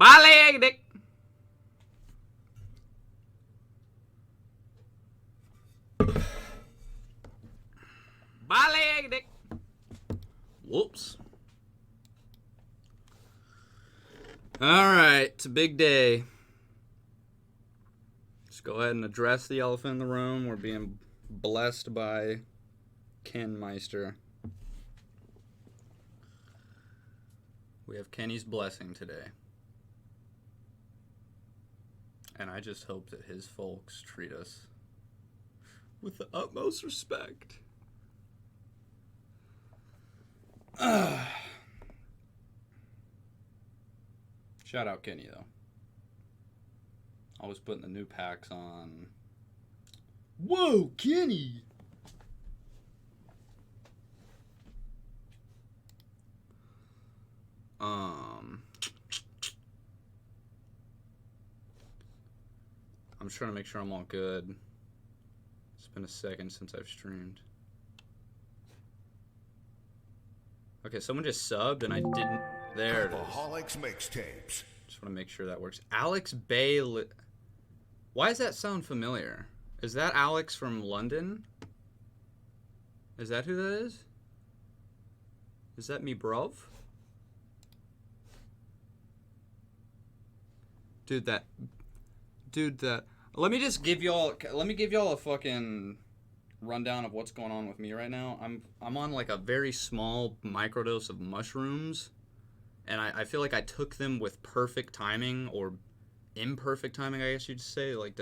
Balik. Balik. Whoops. Alright, it's a big day. Let's go ahead and address the elephant in the room. We're being blessed by Ken Meister. We have Kenny's blessing today. And I just hope that his folks treat us with the utmost respect. Shout out Kenny, though. Always putting the new packs on. Whoa, Kenny! I'm just trying to make sure I'm all good. It's been a second since I've streamed. Okay, someone just subbed and I didn't. There it is. Alcoholics Mixtapes. Just want to make sure that works. Alex Bailey. Why does that sound familiar? Is that Alex from London? Is that who that is? Is that me, bruv? Dude, that. Let me give y'all a fucking rundown of what's going on with me right now. I'm on like a very small microdose of mushrooms, and I feel like I took them with perfect timing, or imperfect timing, I guess you'd say. Like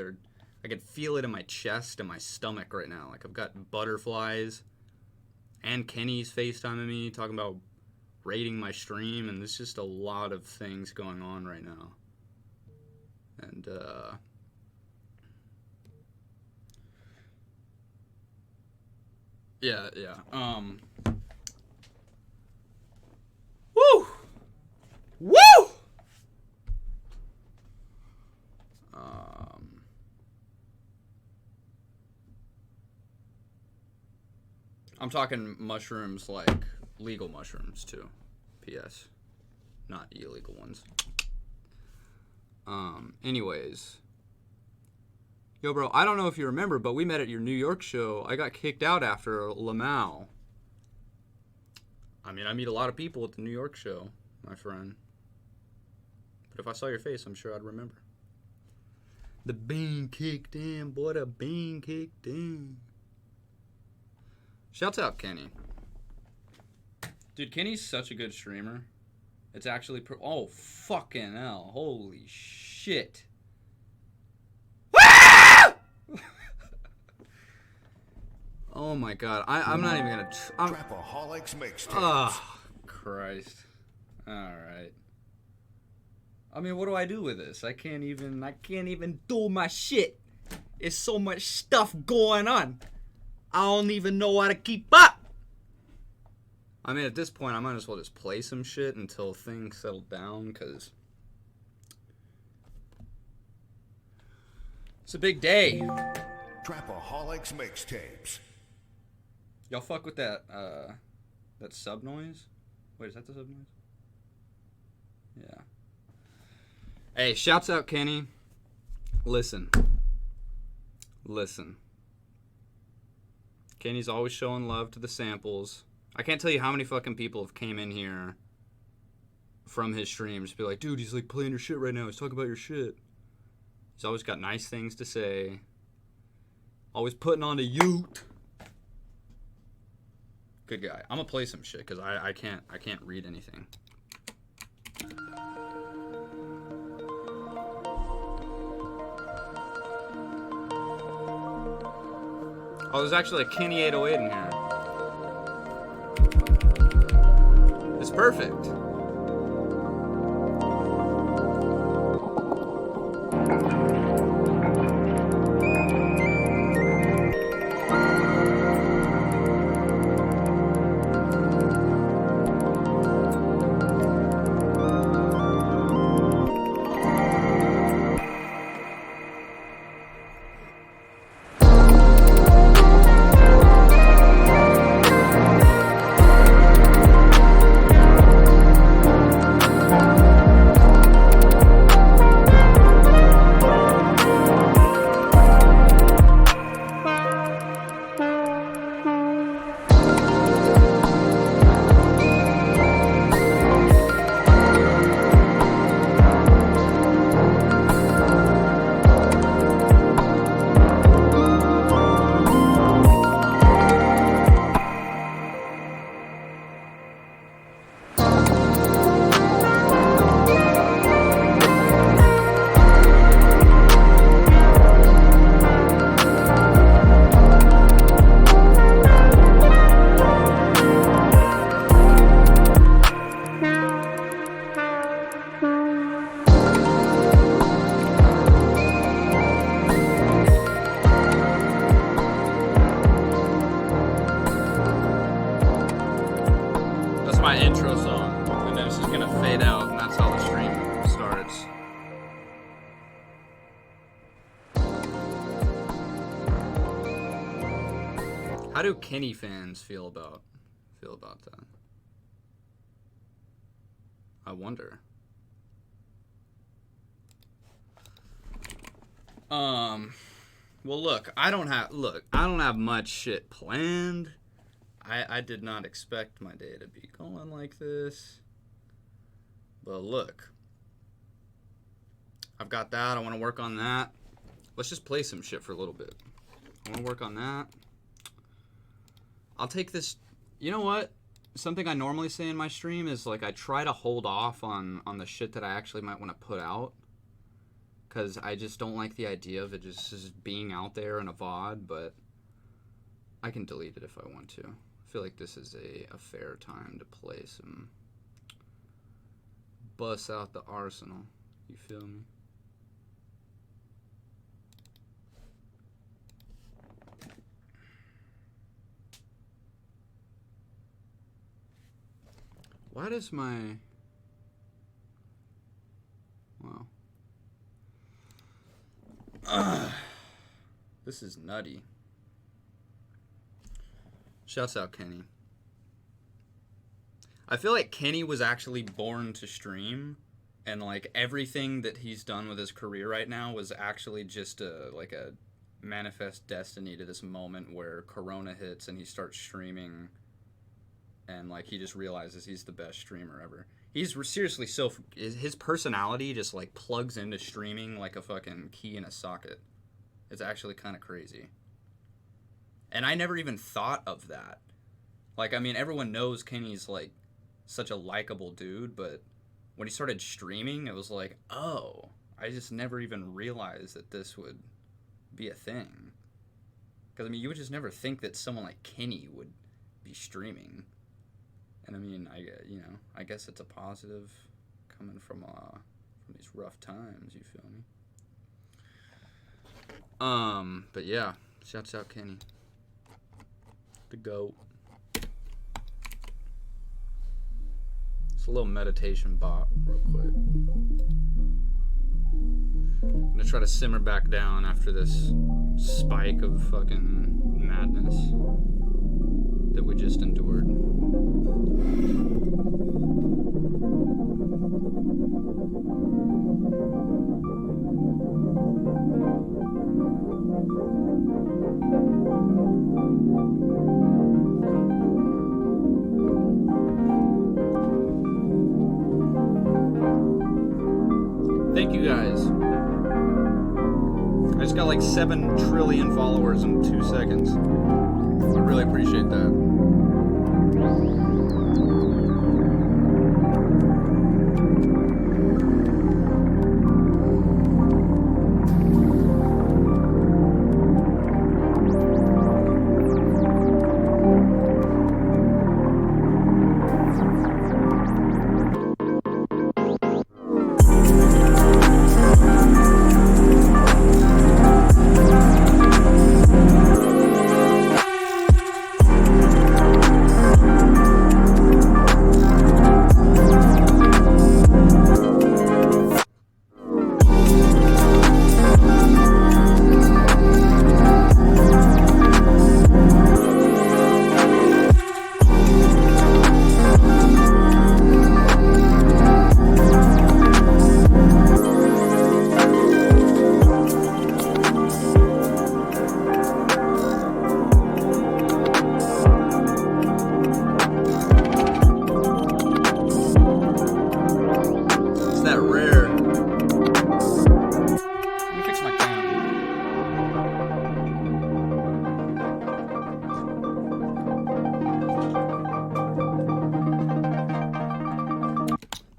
I can feel it in my chest and my stomach right now. Like I've got butterflies, and Kenny's FaceTiming me talking about rating my stream, and there's just a lot of things going on right now. And yeah. Woo! I'm talking mushrooms, like legal mushrooms too. P.S. Not illegal ones. Anyways. Yo, bro, I don't know if you remember, but we met at your New York show. I got kicked out after Lamau. I mean, I meet a lot of people at the New York show, my friend. But if I saw your face, I'm sure I'd remember. The bean kicked in, boy, the bean kicked in. Shouts out Kenny. Dude, Kenny's such a good streamer. It's actually oh, fucking hell. Holy shit. Oh my god. I'm not even gonna... Trapaholics Mixtapes. Oh, Christ. Alright. I mean, what do I do with this? I can't even do my shit. There's so much stuff going on. I don't even know how to keep up. I mean, at this point, I might as well just play some shit until things settle down, because it's a big day. Trapaholics Mixtapes. Y'all fuck with that sub noise? Wait, is that the sub noise? Yeah. Hey, shouts out Kenny. Listen. Kenny's always showing love to the samples. I can't tell you how many fucking people have came in here from his streams, be like, dude, he's like playing your shit right now. He's talking about your shit. He's always got nice things to say. Always putting on a ute. Good guy. I'm gonna play some shit because I can't read anything. Oh, there's actually a Kenny 808 in here. It's perfect. How do Kenny fans feel about that? I wonder. Well, look, I don't have much shit planned. I did not expect my day to be going like this. But look, I've got that. I want to work on that. Let's just play some shit for a little bit. I want to work on that. I'll take this. You know what? Something I normally say in my stream is like I try to hold off on the shit that I actually might want to put out. Because I just don't like the idea of it just being out there in a VOD, but I can delete it if I want to. I feel like this is a fair time to play some... Bust out the arsenal. You feel me? Why does my... Wow. This is nutty. Shouts out Kenny. I feel like Kenny was actually born to stream, and like everything that he's done with his career right now was actually just a manifest destiny to this moment where Corona hits and he starts streaming, and like he just realizes he's the best streamer ever. He's seriously his personality just like plugs into streaming like a fucking key in a socket. It's actually kind of crazy. And I never even thought of that. Like, I mean, everyone knows Kenny's like such a likable dude, but when he started streaming, it was like, oh, I just never even realized that this would be a thing. Because, I mean, you would just never think that someone like Kenny would be streaming. And I mean, I guess it's a positive coming from these rough times. You feel me? But yeah, shouts out Kenny, the GOAT. It's a little meditation bot, real quick. I'm gonna try to simmer back down after this spike of fucking madness that we just endured. Thank you guys. I just got like 7 trillion followers in 2 seconds. I really appreciate that.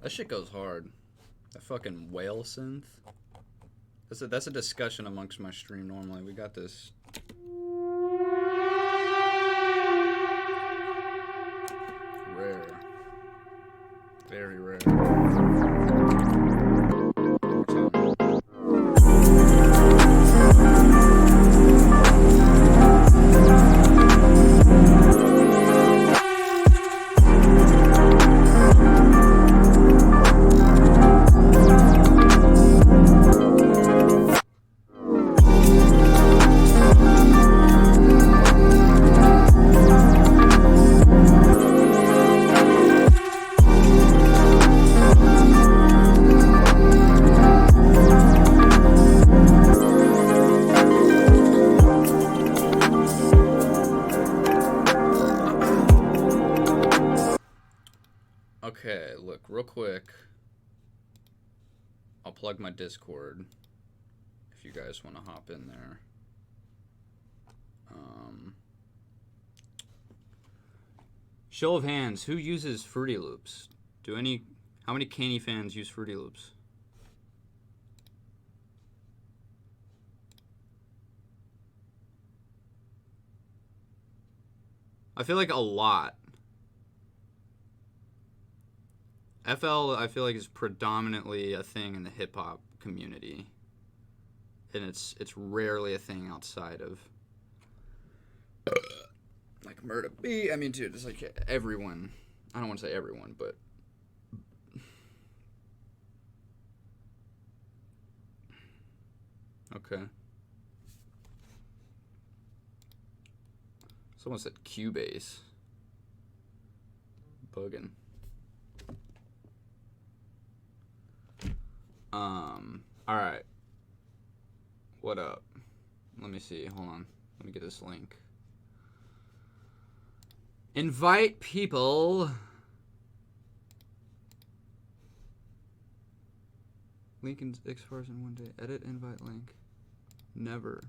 Shit goes hard. That fucking whale synth. That's a discussion amongst my stream normally. We got this. Rare. Very rare. I'll plug my Discord if you guys want to hop in there. Show of hands, who uses Fruity Loops? How many Caney fans use Fruity Loops? I feel like a lot. FL, I feel like, is predominantly a thing in the hip hop community, and it's rarely a thing outside of like Murda B. I mean, dude, it's like everyone. I don't want to say everyone, but okay. Someone said Cubase. Bugging. Alright. What up? Let me see. Hold on. Let me get this link. Invite people. Link expires in one day. Edit invite link. Never.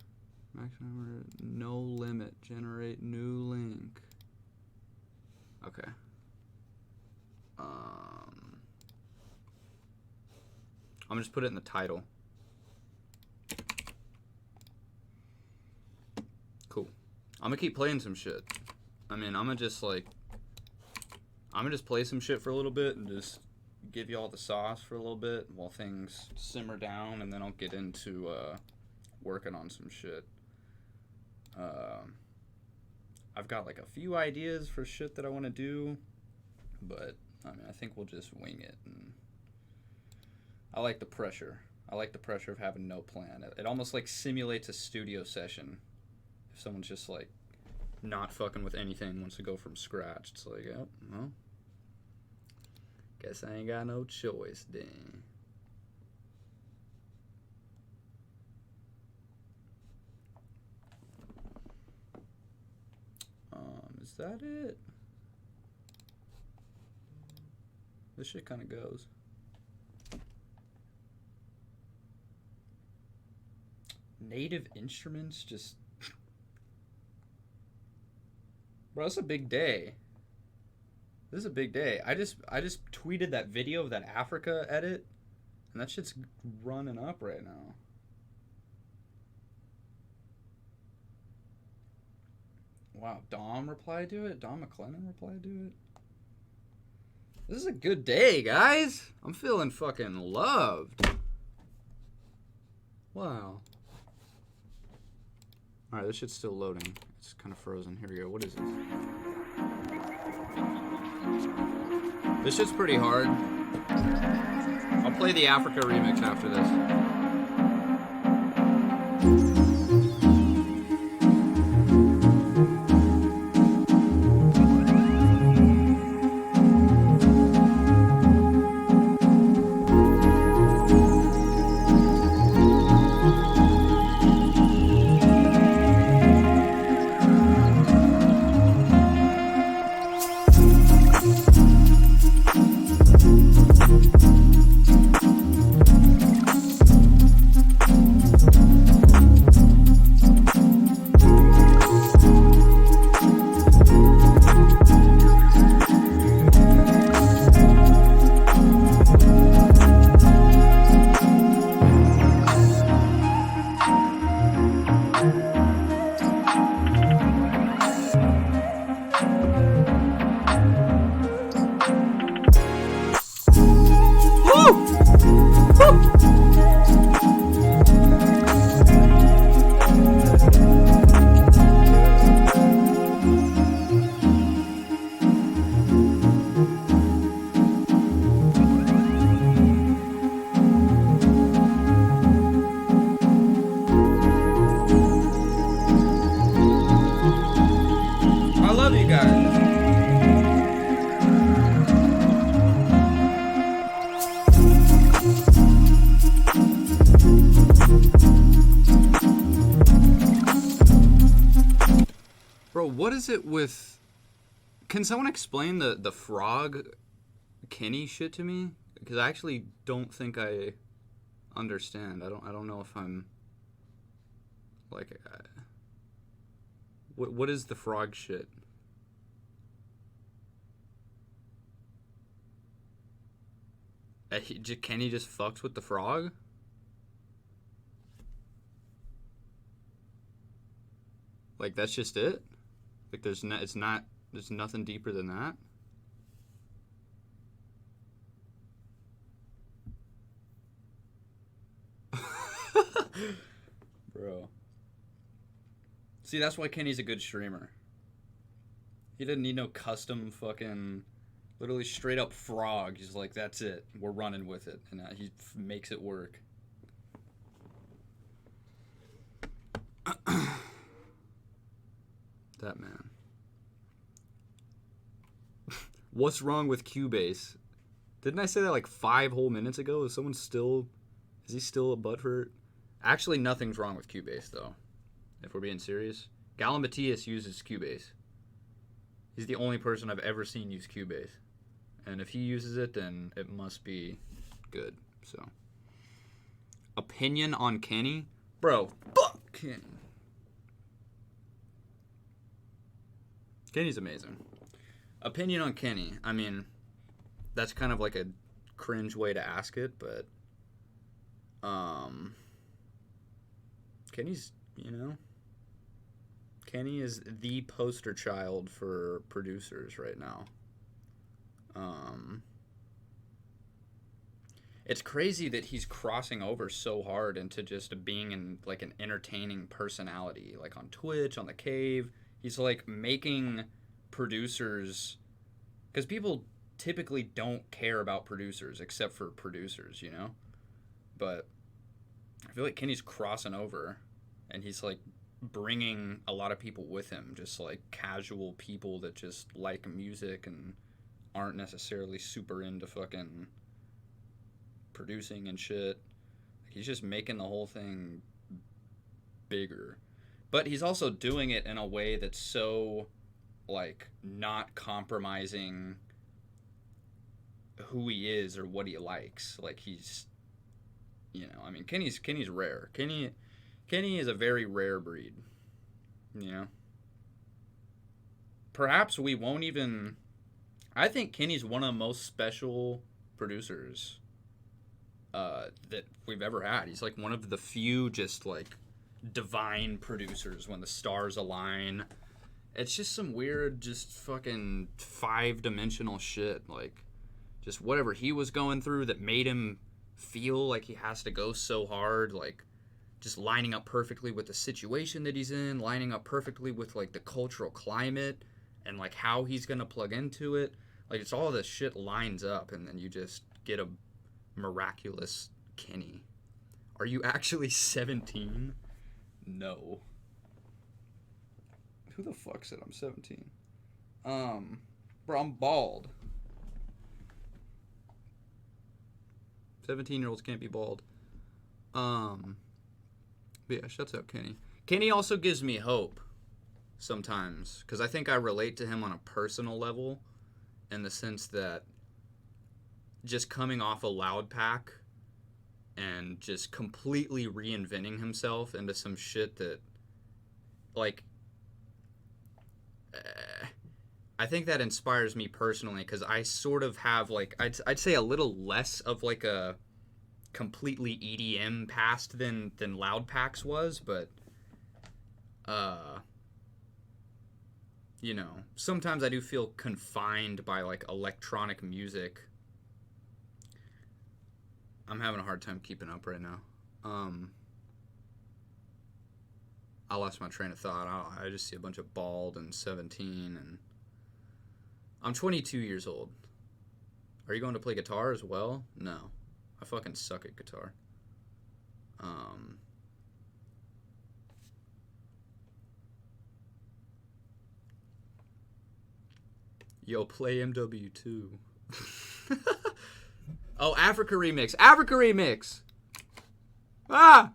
Maximum no limit. Generate new link. Okay. I'm just put it in the title. Cool. I'm gonna keep playing some shit. I mean, I'm gonna just play some shit for a little bit and just give y'all the sauce for a little bit while things simmer down, and then I'll get into working on some shit. I've got like a few ideas for shit that I want to do, but I mean, I think we'll just wing it. And I like the pressure. I like the pressure of having no plan. It almost like simulates a studio session. If someone's just like not fucking with anything, wants to go from scratch, it's like, oh, well, guess I ain't got no choice then. Is that it? This shit kind of goes. Native instruments, just... Bro, it's a big day. This is a big day. I just tweeted that video of that Africa edit, and that shit's running up right now. Wow, Dom replied to it? Dom McClennan replied to it? This is a good day, guys. I'm feeling fucking loved. Wow. Alright, this shit's still loading. It's kind of frozen. Here we go. What is this? This shit's pretty hard. I'll play the Africa remix after this. What is it with... Can someone explain the frog Kenny shit to me? Because I actually don't think I understand. I don't know if I'm like what is the frog shit? Kenny just fucks with the frog? Like that's just it? Like there's nothing deeper than that? Bro. See, that's why Kenny's a good streamer. He didn't need no custom fucking, literally straight up frog. He's like, that's it. We're running with it. And he makes it work. That man. What's wrong with Cubase? Didn't I say that like 5 whole minutes ago? Is he still a butthurt? Actually, nothing's wrong with Cubase, though. If we're being serious. Galen Matias uses Cubase. He's the only person I've ever seen use Cubase. And if he uses it, then it must be good. So, opinion on Kenny? Bro, fuck Kenny. Kenny's amazing. Opinion on Kenny. I mean, that's kind of like a cringe way to ask it, but Kenny's, Kenny is the poster child for producers right now. It's crazy that he's crossing over so hard into just being an entertaining personality, like on Twitch, on the Cave. He's like making producers, because people typically don't care about producers except for producers, But I feel like Kenny's crossing over, and he's like bringing a lot of people with him, just like casual people that just like music and aren't necessarily super into fucking producing and shit. He's just making the whole thing bigger. But he's also doing it in a way that's so, like, not compromising who he is or what he likes. Like, he's, Kenny's rare. Kenny is a very rare breed, Perhaps we won't even... I think Kenny's one of the most special producers that we've ever had. He's, like, one of the few just, like, divine producers when the stars align. It's just some weird, just fucking 5-dimensional shit. Like, just whatever he was going through that made him feel like he has to go so hard. Like, just lining up perfectly with the situation that he's in, lining up perfectly with, like, the cultural climate and, like, how he's going to plug into it. Like, it's all this shit lines up, and then you just get a miraculous Kenny. Are you actually 17? No. Who the fuck said I'm 17? Bro, I'm bald. 17-year-olds can't be bald. But yeah, shuts out Kenny. Kenny also gives me hope sometimes, because I think I relate to him on a personal level, in the sense that just coming off a Loud Pack and just completely reinventing himself into some shit that, like, I think that inspires me personally, because I sort of have, like, I'd say a little less of, like, a completely EDM past than Loud Packs was, but, sometimes I do feel confined by, like, electronic music. I'm having a hard time keeping up right now. I lost my train of thought. I just see a bunch of bald and 17, and I'm 22 years old. Are you going to play guitar as well? No. I fucking suck at guitar. Yo, play MW2. Oh, Africa Remix. Africa Remix! Ah!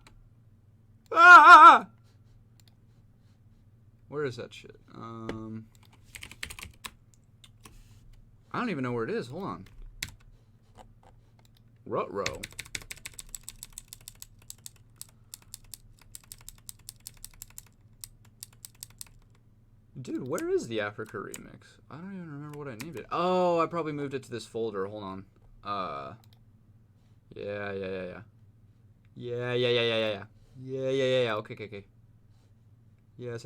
Ah! Where is that shit? I don't even know where it is. Hold on. Rutrow. Dude, where is the Africa remix? I don't even remember what I named it. Oh, I probably moved it to this folder. Hold on. Yeah. Yeah. Okay. Yes.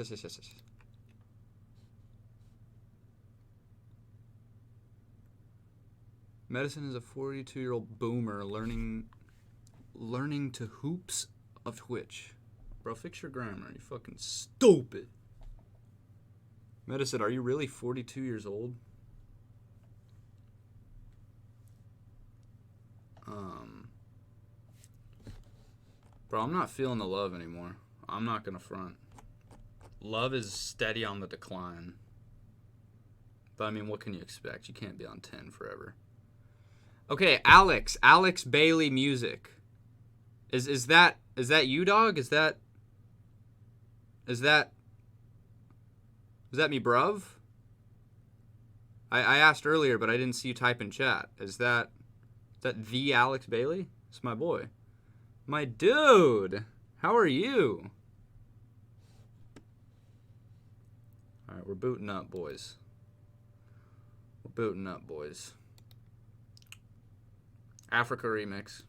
Medasin is a 42-year-old boomer learning to hoops of Twitch. Bro, fix your grammar. You fucking stupid. Medasin, are you really 42 years old? Bro, I'm not feeling the love anymore. I'm not gonna front. Love is steady on the decline. But I mean, what can you expect? You can't be on 10 forever. Okay, Alex Bailey music. Is that you, dog? Is that me, bruv? I asked earlier, but I didn't see you type in chat. Is that the Alex Bailey? It's my boy. My dude. How are you? All right, we're booting up, boys. Africa remix.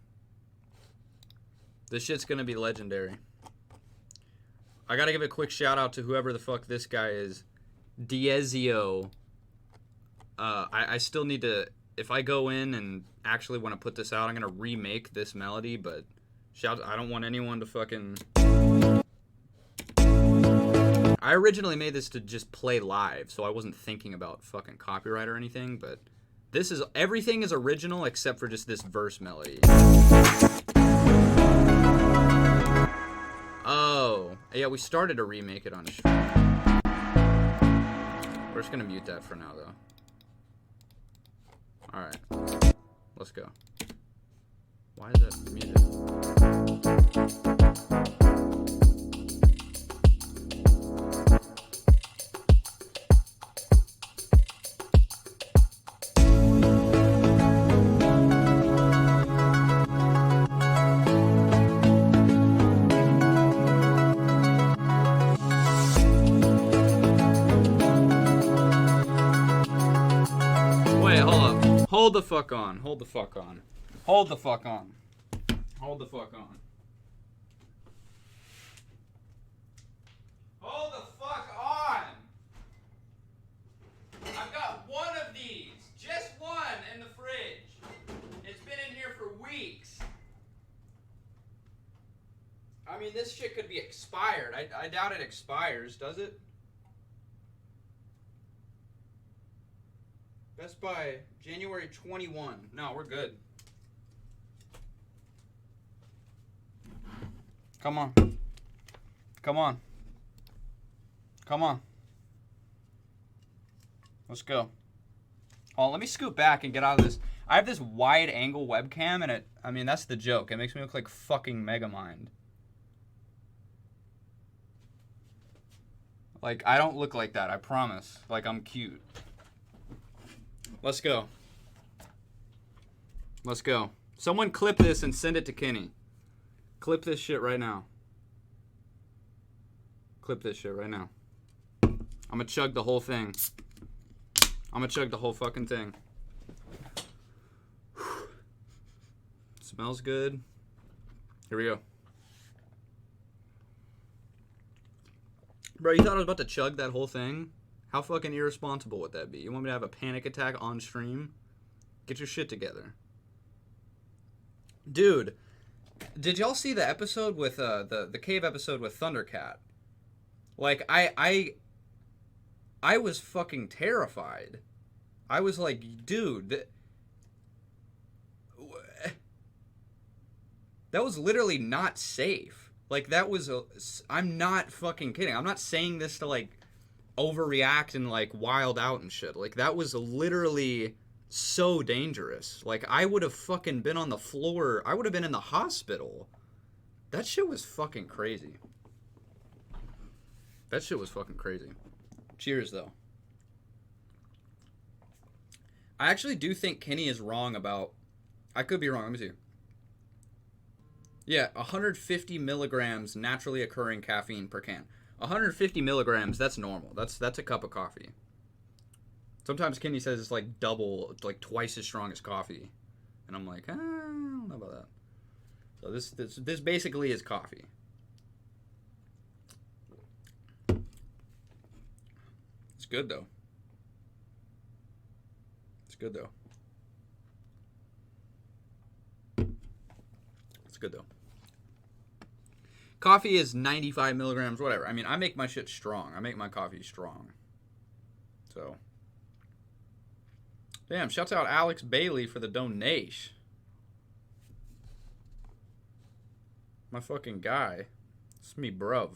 This shit's gonna be legendary. I gotta give a quick shout out to whoever the fuck this guy is. Diezio. I still need to, if I go in and actually want to put this out, I'm gonna remake this melody, but I don't want anyone to fucking... I originally made this to just play live, so I wasn't thinking about fucking copyright or anything, but everything is original except for just this verse melody. Oh, yeah, we started to remake it on stream. We're just gonna mute that for now, though. Alright, let's go. Why is that muted? Wait, hold up. Hold the fuck on. Hold the fuck on. Hold the fuck on. Hold the fuck on. Hold the fuck on! I've got one of these. Just one in the fridge. It's been in here for weeks. I mean, this shit could be expired. I doubt it expires, does it? Best Buy, January 21. No, we're good. Come on. Come on. Come on. Let's go. Oh, let me scoot back and get out of this. I have this wide angle webcam and I mean, that's the joke. It makes me look like fucking Megamind. Like, I don't look like that, I promise. Like, I'm cute. Let's go. Let's go. Someone clip this and send it to Kenny. Clip this shit right now. Clip this shit right now. I'm gonna chug the whole thing. I'm gonna chug the whole fucking thing. Smells good. Here we go. Bro, you thought I was about to chug that whole thing? How fucking irresponsible would that be? You want me to have a panic attack on stream? Get your shit together. Dude, did y'all see the episode with, the cave episode with Thundercat? Like, I was fucking terrified. I was like, dude, that was literally not safe. Like, that was I'm not fucking kidding. I'm not saying this to, like, overreact and, like, wild out and shit. Like, that was literally so dangerous. Like, I would have fucking been on the floor. I would have been in the hospital. That shit was fucking crazy. That shit was fucking crazy. Cheers, though. I actually do think Kenny is wrong about... I could be wrong. Let me see. Yeah, 150 milligrams naturally occurring caffeine per can. 150 milligrams, that's normal. That's a cup of coffee. Sometimes Kenny says it's like double, like twice as strong as coffee. And I'm like, I don't know about that. So this basically is coffee. It's good though. It's good though. It's good though. Coffee is 95 milligrams, whatever. I mean, I make my shit strong. I make my coffee strong. So. Damn, shouts out Alex Bailey for the donation. My fucking guy. It's me, bruv.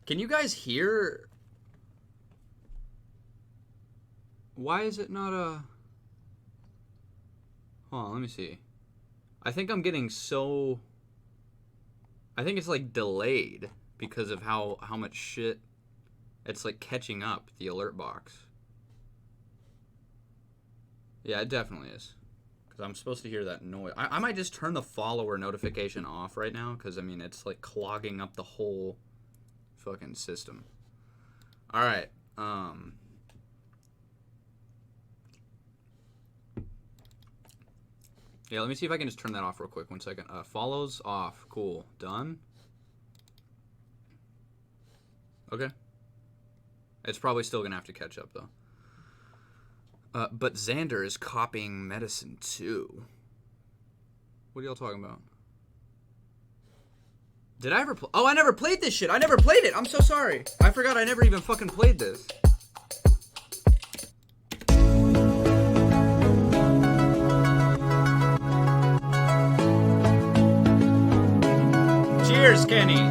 Can you guys hear? Why is it not a... Hold on, let me see. I think I'm getting so... I think it's like delayed because of how much shit it's like catching up, the alert box. Yeah, it definitely is. Because I'm supposed to hear that noise. I might just turn the follower notification off right now. Because, I mean, it's like clogging up the whole fucking system. Alright. Yeah, let me see if I can just turn that off real quick. 1 second. Follows off. Cool. Done. Okay. It's probably still going to have to catch up, though. But Xander is copying Medasin too. What are y'all talking about? Did I ever play? Oh, I never played this shit. I never played it. I'm so sorry. I forgot I never even fucking played this. Cheers, Kenny.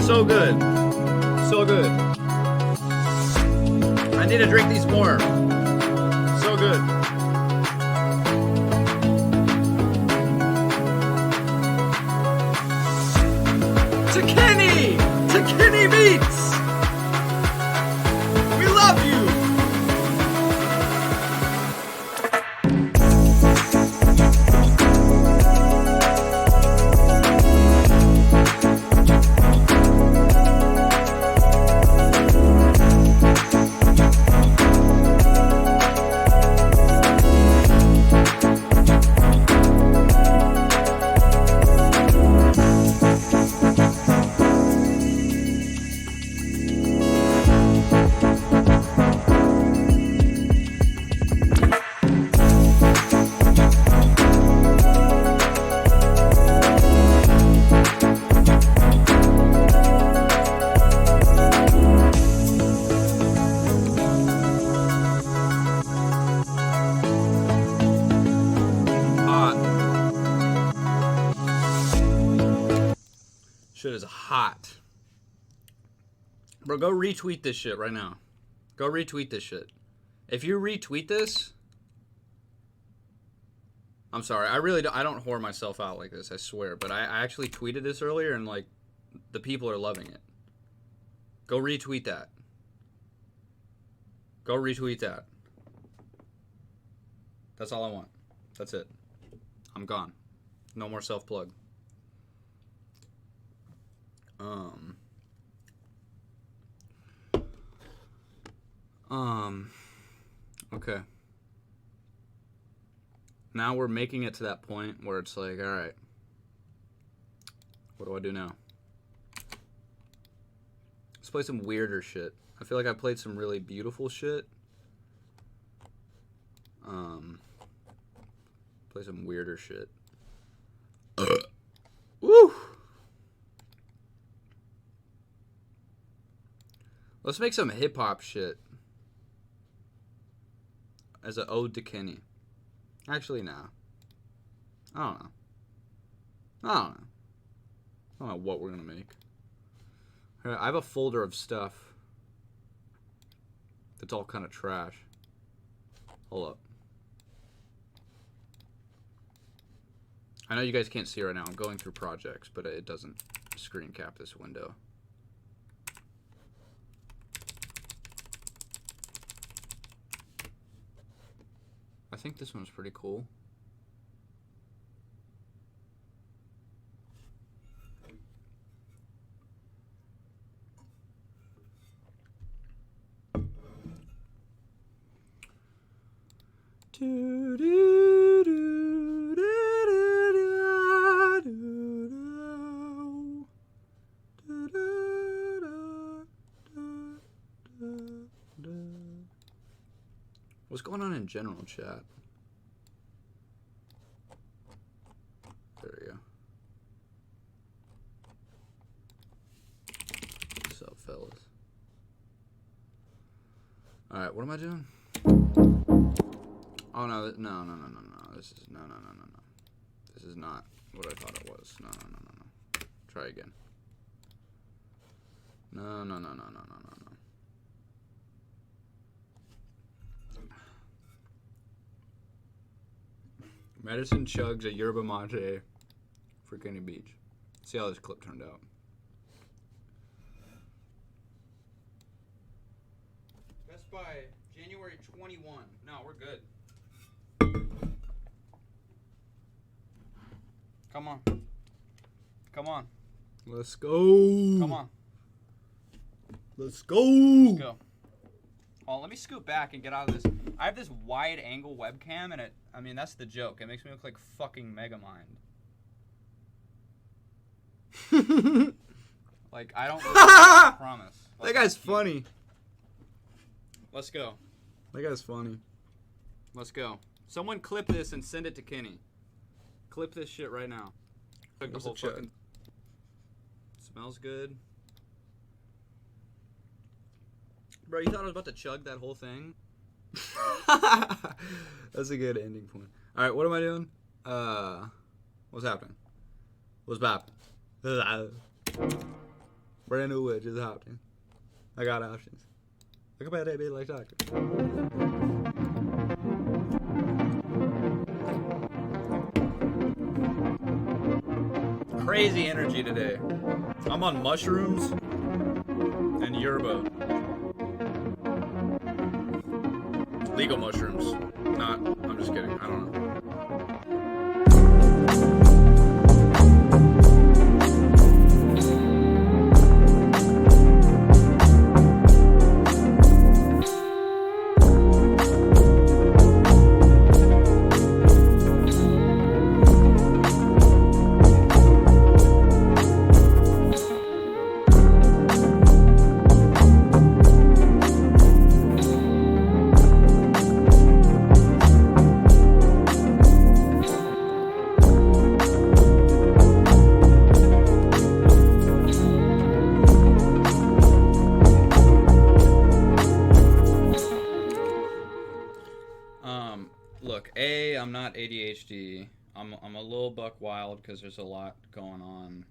So good. So good. I need to drink these more. So good. To Kenny! To Kenny Beats! We love you! Shit is hot. Bro, go retweet this shit right now. Go retweet this shit. If you retweet this... I'm sorry. I don't whore myself out like this, I swear. But I actually tweeted this earlier and, like, the people are loving it. Go retweet that. Go retweet that. That's all I want. That's it. I'm gone. No more self-plug. Okay. Now we're making it to that point where it's like, alright. What do I do now? Let's play some weirder shit. I feel like I played some really beautiful shit. Play some weirder shit. Woo! Let's make some hip-hop shit. As an ode to Kenny. Actually, nah. I don't know. I don't know what we're gonna make. I have a folder of stuff that's all kind of trash. Hold up. I know you guys can't see right now. I'm going through projects, but it doesn't screen cap this window. I think this one's pretty cool. What's going on in general chat? There we go. What's up, fellas? Alright, what am I doing? Oh, no, no. This is, no. This is not what I thought it was. No. Try again. No. Medasin chugs a yerba mate for Kenny Beach. See how this clip turned out. Best by January 21. No, we're good. Come on. Let's go. Come on. Let's go. Let's go. Oh, let me scoot back and get out of this. I have this wide angle webcam and that's the joke. It makes me look like fucking Megamind. Like, I don't I promise. Like, that guy's funny. Let's go. That guy's funny. Let's go. Someone clip this and send it to Kenny. Clip this shit right now. Like the whole fucking... Smells good. Bro, you thought I was about to chug that whole thing? That's a good ending point. Alright, what am I doing? What's happening? What's poppin'? Brand new wedge is happening. I got options. Look about that bit like doctor. Crazy energy today. I'm on mushrooms and yerba. Legal mushrooms. Not, I'm just kidding. I don't know. Look, I'm not ADHD. I'm a little buck wild because there's a lot going on.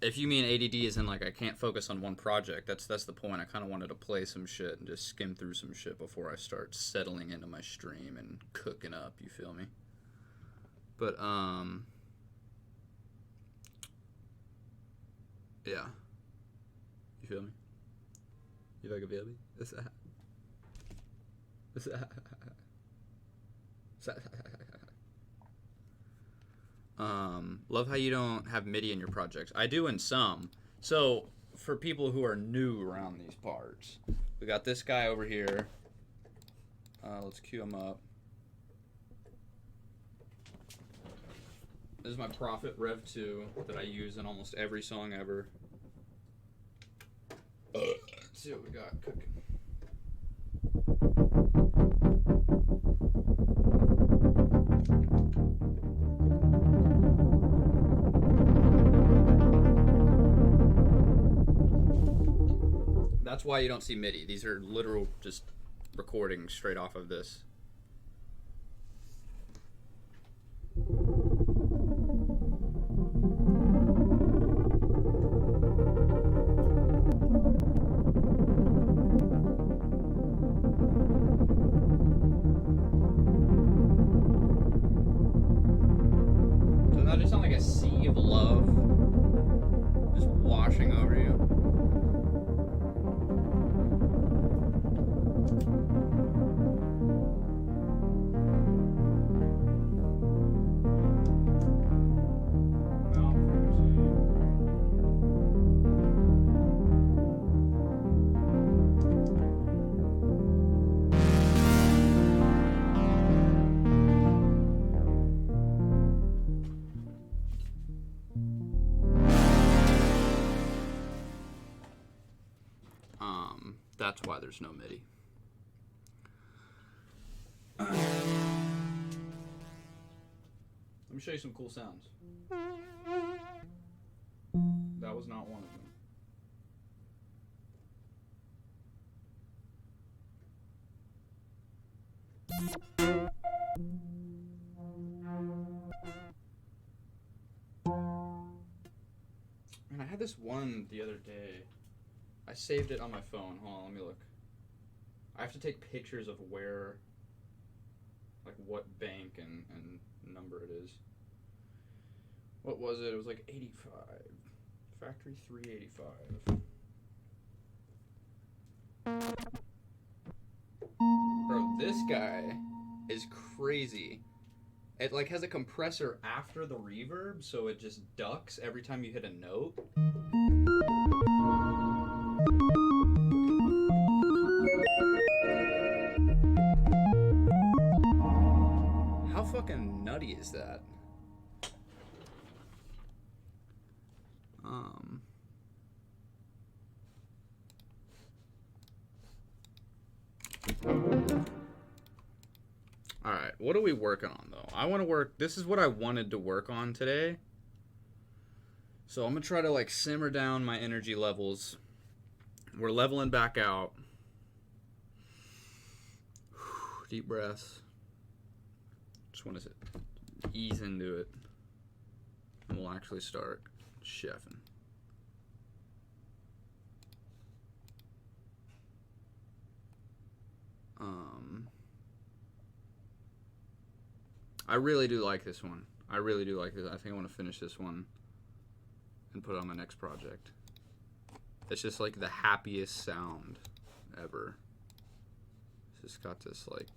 If you mean ADD is in like I can't focus on one project, that's the point. I kind of wanted to play some shit and just skim through some shit before I start settling into my stream and cooking up. You feel me? But yeah. You feel me? You fucking feel me? Love how you don't have MIDI in your projects. I do in some. So, for people who are new around these parts, we got this guy over here. Let's cue him up. This is my Prophet Rev 2 that I use in almost every song ever. Let's see what we got cooking. That's why you don't see MIDI. These are literal just recordings straight off of this. Doesn't that just sound like a sea of love just washing over you? That's why there's no MIDI. Let me show you some cool sounds. That was not one of them. Man, I had this one the other day. I saved it on my phone. Hold on, let me look. I have to take pictures of where, like what bank and number it is. What was it? It was like 85. Factory 385. Bro, this guy is crazy. It like has a compressor after the reverb, so it just ducks every time you hit a note. How fucking nutty is that? Alright, what are we working on though? I want to work, this is what I wanted to work on today. So I'm going to try to like simmer down my energy levels. We're leveling back out. Deep breaths. Just want to ease into it. And we'll actually start chefing. I really do like this one. I really do like this. I think I want to finish this one and put it on my next project. It's just like the happiest sound ever. It's just got this like...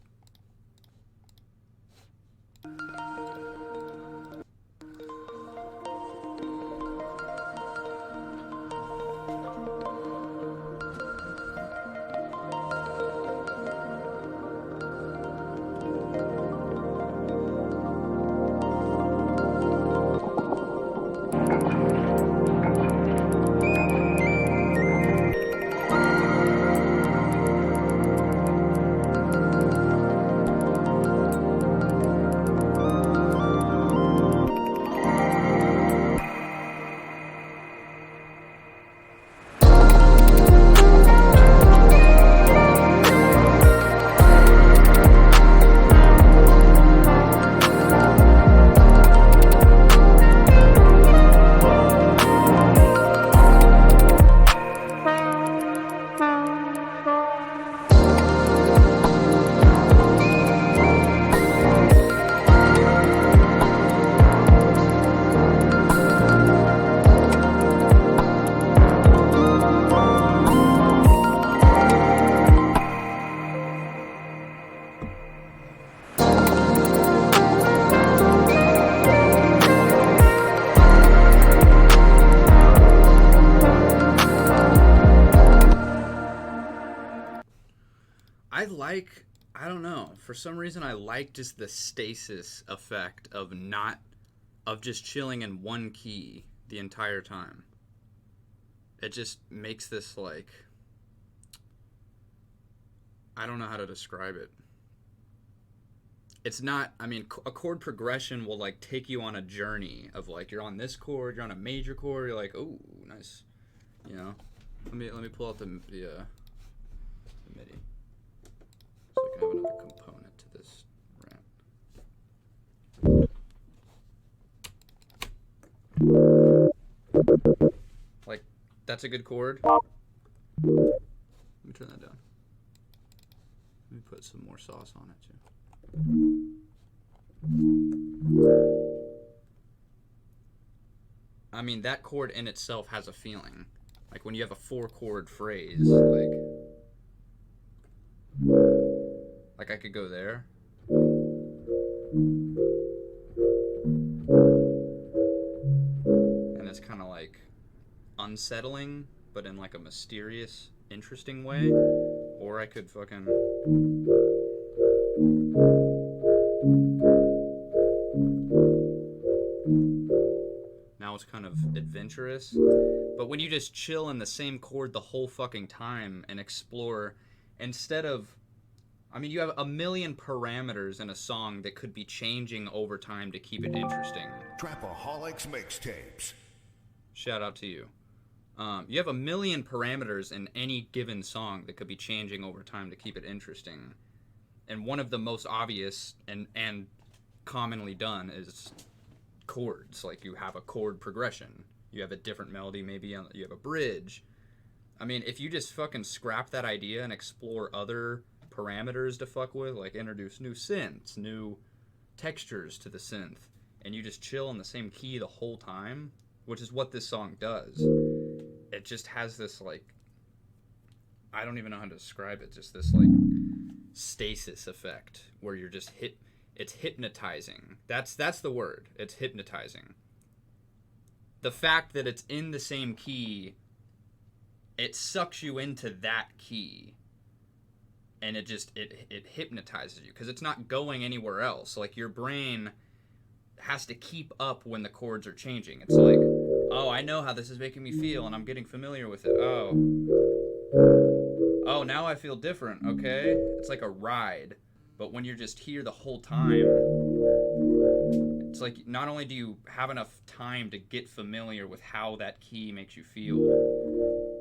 I don't know. For some reason, I like just the stasis effect of just chilling in one key the entire time. It just makes this like, I don't know how to describe it. It's not, I mean, a chord progression will like take you on a journey of like, you're on this chord, you're on a major chord, you're like, oh, nice. You know? Let me pull out the MIDI. So I can have another component to this rant. Like, that's a good chord. Let me turn that down. Let me put some more sauce on it too. I mean, that chord in itself has a feeling. Like when you have a 4-chord phrase, like I could go there. And it's kind of like unsettling, but in like a mysterious, interesting way. Or I could fucking... Now most kind of adventurous. But when you just chill in the same chord the whole fucking time and explore, instead of, I mean, you have a million parameters in a song that could be changing over time to keep it interesting. Trapaholics Mixtapes. Shout out to you. You have a million parameters in any given song that could be changing over time to keep it interesting. And one of the most obvious and commonly done is chords. Like, you have a chord progression. You have a different melody, maybe you have a bridge. I mean, if you just fucking scrap that idea and explore other parameters to fuck with, like introduce new synths, new textures to the synth, and you just chill in the same key the whole time, which is what this song does. It just has this, like, I don't even know how to describe it, just this, like, stasis effect where you're just it's hypnotizing. That's the word. It's hypnotizing. The fact that it's in the same key, it sucks you into that key, and it hypnotizes you because it's not going anywhere else. Like, your brain has to keep up when the chords are changing. It's like, oh, I know how this is making me feel, and I'm getting familiar with it. Oh, now I feel different, okay? It's like a ride. But when you're just here the whole time, it's like not only do you have enough time to get familiar with how that key makes you feel,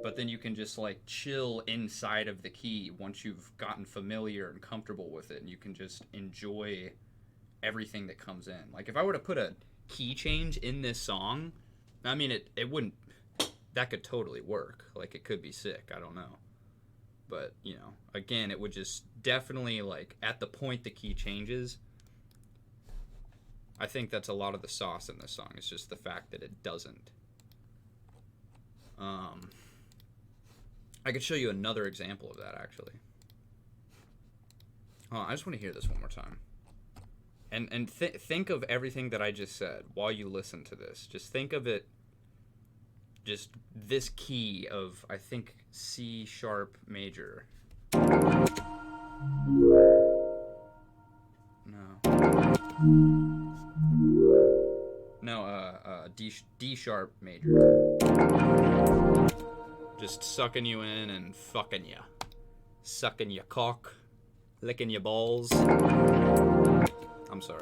but then you can just, like, chill inside of the key once you've gotten familiar and comfortable with it, and you can just enjoy everything that comes in. Like, if I were to put a key change in this song, I mean, it wouldn't, that could totally work. Like, it could be sick, I don't know. But, you know, again, it would just definitely, like, at the point the key changes, I think that's a lot of the sauce in this song. It's just the fact that it doesn't. I could show you another example of that, actually. Oh, I just want to hear this one more time. And think of everything that I just said while you listen to this. Just think of it, just this key of, I think, C sharp major. No, D sharp major. Just sucking you in and fucking you. Sucking your cock, licking your balls. I'm sorry.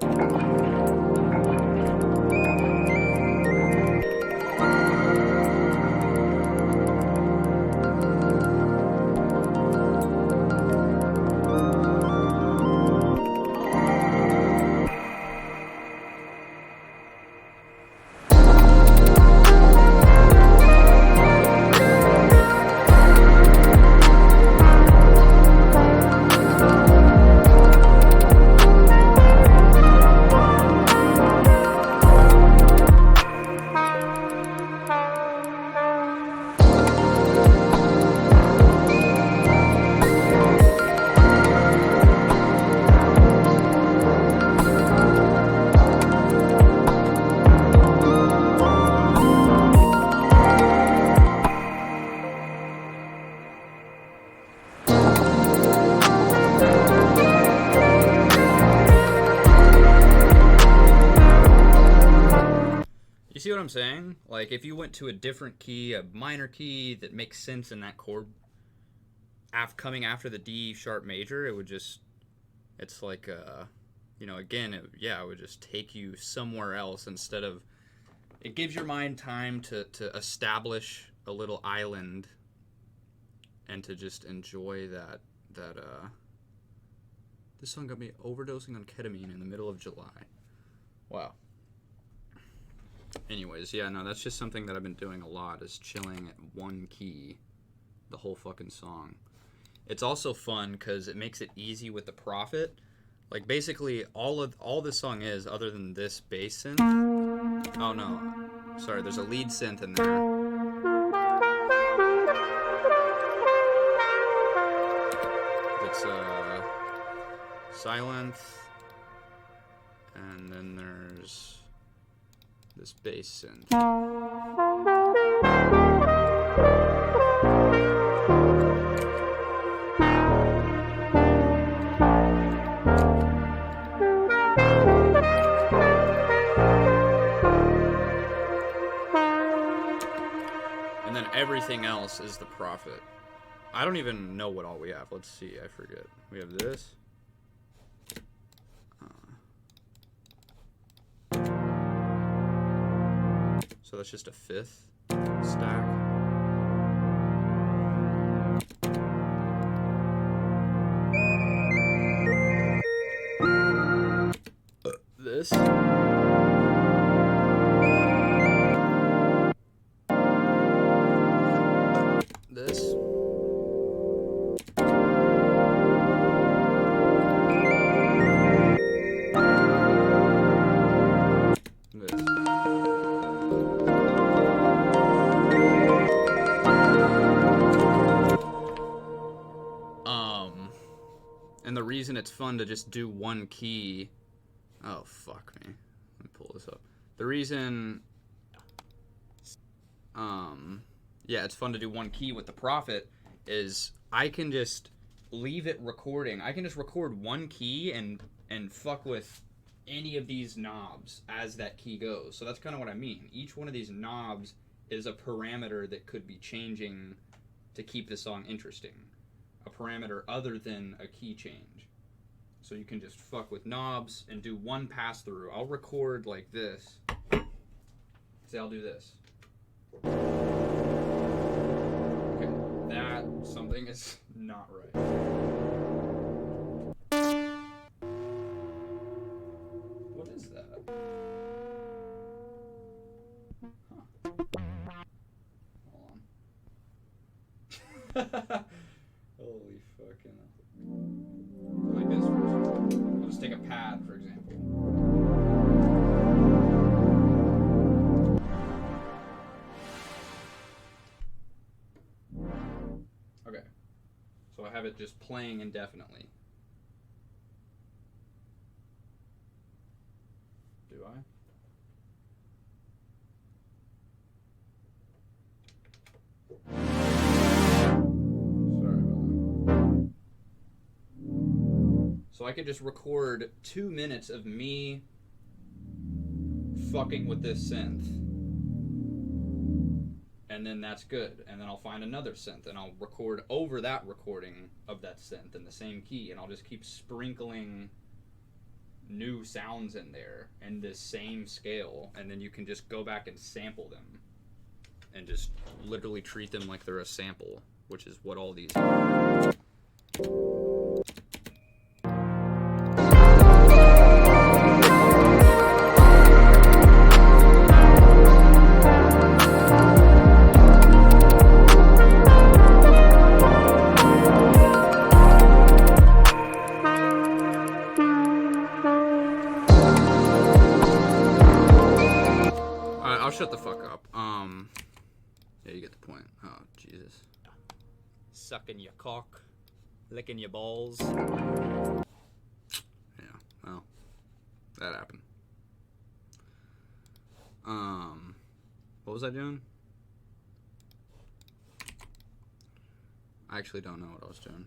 You see what I'm saying? Like, if you went to a different key, a minor key that makes sense in that chord, coming after the D sharp major, it would just, it's like, you know, again, it would just take you somewhere else instead of, it gives your mind time to establish a little island and to just enjoy that this song got me overdosing on ketamine in the middle of July. Wow. Anyways, yeah, no, that's just something that I've been doing a lot, is chilling at one key the whole fucking song. It's also fun because it makes it easy with the Prophet. Like, basically, all this song is, other than this bass synth. Oh, no. Sorry, there's a lead synth in there. It's Silence. And then there's this bass synth. And then everything else is the profit. I don't even know what all we have. Let's see. I forget. We have this. So that's just a fifth stack. This. This. And the reason it's fun to just do one key... Oh, fuck me. Let me pull this up. The reason... Yeah, it's fun to do one key with the Prophet is I can just leave it recording. I can just record one key and fuck with any of these knobs as that key goes. So that's kind of what I mean. Each one of these knobs is a parameter that could be changing to keep the song interesting. A parameter other than a key change. So you can just fuck with knobs and do one pass through. I'll record like this. Say I'll do this. Okay, that something is not right. What is that? Huh. Hold on. Holy fucking... Like this, for example. I'll just take a pad, for example. Okay. So I have it just playing indefinitely. Do I? So I could just record 2 minutes of me fucking with this synth. And then that's good. And then I'll find another synth and I'll record over that recording of that synth in the same key. And I'll just keep sprinkling new sounds in there in this same scale. And then you can just go back and sample them. And just literally treat them like they're a sample, which is what all these are. I'll shut the fuck up. Yeah, you get the point. Oh, Jesus. Sucking your cock, licking your balls. Yeah, well, that happened. What was I doing? I actually don't know what I was doing.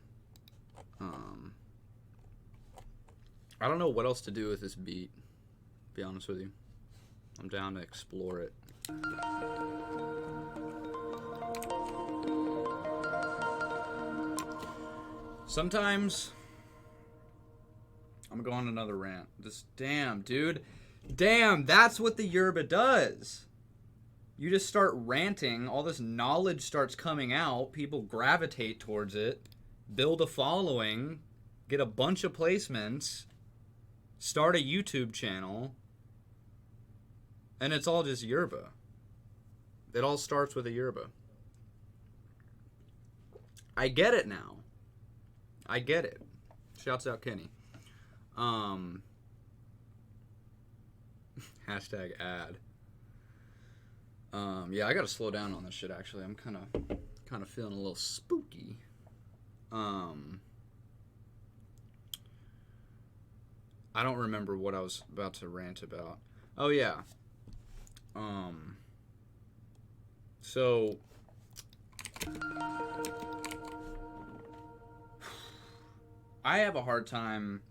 I don't know what else to do with this beat, to be honest with you. I'm down to explore it. Sometimes I'm going on another rant. Just damn, dude. Damn, that's what the yerba does. You just start ranting, all this knowledge starts coming out, people gravitate towards it, build a following, get a bunch of placements, start a YouTube channel, and it's all just yerba. It all starts with a yerba. I get it now. I get it. Shouts out Kenny. Hashtag ad. Yeah, I gotta slow down on this shit. Actually, I'm kind of feeling a little spooky. I don't remember what I was about to rant about. Oh yeah. So I have a hard time,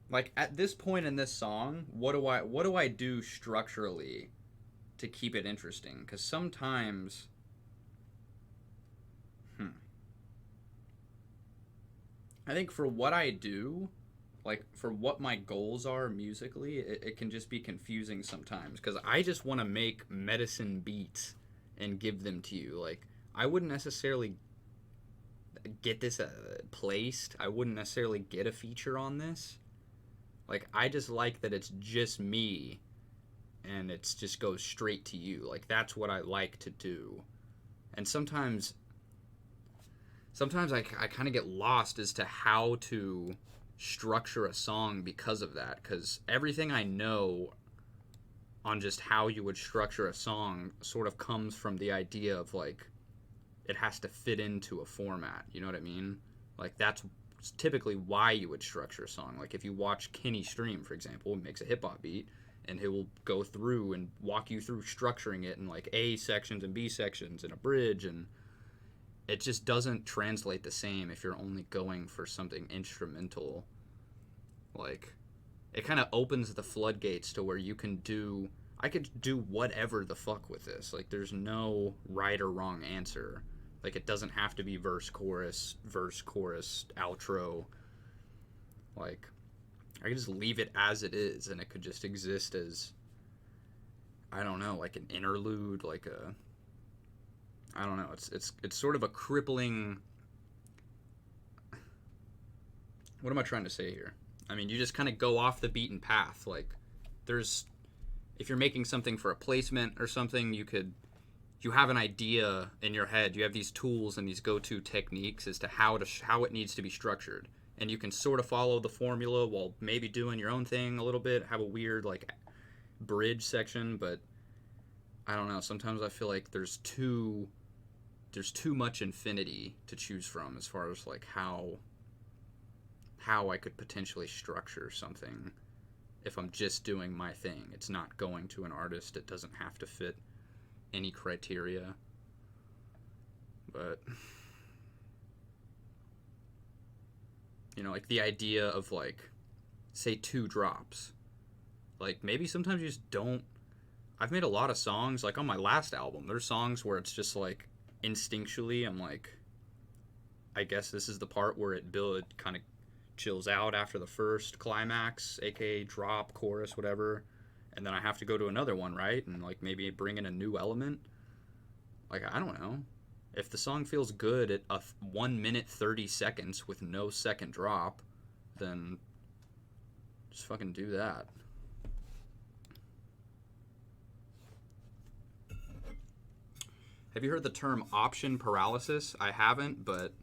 like, at this point in this song, what do I do structurally to keep it interesting, because sometimes I think for what I do, like for what my goals are musically, it can just be confusing sometimes, because I just want to make Medasin beats and give them to you. Like, I wouldn't necessarily get this placed. I wouldn't necessarily get a feature on this. Like, I just like that it's just me and it's just goes straight to you. Like, that's what I like to do. And sometimes I kind of get lost as to how to structure a song because of that, because everything I know on just how you would structure a song sort of comes from the idea of, like, it has to fit into a format, you know what I mean? Like, that's typically why you would structure a song. Like, if you watch Kenny stream, for example, he makes a hip-hop beat, and he will go through and walk you through structuring it in, like, A sections and B sections and a bridge, and it just doesn't translate the same if you're only going for something instrumental. Like, it kind of opens the floodgates to where you can do... I could do whatever the fuck with this. Like, there's no right or wrong answer. Like, it doesn't have to be verse, chorus, outro. Like, I could just leave it as it is, and it could just exist as, I don't know, like an interlude, like a... I don't know. It's sort of a crippling... What am I trying to say here? I mean, you just kind of go off the beaten path. Like, there's... If you're making something for a placement or something, you have an idea in your head. You have these tools and these go-to techniques as to how it needs to be structured. And you can sort of follow the formula while maybe doing your own thing a little bit, have a weird, like, bridge section, but I don't know. Sometimes I feel like there's too much infinity to choose from as far as, like, how I could potentially structure something if I'm just doing my thing. It's not going to an artist. It doesn't have to fit any criteria. But, you know, like the idea of, like, say 2 drops. Like, maybe sometimes you just don't... I've made a lot of songs, like on my last album, there's songs where it's just like, instinctually, I'm like, I guess this is the part where it kind of chills out after the first climax, aka drop, chorus, whatever, and then I have to go to another one, right? And, like, maybe bring in a new element. Like, I don't know. If the song feels good at 1 minute 30 seconds with no second drop, then just fucking do that. Have you heard the term option paralysis? I haven't, but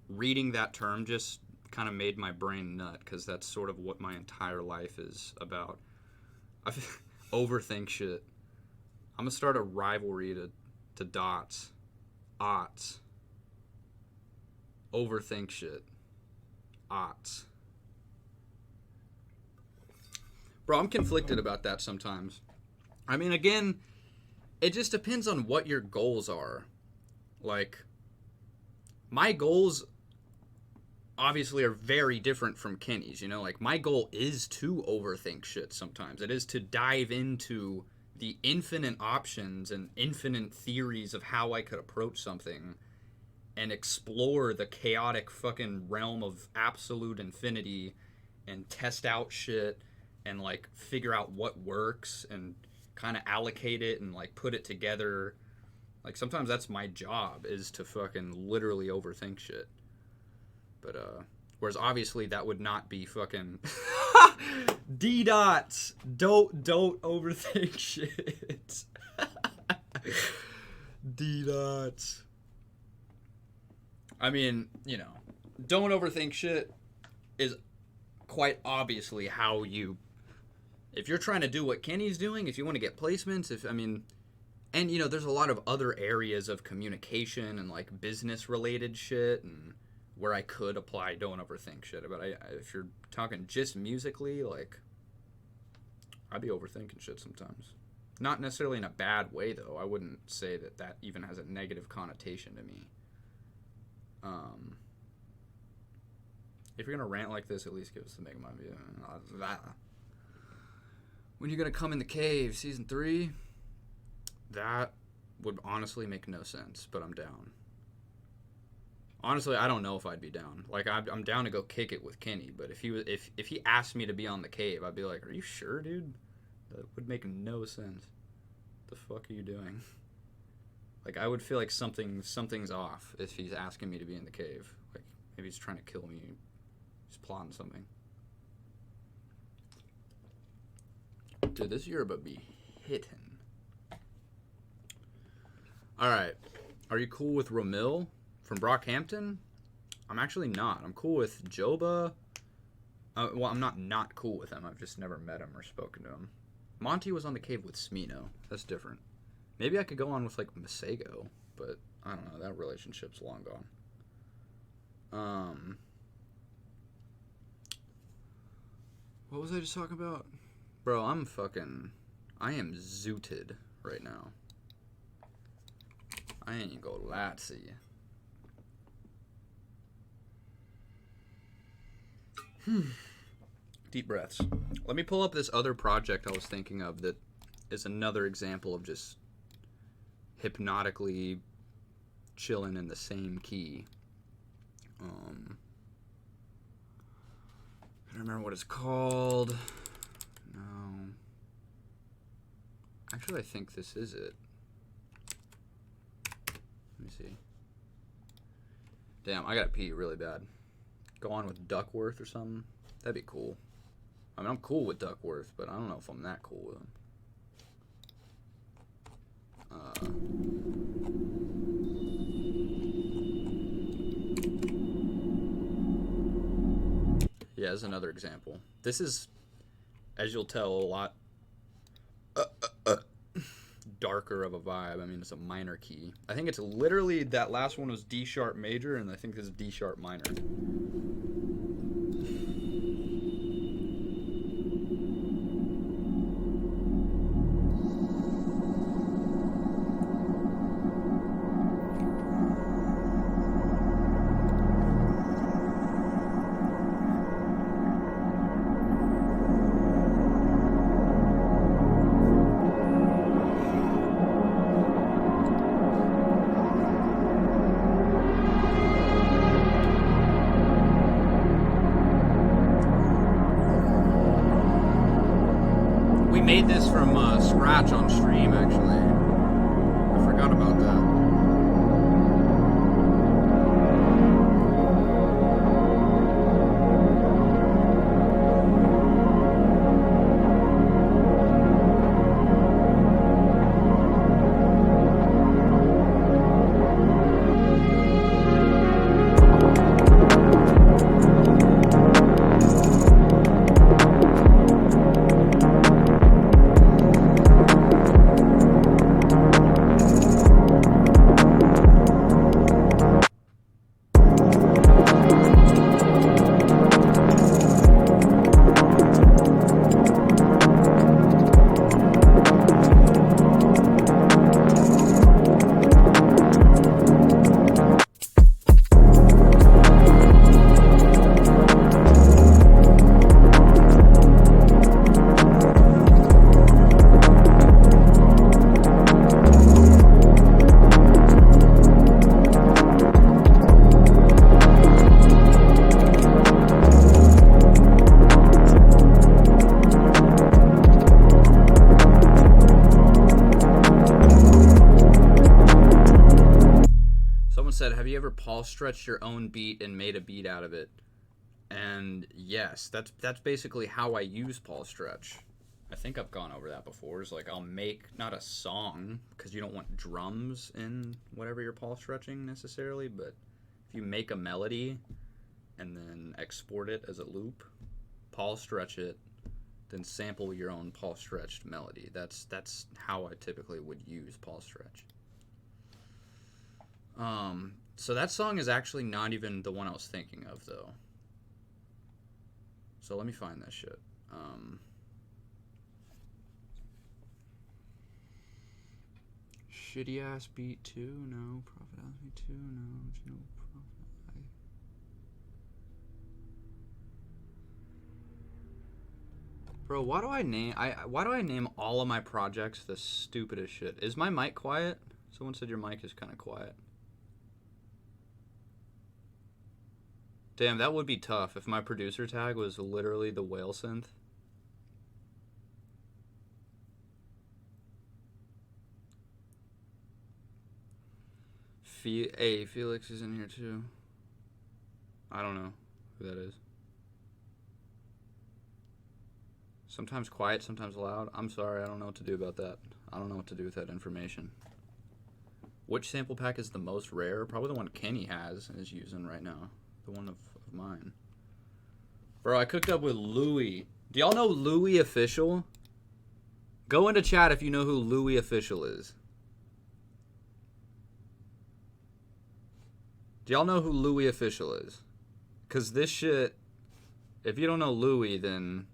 reading that term just kind of made my brain nut, because that's sort of what my entire life is about. I overthink shit. I'm gonna start a rivalry to dots. Aughts. Overthink shit. Aughts. Bro, I'm conflicted about that sometimes. I mean, again, it just depends on what your goals are. Like, my goals obviously are very different from Kenny's, you know? Like, my goal is to overthink shit sometimes. It is to dive into the infinite options and infinite theories of how I could approach something and explore the chaotic fucking realm of absolute infinity and test out shit and, like, figure out what works and kind of allocate it and, like, put it together. Like, sometimes that's my job, is to fucking literally overthink shit. But, whereas obviously that would not be fucking D-dots. Don't overthink shit. D-dots. I mean, you know, don't overthink shit is quite obviously how you... If you're trying to do what Kenny's doing, if you want to get placements, and, you know, there's a lot of other areas of communication and, like, business-related shit and where I could apply don't overthink shit. But if you're talking just musically, like, I'd be overthinking shit sometimes. Not necessarily in a bad way, though. I wouldn't say that even has a negative connotation to me. If you're going to rant like this, at least give us the Mega Mind view. When you gonna come in the cave, season 3? That would honestly make no sense, but I'm down. Honestly, I don't know if I'd be down. Like, I'm down to go kick it with Kenny, but if he asked me to be on the cave, I'd be like, "Are you sure, dude? That would make no sense. What the fuck are you doing?" Like, I would feel like something's off if he's asking me to be in the cave. Like, maybe he's trying to kill me. He's plotting something. Dude, this yerba be hitting. Alright. Are you cool with Ramil from Brockhampton? I'm actually not. I'm cool with Joba. Well, I'm not cool with him. I've just never met him or spoken to him. Monty was on the cave with Smino. That's different. Maybe I could go on with, like, Masego, but I don't know. That relationship's long gone. What was I just talking about? Bro, I am zooted right now. I ain't gonna lie to you. Deep breaths. Let me pull up this other project I was thinking of that is another example of just hypnotically chilling in the same key. I don't remember what it's called. No. Actually, I think this is it. Let me see. Damn, I gotta pee really bad. Go on with Duckworth or something. That'd be cool. I mean, I'm cool with Duckworth, but I don't know if I'm that cool with him. Yeah, as another example. This is, as you'll tell, a lot darker of a vibe. I mean, it's a minor key. I think it's literally, that last one was D sharp major, and I think this is D sharp minor. Made this from scratch on stream, actually. I forgot about that. Said, have you ever Paul stretched your own beat and made a beat out of it? And yes, that's basically how I use Paul stretch. I think I've gone over that before. It's like I'll make not a song because you don't want drums in whatever you're Paul stretching necessarily, but if you make a melody and then export it as a loop, Paul stretch it, then sample your own Paul stretched melody. That's how I typically would use Paul stretch. So that song is actually not even the one I was thinking of, though. So let me find that shit. Shitty ass beat 2, no. Profit ass beat 2, no. Profit. Bro, why do I name all of my projects the stupidest shit? Is my mic quiet? Someone said your mic is kind of quiet. Damn, that would be tough if my producer tag was literally the whale synth. Hey, Felix is in here too. I don't know who that is. Sometimes quiet, sometimes loud. I'm sorry, I don't know what to do about that. I don't know what to do with that information. Which sample pack is the most rare? Probably the one Kenny has and is using right now. The one of mine. Bro, I cooked up with Louis. Do y'all know Louis Official? Go into chat if you know who Louis Official is. Do y'all know who Louis Official is? Because this shit, if you don't know Louis, then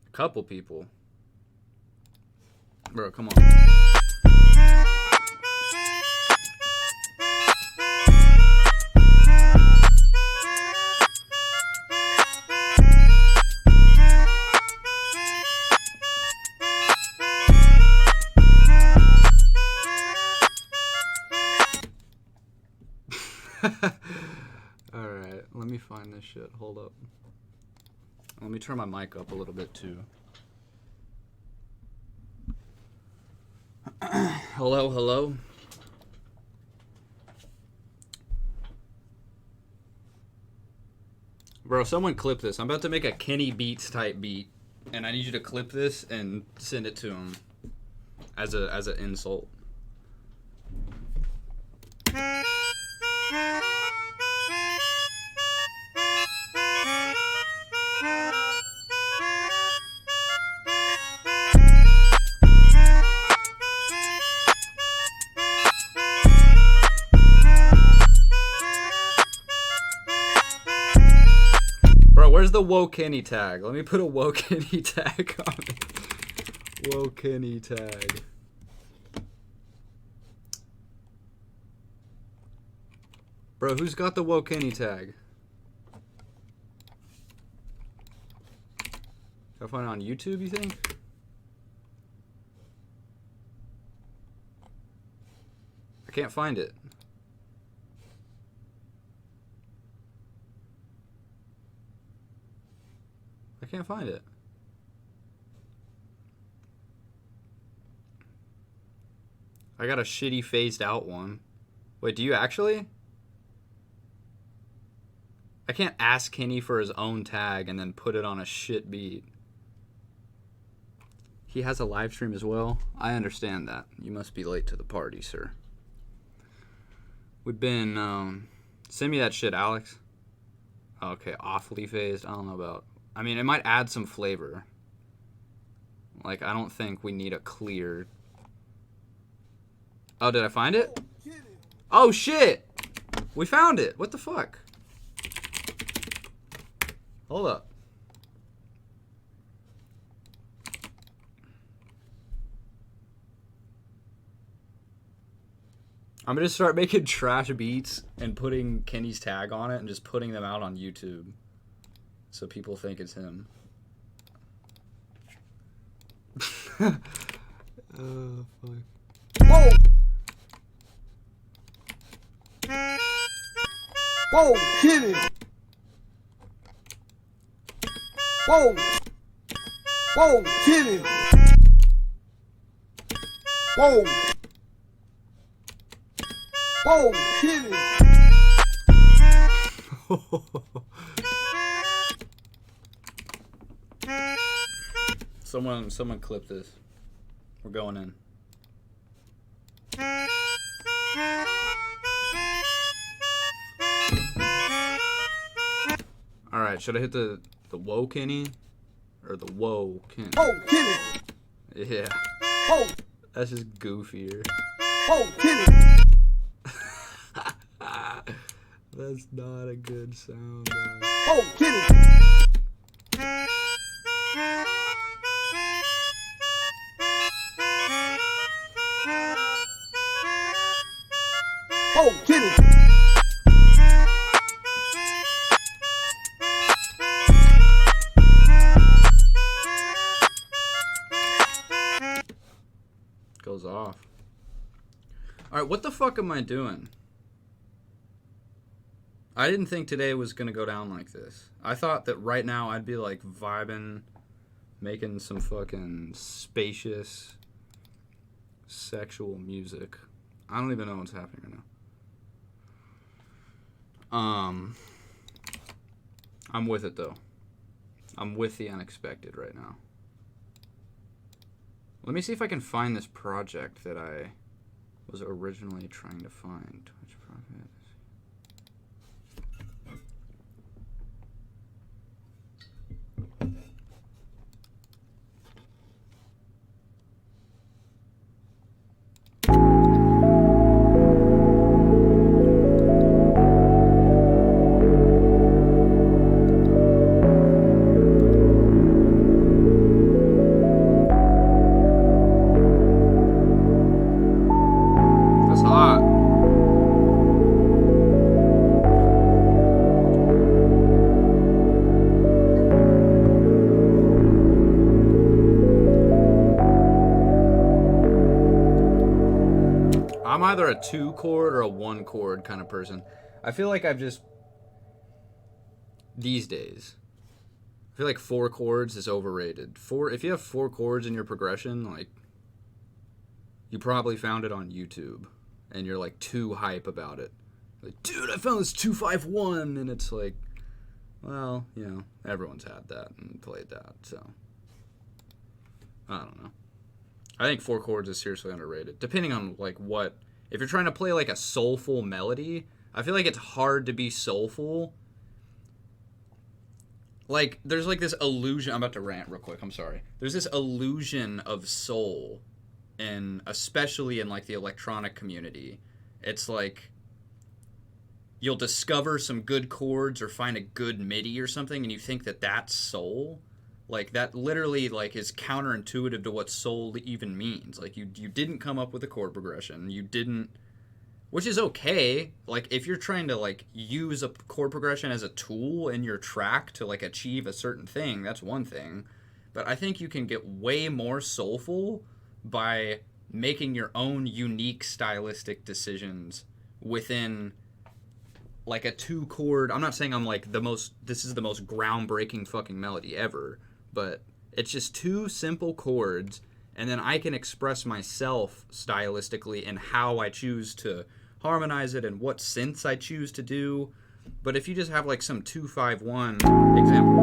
a couple people. Bro, come on. Alright, let me find this shit. Hold up. Let me turn my mic up a little bit too. Hello, hello. Bro, someone clip this. I'm about to make a Kenny Beats type beat, and I need you to clip this and send it to him as an insult. Where's the Whoa Kenny tag? Let me put a Whoa Kenny tag on it. Whoa Kenny tag. Bro, who's got the Whoa Kenny tag? Can I find it on YouTube, you think? I can't find it. I can't find it. I got a shitty phased out one. Wait, do you actually? I can't ask Kenny for his own tag and then put it on a shit beat. He has a live stream as well. I understand that. You must be late to the party, sir. We've been, send me that shit, Alex. Okay, awfully phased. I don't know about... I mean, it might add some flavor. Like, I don't think we need a clear... Oh, did I find it? Oh, shit! We found it! What the fuck? Hold up. I'm gonna start making trash beats and putting Kenny's tag on it and just putting them out on YouTube. So people think it's him. Oh, fuck. Whoa! Whoa, hit it! Whoa! Whoa, hit it! Whoa! Whoa, hit it! Someone clip this. We're going in. All right, should I hit the Whoa Kenny or the Whoa Kenny? Whoa, hit it! Yeah. Whoa! That's just goofier. Whoa, hit it! That's not a good sound. Dog. Whoa, hit it! Whoa, hit it! Alright, what the fuck am I doing? I didn't think today was gonna go down like this. I thought that right now I'd be like vibing, making some fucking spacious, sexual music. I don't even know what's happening right now. I'm with it though. I'm with the unexpected right now. Let me see if I can find this project that I was originally trying to find. Twitch project. That's hot. I'm either a 2-chord or a 1-chord kind of person. I feel like I've just these days. I feel like 4 chords is overrated. If you have 4 chords in your progression, like you probably found it on YouTube and you're like too hype about it. Like, dude, I found this 2-5-1, and it's like, well, you know, everyone's had that and played that, so I don't know. I think 4 chords is seriously underrated. Depending on like what, if you're trying to play like a soulful melody, I feel like it's hard to be soulful. Like there's like this illusion. I'm about to rant real quick. I'm sorry. There's this illusion of soul, and especially in like the electronic community, it's like you'll discover some good chords or find a good MIDI or something, and you think that that's soul. Like that literally like is counterintuitive to what soul even means. Like you didn't come up with a chord progression. You didn't, which is okay. Like if you're trying to like use a chord progression as a tool in your track to like achieve a certain thing, that's one thing. But I think you can get way more soulful by making your own unique stylistic decisions within like a 2-chord. I'm not saying I'm like this is the most groundbreaking fucking melody ever, but it's just 2 simple chords, and then I can express myself stylistically in how I choose to harmonize it and what synths I choose to do. But if you just have like some 2-5-1 example,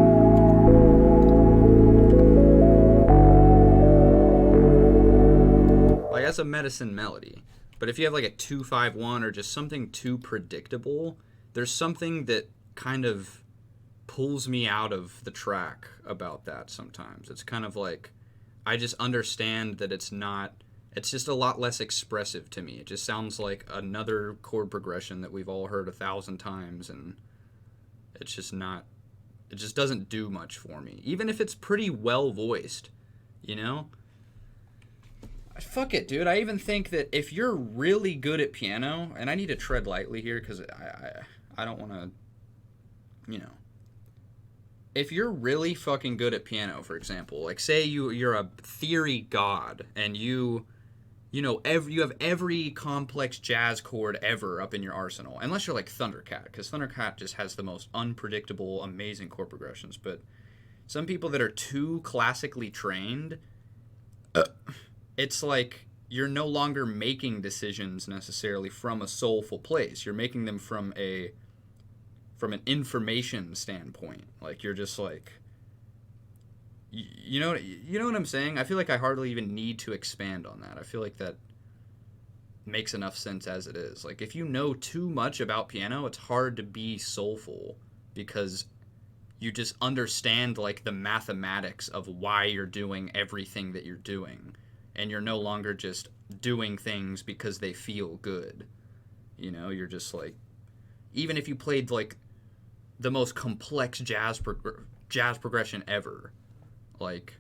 like that's a Medasin melody. But if you have like a 2-5-1 or just something too predictable, there's something that kind of pulls me out of the track about that sometimes. It's kind of like I just understand that it's just a lot less expressive to me. It just sounds like another chord progression that we've all heard 1,000 times, and it's just not, it just doesn't do much for me. Even if it's pretty well voiced, you know? Fuck it, dude. I even think that if you're really good at piano, and I need to tread lightly here because I don't want to, you know. If you're really fucking good at piano, for example, like say you're a theory god and you have every complex jazz chord ever up in your arsenal, unless you're like Thundercat, because Thundercat just has the most unpredictable, amazing chord progressions. But some people that are too classically trained, it's like you're no longer making decisions necessarily from a soulful place. You're making them from an information standpoint. Like you're just like, you know what I'm saying? I feel like I hardly even need to expand on that. I feel like that makes enough sense as it is. Like if you know too much about piano, it's hard to be soulful because you just understand like the mathematics of why you're doing everything that you're doing, and you're no longer just doing things because they feel good. You know, you're just like, even if you played like the most complex jazz progression ever, like,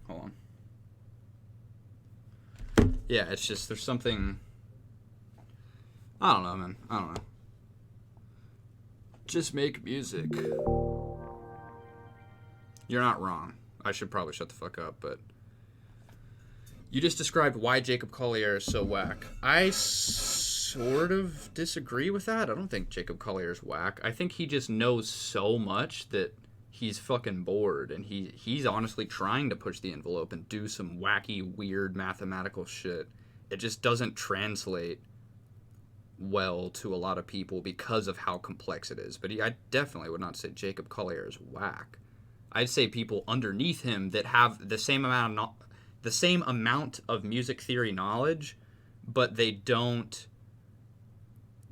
hold on. Yeah, it's just, there's something, I don't know, man. I don't know. Just make music. You're not wrong. I should probably shut the fuck up, but You just described why Jacob Collier is so whack. I sort of disagree with that. I don't think Jacob Collier is whack. I think he just knows so much that he's fucking bored, and he's honestly trying to push the envelope and do some wacky, weird mathematical shit. It just doesn't translate well to a lot of people because of how complex it is. But I definitely would not say Jacob Collier is whack. I'd say people underneath him that have the same amount of music theory knowledge, but they don't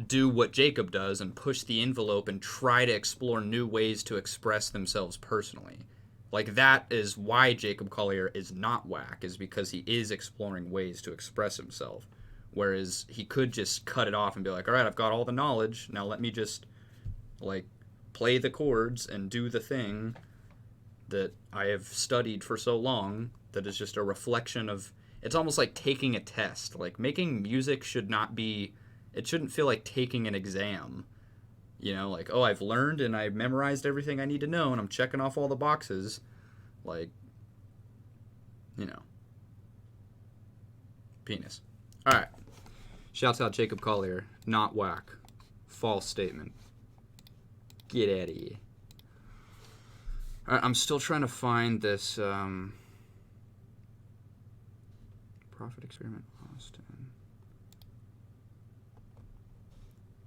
do what Jacob does and push the envelope and try to explore new ways to express themselves personally. Like, that is why Jacob Collier is not whack, is because he is exploring ways to express himself. Whereas he could just cut it off and be like, all right, I've got all the knowledge, now let me just, like, play the chords and do the thing that I have studied for so long that is just a reflection of... It's almost like taking a test. Like, making music should not be... It shouldn't feel like taking an exam. You know, like, oh, I've learned and I've memorized everything I need to know and I'm checking off all the boxes. Like, you know. Penis. Alright. Shouts out Jacob Collier. Not whack. False statement. Get out of here. Alright, I'm still trying to find this, Profit Experiment Austin.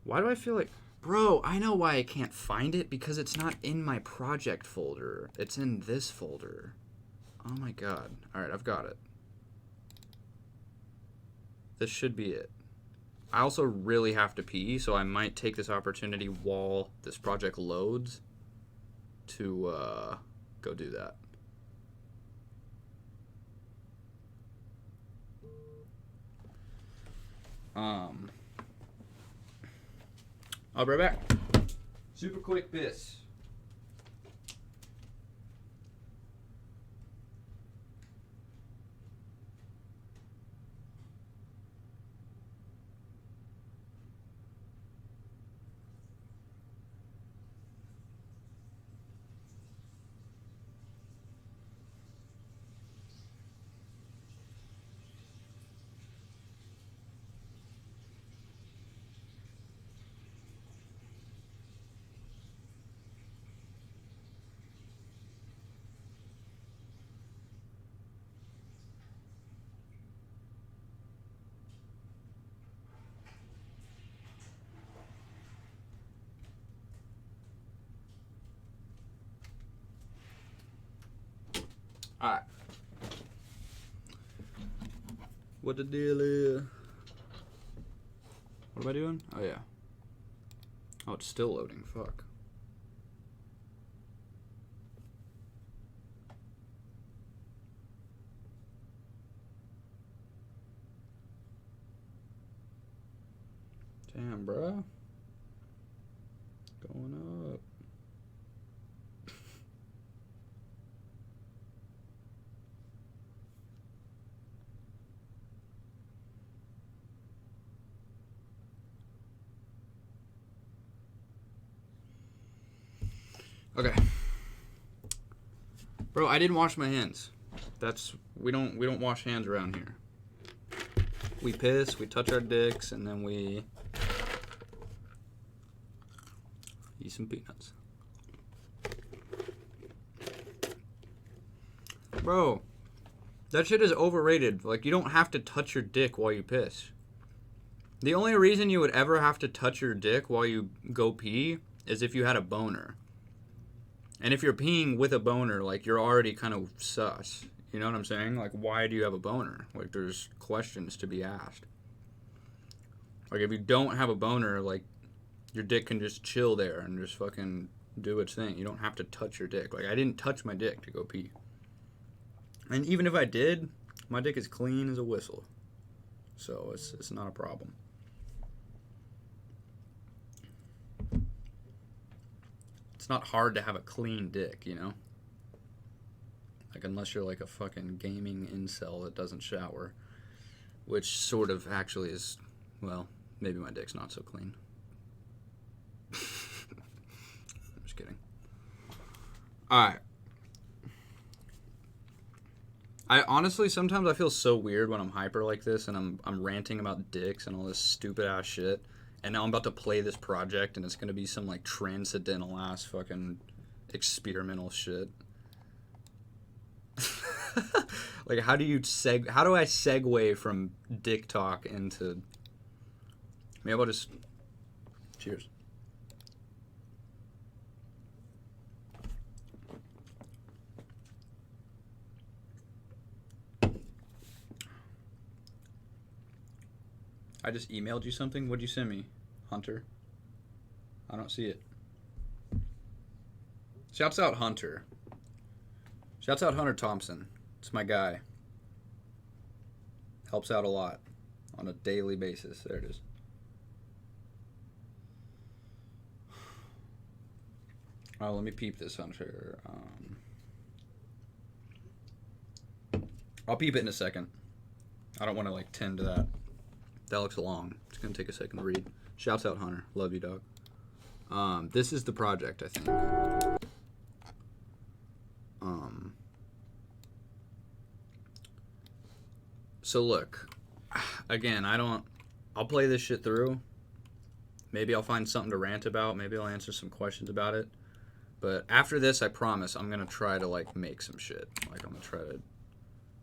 Why do I feel like... Bro, I know why I can't find it, because it's not in my project folder. It's in this folder. Oh my god. Alright, I've got it. This should be it. I also really have to pee, so I might take this opportunity while this project loads to go do that. I'll be right back. Super quick piss. Alright. What the deal is? What am I doing? Oh, yeah. Oh, it's still loading. Fuck. Damn, bruh. Going up. Okay. Bro, I didn't wash my hands. We don't wash hands around here. We piss, we touch our dicks, and then we eat some peanuts. Bro, that shit is overrated. Like, you don't have to touch your dick while you piss. The only reason you would ever have to touch your dick while you go pee is if you had a boner. And if you're peeing with a boner, like, you're already kind of sus. You know what I'm saying? Like, why do you have a boner? Like, there's questions to be asked. Like, if you don't have a boner, like, your dick can just chill there and just fucking do its thing. You don't have to touch your dick. Like, I didn't touch my dick to go pee. And even if I did, my dick is clean as a whistle. So, it's not a problem. It's not hard to have a clean dick, you know? Like, unless you're like a fucking gaming incel that doesn't shower. Which sort of actually is, well, maybe my dick's not so clean. I'm just kidding. Alright. I honestly sometimes I feel so weird when I'm hyper like this and I'm ranting about dicks and all this stupid ass shit. And now I'm about to play this project and it's gonna be some like transcendental ass fucking experimental shit. Like how do I segue from dick talk into maybe I'll just cheers. I just emailed you something. What'd you send me, Hunter? I don't see it. Shouts out Hunter. Shouts out Hunter Thompson. It's my guy. Helps out a lot on a daily basis. There it is. Oh, let me peep this, Hunter. I'll peep it in a second. I don't want to like tend to that. That looks long. It's gonna take a second to read. Shouts out Hunter. Love you, dog. This is the project, I think. So look, again, I'll play this shit through. Maybe I'll find something to rant about. Maybe I'll answer some questions about it. But after this, I promise I'm gonna try to like make some shit. Like I'm gonna try to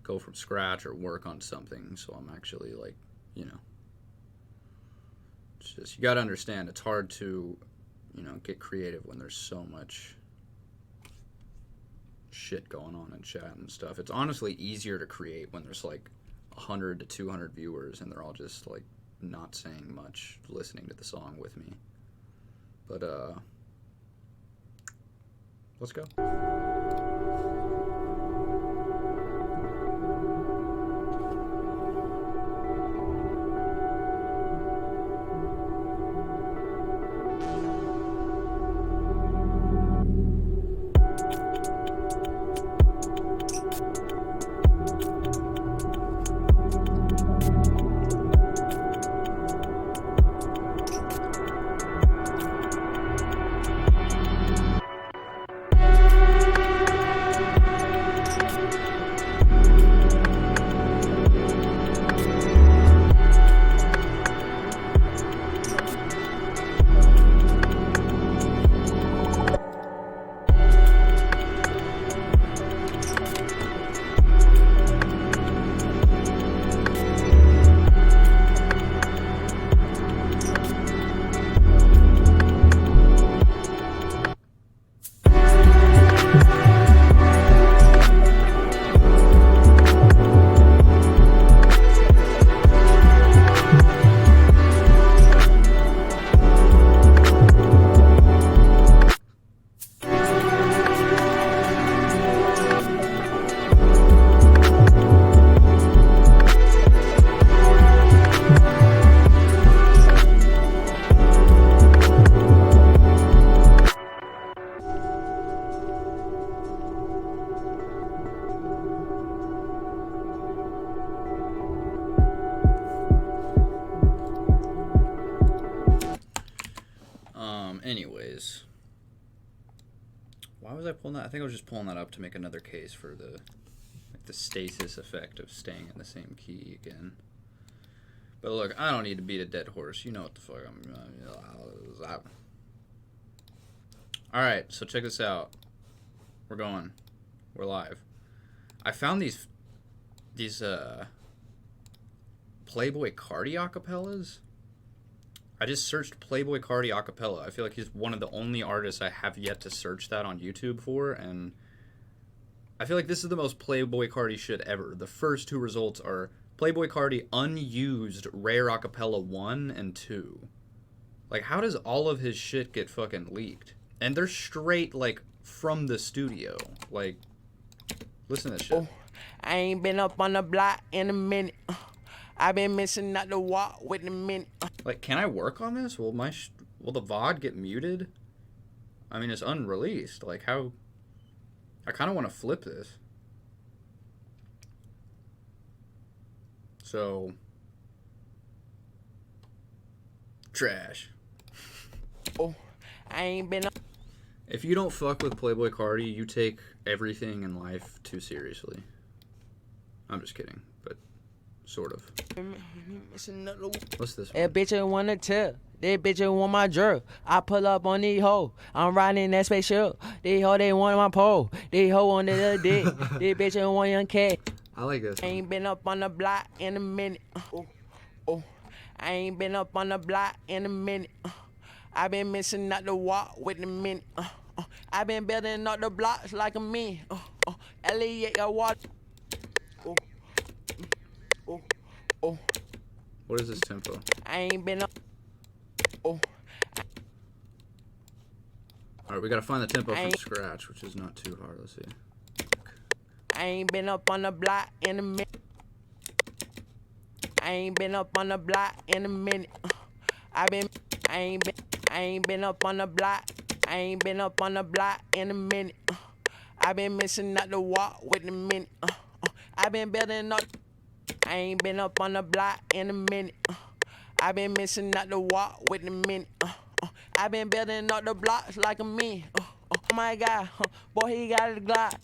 go from scratch or work on something. So I'm actually like, you know. It's just, you gotta understand, it's hard to, you know, get creative when there's so much shit going on in chat and stuff. It's honestly easier to create when there's like 100 to 200 viewers and they're all just like not saying much, listening to the song with me. But let's go. Anyways, why was I pulling that? I think I was just pulling that up to make another case for the stasis effect of staying in the same key again. But look, I don't need to beat a dead horse. You know what the fuck I'm. All right, so check this out. We're going. We're live. I found these Playboy Cardi acapellas. I just searched Playboy Cardi acapella. I feel like he's one of the only artists I have yet to search that on YouTube for, and I feel like this is the most Playboy Cardi shit ever. The first two results are Playboy Cardi unused rare acapella 1 and 2. Like, how does all of his shit get fucking leaked? And they're straight, like, from the studio. Like, listen to this shit. Oh, I ain't been up on the block in a minute. I've been missing out the walk with a minute. Like, can I work on this? Will the VOD get muted? I mean, it's unreleased. Like, how... I kind of want to flip this. So... Trash. Oh, I ain't been up. If you don't fuck with Playboy Cardi, you take everything in life too seriously. I'm just kidding, but sort of. Missing another What's this That one? bitch ain't wanna tell. That bitch ain't want my jerk. I pull up on these hoe. I'm riding that spaceship. These hoe they want my pole. These hoe on the other dick. This bitch ain't want young cat. I like this I one. ain't been up on the block in a minute. Oh. I ain't been up on the block in a minute. I been missing out the walk with the minute. I been building up the blocks like a man. Elliot got water. What is this tempo? I ain't been up. All right, we gotta find the tempo from ain't- scratch, which is not too hard. Let's see. I ain't been up on the block in a minute. I ain't been up on the block in a minute. I ain't been up on the block. I ain't been up on the block in a minute. I been missing out the walk with the minute. I been building up. I ain't been up on the block in a minute. I been missing out the walk with the minute. I been building up the blocks like a man. Oh my God, boy, he got a Glock.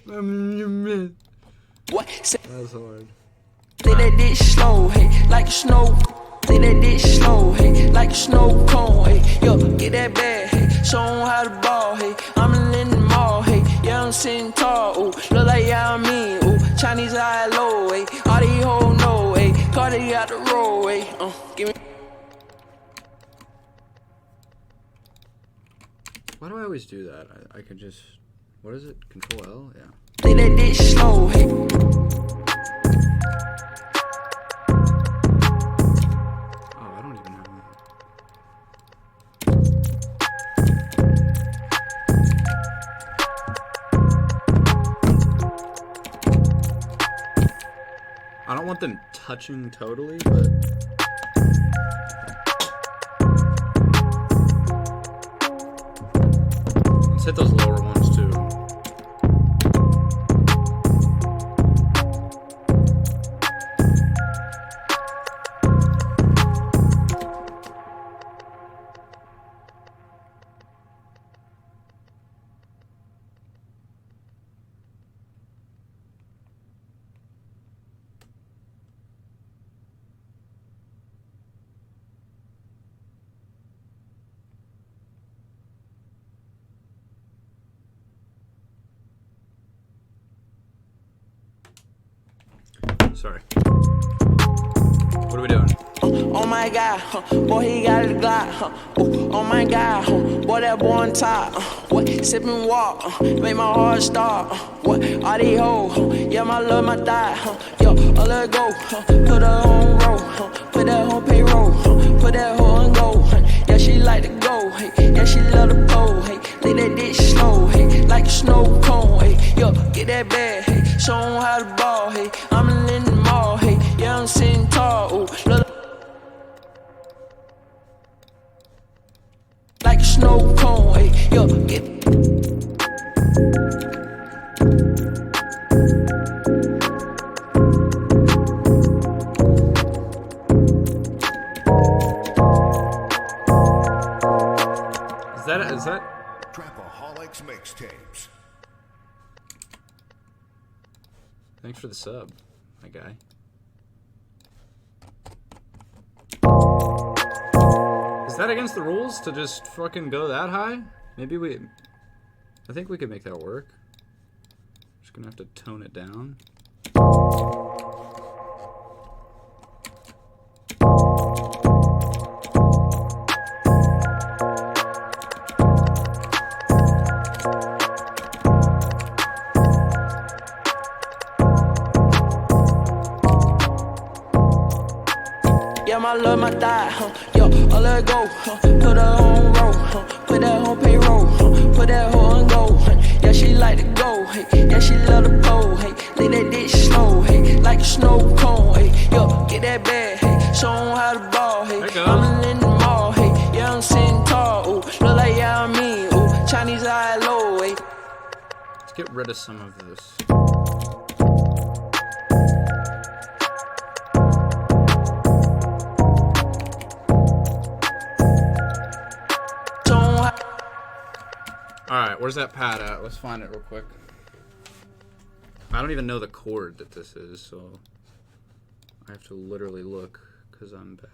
What? Say That's hard. that dick slow, hey, like a snow. Say that dick slow, hey, like a snow cone, hey. Yo, get that bag, hey, show 'em how to ball, hey. I'm in the mall, hey, yeah, I'm sitting tall, ooh. Look like yeah, I mean, ooh. Chinese eye low, hey. All these hoes know, hey. Cardi out the road, hey. Give me. Why do I always do that? I could just. What is it? Control L? Yeah. Say that dick slow, hey. Oh, I don't even have that. I don't want them touching totally, but. Let's hit those lower ones too. Sorry. What are we doing? Oh my God, boy, he got a Glock. Oh my God, boy, that boy on top. What? Sip and walk, make my heart stop. What? All these hoes, yeah, my love, my thigh. Yo, let her go, put her on roll, put that on payroll, put that hoe on go. Yeah, she like to go, hey, yeah, she love to go, hey. Lay that dick slow, hey, like a snow cone, hey. Yo, get that bag, hey, show 'em how to ball, hey. I'm in the mall, hey, yeah, I'm sitting tall, ooh. Look like a snow cone, hey, yo, get. Is that? Trapaholics Mixtapes. Thanks for the sub, my guy. Is that against the rules to just fucking go that high? Maybe we... I think we could make that work. Just gonna have to tone it down. Yeah, my love, my thigh, yo, I let her go, put her on roll, put that on payroll, put that hoe on go, yeah, she like to go, hey, yeah, she love to go, hey, lay that dick slow, hey, like a snow cone, hey, yo, get that bag, hey, show 'em how to ball, hey, I'm in the mall, hey, yeah, I'm sitting tall, ooh, look like yeah, I mean, ooh, Chinese eye low, hey. Let's get rid of some of this. Alright, where's that pad at? Let's find it real quick. I don't even know the chord that this is, so I have to literally look because I'm bad.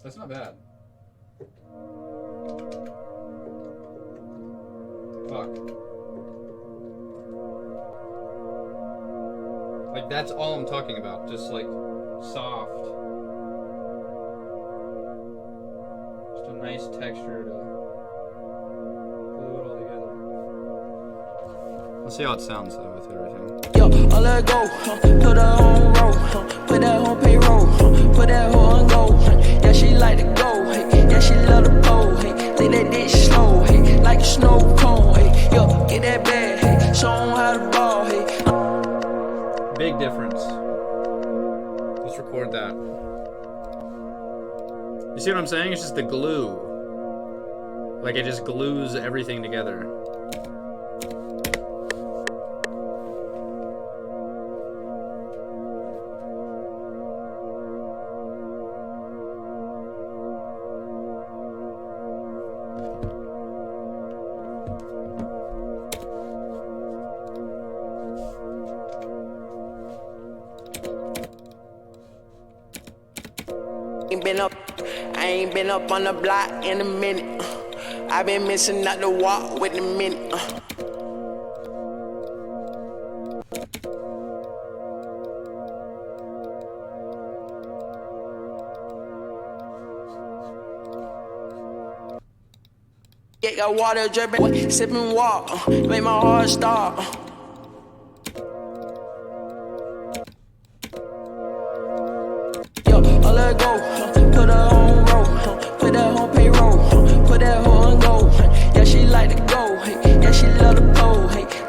That's not bad. Fuck. Like, that's all I'm talking about. Just, like, soft. Just a nice texture to glue it all together. Let's see how it sounds, though, with everything. Yo, I let her go, put her on roll, put that on payroll, put that hoe on go. Yeah, she like to go, hey, yeah, she love to go, hey, lay that dick slow, hey, like a snow cone, hey, yo, get that bag, hey, show 'em how to ball, hey. Big difference. You see what I'm saying? It's just the glue. Like, it just glues everything together. I ain't been up on the block in a minute. I been missing out the walk with the minute. Yeah, got water dripping, sipping walk, make my heart stop. Yo, I let go, put her on roll, put that on payroll, put that hoe on go. Yeah, she like to go, yeah, she love to go.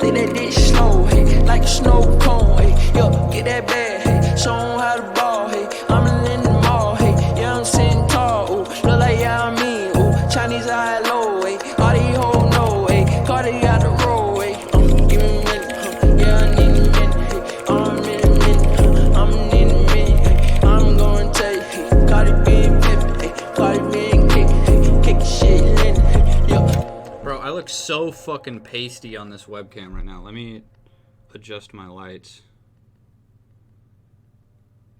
Leave that dick slow, like a snow cone. Yo, get that bag, show 'em how to ball. I'm in the mall, yeah, I'm sitting tall. Look like yeah, I mean, Chinese eye low. All these hoes know, Cardi got the roll. Give me a minute, yeah, I need a minute. I'm in a minute, I'm in a minute. I'm gonna tell you, Cardi being pimpin', Cardi being kick shit in, yo. Bro, I look so fucking pasty on this webcam right now. Let me adjust my lights.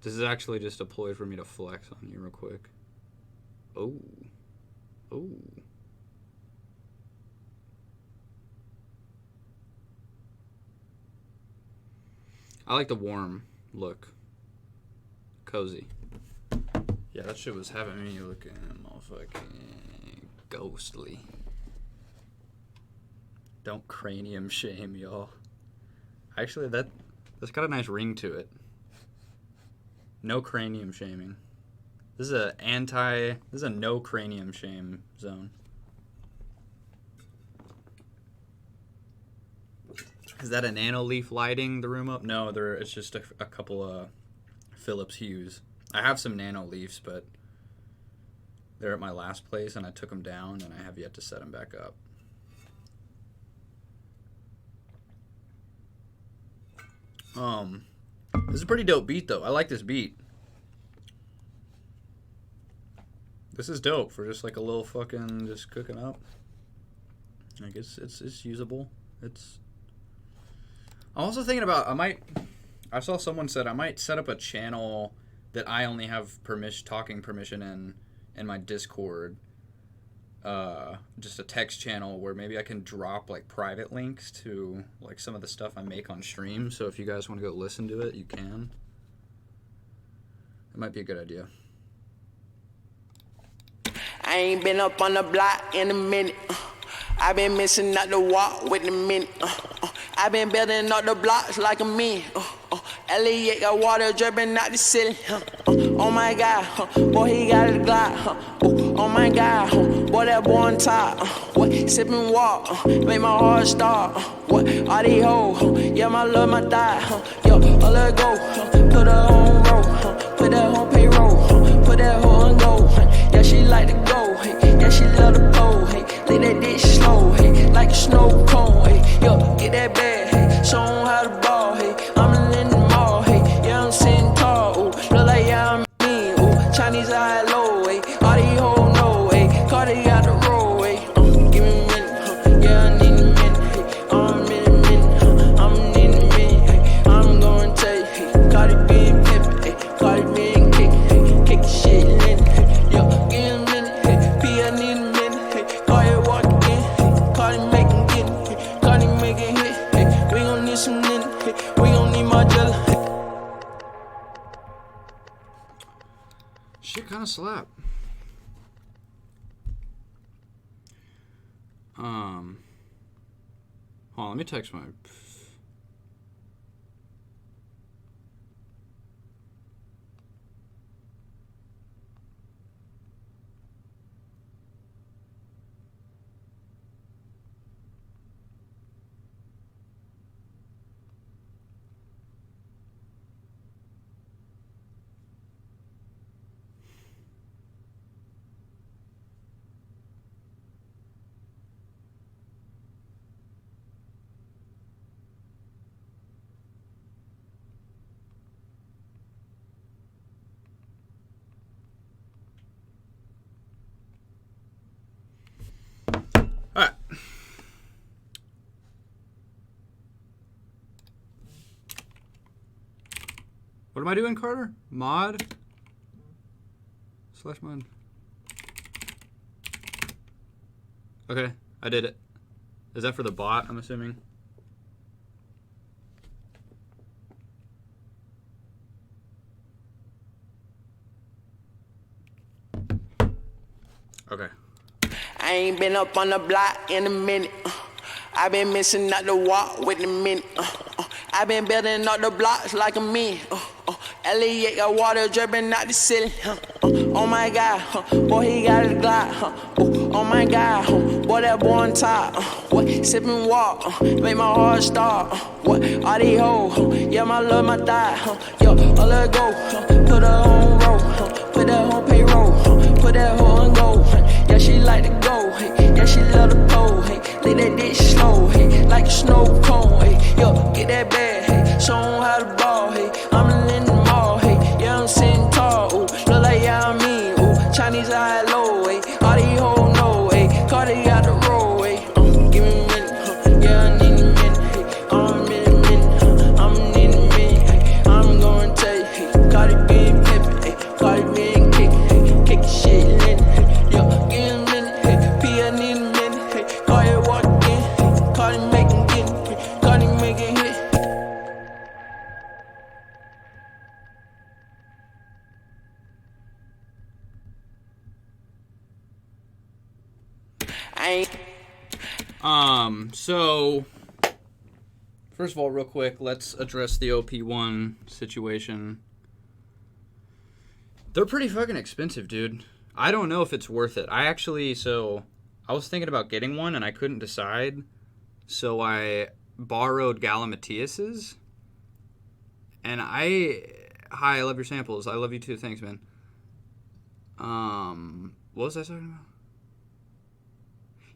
This is actually just a ploy for me to flex on you real quick. Oh. Oh. I like the warm look. Cozy. Yeah, that shit was having me looking motherfucking ghostly. Don't cranium shame, y'all. Actually, that's got a nice ring to it. No cranium shaming. This is a no cranium shame zone. Is that a nano leaf lighting the room up? No, it's just a couple of Philips hues. I have some nano leaves, but they're at my last place, and I took them down, and I have yet to set them back up. This is a pretty dope beat, though. I like this beat. This is dope for just like a little fucking just cooking up. I guess it's usable. I'm also thinking about I saw someone said I might set up a channel that I only have talking permission in my Discord. Just a text channel where maybe I can drop like private links to like some of the stuff I make on stream. So if you guys want to go listen to it, you can. It might be a good idea. I ain't been up on the block in a minute. I been missing out the walk with the minute. I been building up the blocks like a man. Elliot got water dripping out the ceiling. Oh my God, boy he got a Glock. Oh my God, boy that boy on top. What sipping walk, make my heart stop. What all these hoes, yeah my love my thigh. Yo, I let go, put her on roll, put that on payroll, put that hoe on go. Yeah she like to go, yeah she love to go. Leave that dick slow, like a snow cone. Yo, get that bag, show 'em how to ball. I'm in the mall, yeah I'm sitting tall. Look like yeah I'm mean, Chinese eye low. All these hoes know, Cardi got the roll. Give me a minute, yeah I need a minute. I'm in a minute, I'm in a minute. I'm gonna tell you, Cardi being pimpin', Cardi being kick shit in. Yo, give me a minute, P I need a minute. Cardi walk in, Cardi making get, Cardi making hit. We gon' need some in, we gon' need my jelly. Shit kind of slap. Hold on, let me text my. What am I doing, Carter? Mod? / mod. Okay, I did it. Is that for the bot, I'm assuming? Okay. I ain't been up on the block in a minute. I been missing out the walk with the minute. I been building up the blocks like a man. Elliot got water dripping out the ceiling. Oh my God, boy he got a Glock. Oh my God, boy that boy on top. What sipping walk, make my heart stop. What all these hoes, yeah my love my thigh. Yo, I let go, put her on roll, put that on payroll, put that hoe on go. Yeah she like to go, yeah she love to go. Lay that dick slow, like a snow cone. Yo, get that bag, show 'em how to ball. I'm in the mall, yeah I'm sitting tall. Ooh, look like yeah I mean, ooh, Chinese high low, all these hoes know, Cardi got the roll, give me a minute, yeah I need a minute, I'm in a minute, I'm in a minute, I'm gonna tell you, Cardi being pimpin', Cardi being kickin', kickin' shit lit, yo, give me a minute, P I need a minute, Cardi walk in, Cardi making get, Cardi making hit. So first of all, real quick, let's address the OP1 situation. They're pretty fucking expensive, dude. I don't know if it's worth it. I was thinking about getting one and I couldn't decide. So I borrowed Galimatias's. And hi, I love your samples. I love you too. Thanks, man. What was I talking about?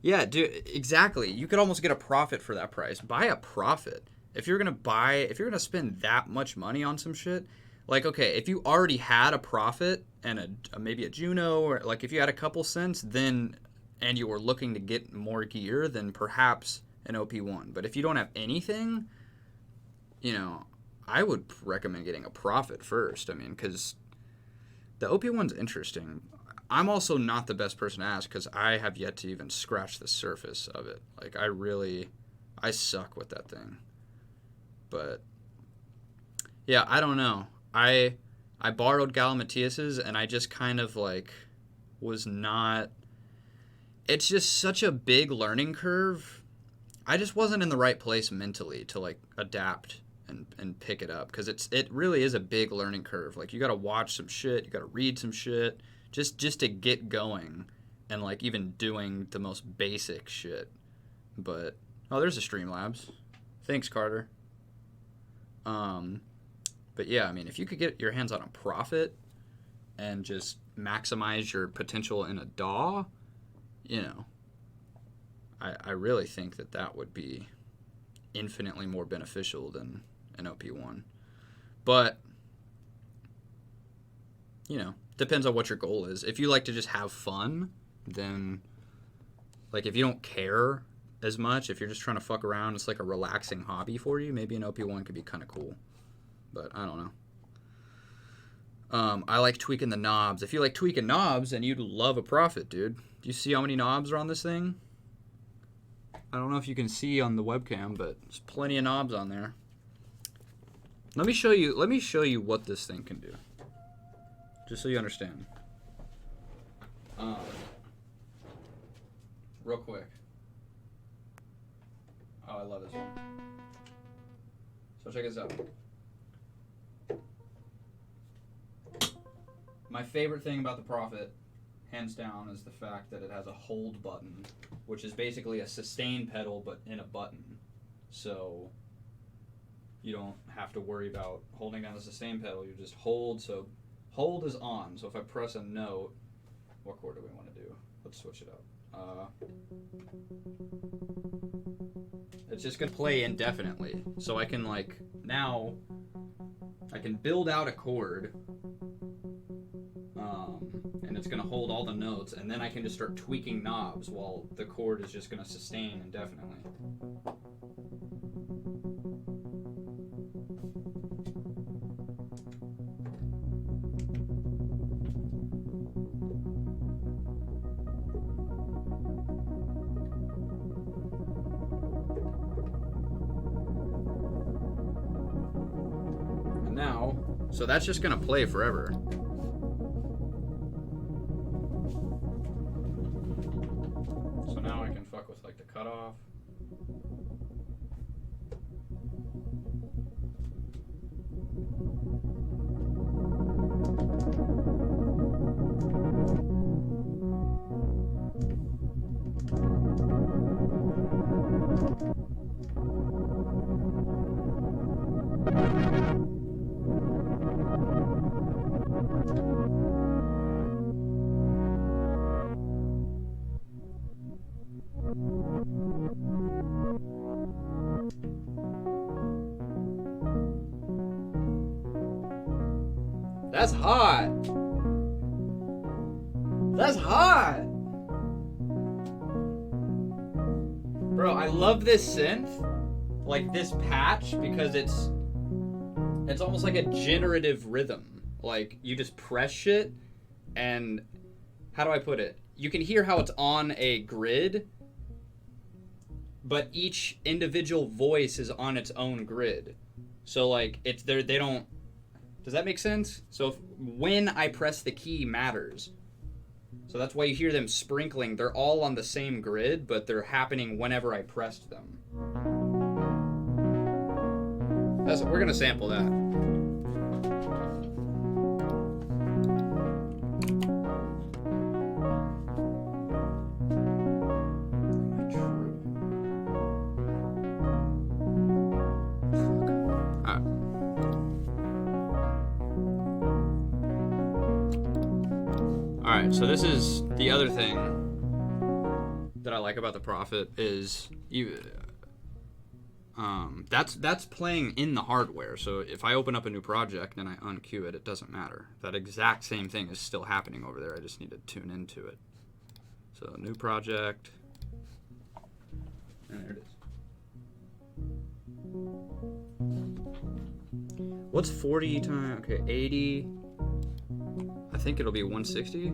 Yeah, dude, exactly. You could almost get a profit for that price. Buy a profit. If you're gonna spend that much money on some shit, like, okay, if you already had a profit and maybe a Juno, or like if you had a couple cents, then, and you were looking to get more gear, then perhaps an OP1. But if you don't have anything, I would recommend getting a profit first. I mean, because the OP1's interesting. I'm also not the best person to ask because I have yet to even scratch the surface of it. Like, I suck with that thing. But, yeah, I don't know. I borrowed Galimatias's and I just kind of, like, was not... It's just such a big learning curve. I just wasn't in the right place mentally to, like, adapt and pick it up. Because it really is a big learning curve. Like, you got to watch some shit. You got to read some shit. Just to get going and, like, even doing the most basic shit. But, oh, there's a Streamlabs. Thanks, Carter. But, yeah, I mean, if you could get your hands on a profit and just maximize your potential in a DAW, I really think that would be infinitely more beneficial than an OP1. But, depends on what your goal is. If you like to just have fun, then, like, if you don't care as much, if you're just trying to fuck around, it's like a relaxing hobby for you, maybe an OP1 could be kind of cool. But I don't know. I like tweaking the knobs. If you like tweaking knobs, then you'd love a profit, dude. Do you see how many knobs are on this thing? I don't know if you can see on the webcam, but there's plenty of knobs on there. Let me show you what this thing can do. Just so you understand. Real quick. Oh, I love this one. So check this out. My favorite thing about the Prophet, hands down, is the fact that it has a hold button, which is basically a sustain pedal but in a button. So you don't have to worry about holding down the sustain pedal. You just hold. So hold is on. So if I press a note, what chord do we want to do? Let's switch it up. It's just going to play indefinitely. So I can, like, now I can build out a chord, and it's going to hold all the notes, and then I can just start tweaking knobs while the chord is just going to sustain indefinitely. So that's just gonna play forever. So now I can fuck with like the cutoff. That's hot. That's hot. Bro, I love this synth, like this patch, because it's almost like a generative rhythm. Like you just press shit and how do I put it? You can hear how it's on a grid, but each individual voice is on its own grid. So like it's they don't. Does that make sense? So when I press the key matters. So that's why you hear them sprinkling. They're all on the same grid, but they're happening whenever I pressed them. We're gonna sample that. Alright, so this is the other thing that I like about the Prophet is that's playing in the hardware. So if I open up a new project and I unqueue it, it doesn't matter. That exact same thing is still happening over there. I just need to tune into it. So new project, and there it is. What's 40 times? Okay, 80. I think it'll be 160.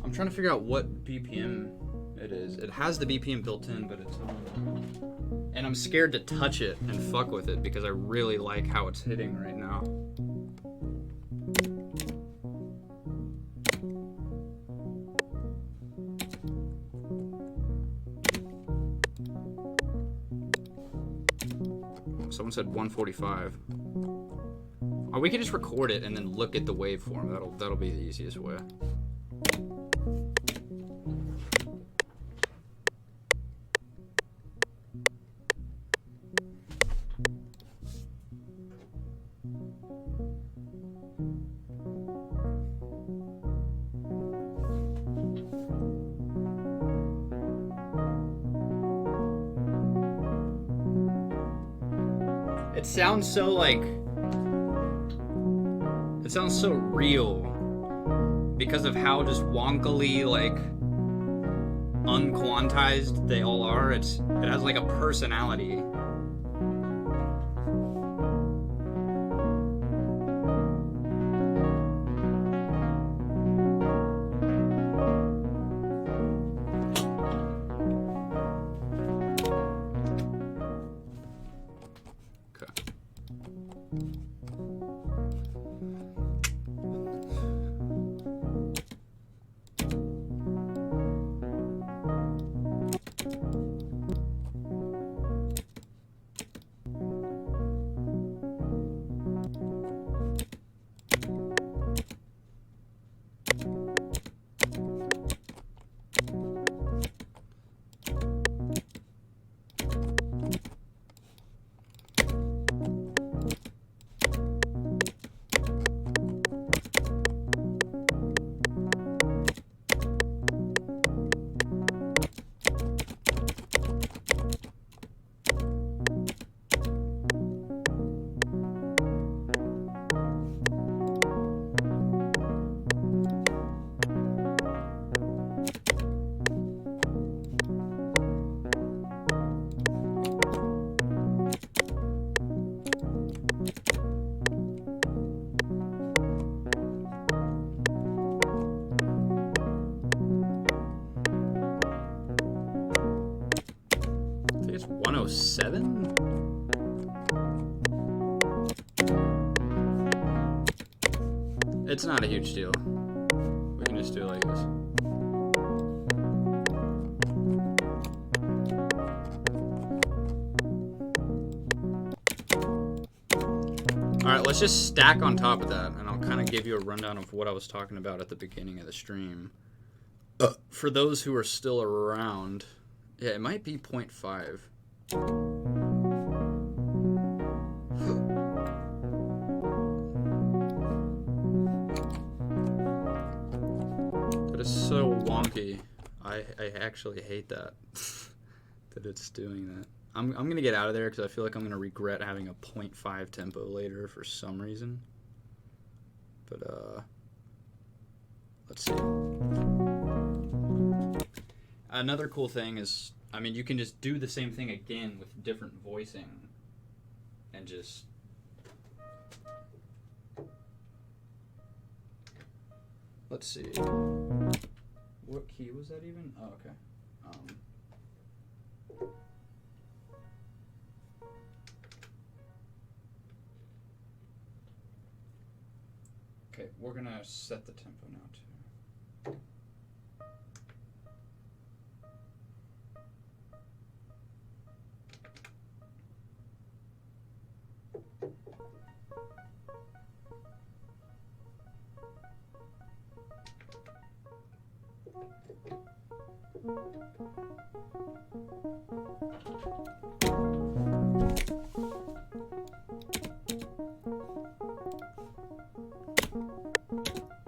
I'm trying to figure out what BPM it is. It has the BPM built in, but it's on. And I'm scared to touch it and fuck with it because I really like how it's hitting right now. Someone said 145. Or we could just record it and then look at the waveform. That'll be the easiest way. It sounds so like, it sounds so real because of how just wonkily like unquantized they all are. It has like a personality. 107? It's not a huge deal. We can just do it like this. Alright, let's just stack on top of that, and I'll kind of give you a rundown of what I was talking about at the beginning of the stream. For those who are still around, yeah, it might be 0.5. But it's so wonky. I actually hate that. That it's doing that. I'm going to get out of there because I feel like I'm going to regret having a 0.5 tempo later for some reason. But, let's see. Another cool thing is, I mean, you can just do the same thing again with different voicing. And just... Let's see. What key was that even? Oh, okay. Okay, we're gonna set the tempo now too.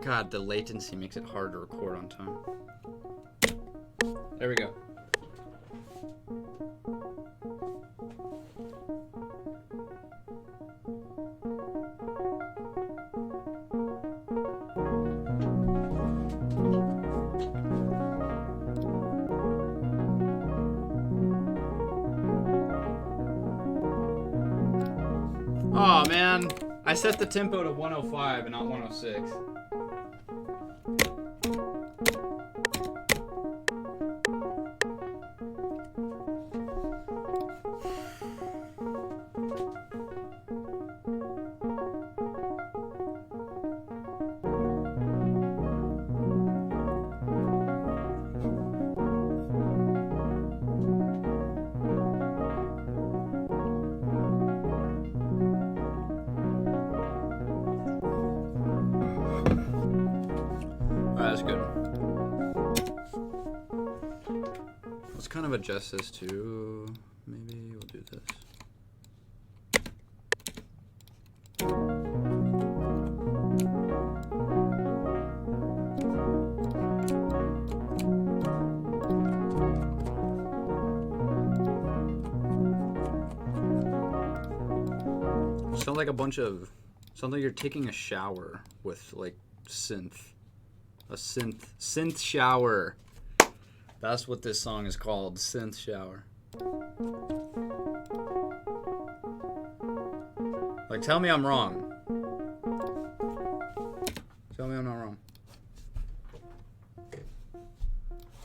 God, the latency makes it hard to record on time. There we go. Oh man, I set the tempo to 105 and not 106. That's good. Let's kind of adjust this to, maybe we'll do this. Sounds like a bunch of, sounds like you're taking a shower with like synth. A synth shower. That's what this song is called, synth shower. Like, tell me I'm wrong. Tell me I'm not wrong.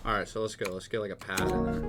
Alright, so let's go. Let's get like a pad in there.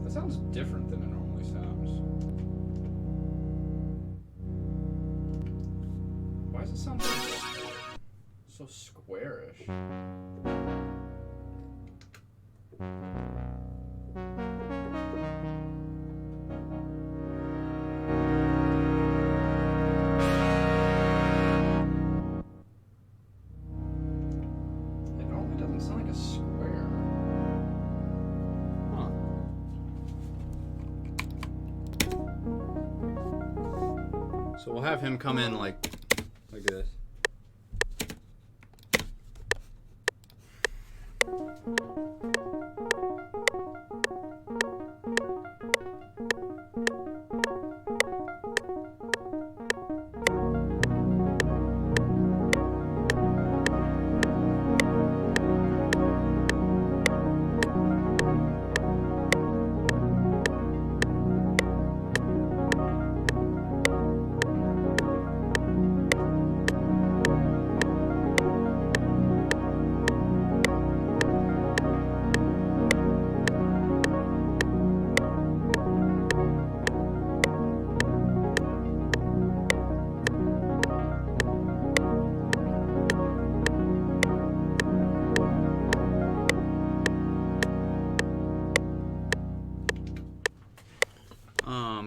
Sounds different than it normally sounds. Why Why does it sound so squarish? It normally doesn't sound like a square. Huh. So we'll have him come in like this.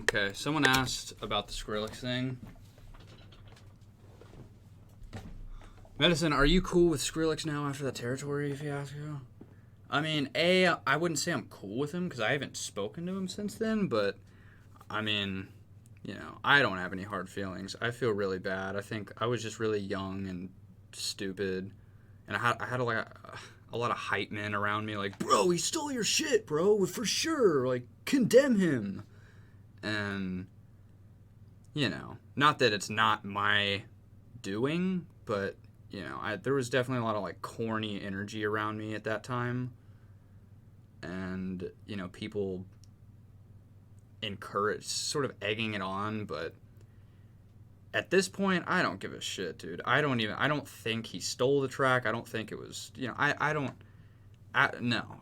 Okay, someone asked about the Skrillex thing. Medasin, are you cool with Skrillex now after that territory fiasco? I mean, I wouldn't say I'm cool with him because I haven't spoken to him since then, but, I mean, you know, I don't have any hard feelings. I feel really bad. I think I was just really young and stupid, and I had like a lot of hype men around me, like, bro, he stole your shit, bro, for sure, like, condemn him. And, you know, not that it's not my doing, but, you know, there was definitely a lot of, like, corny energy around me at that time. And, you know, people encouraged, sort of egging it on, but at this point, I don't give a shit, dude. I don't think he stole the track. I don't think it was, you know,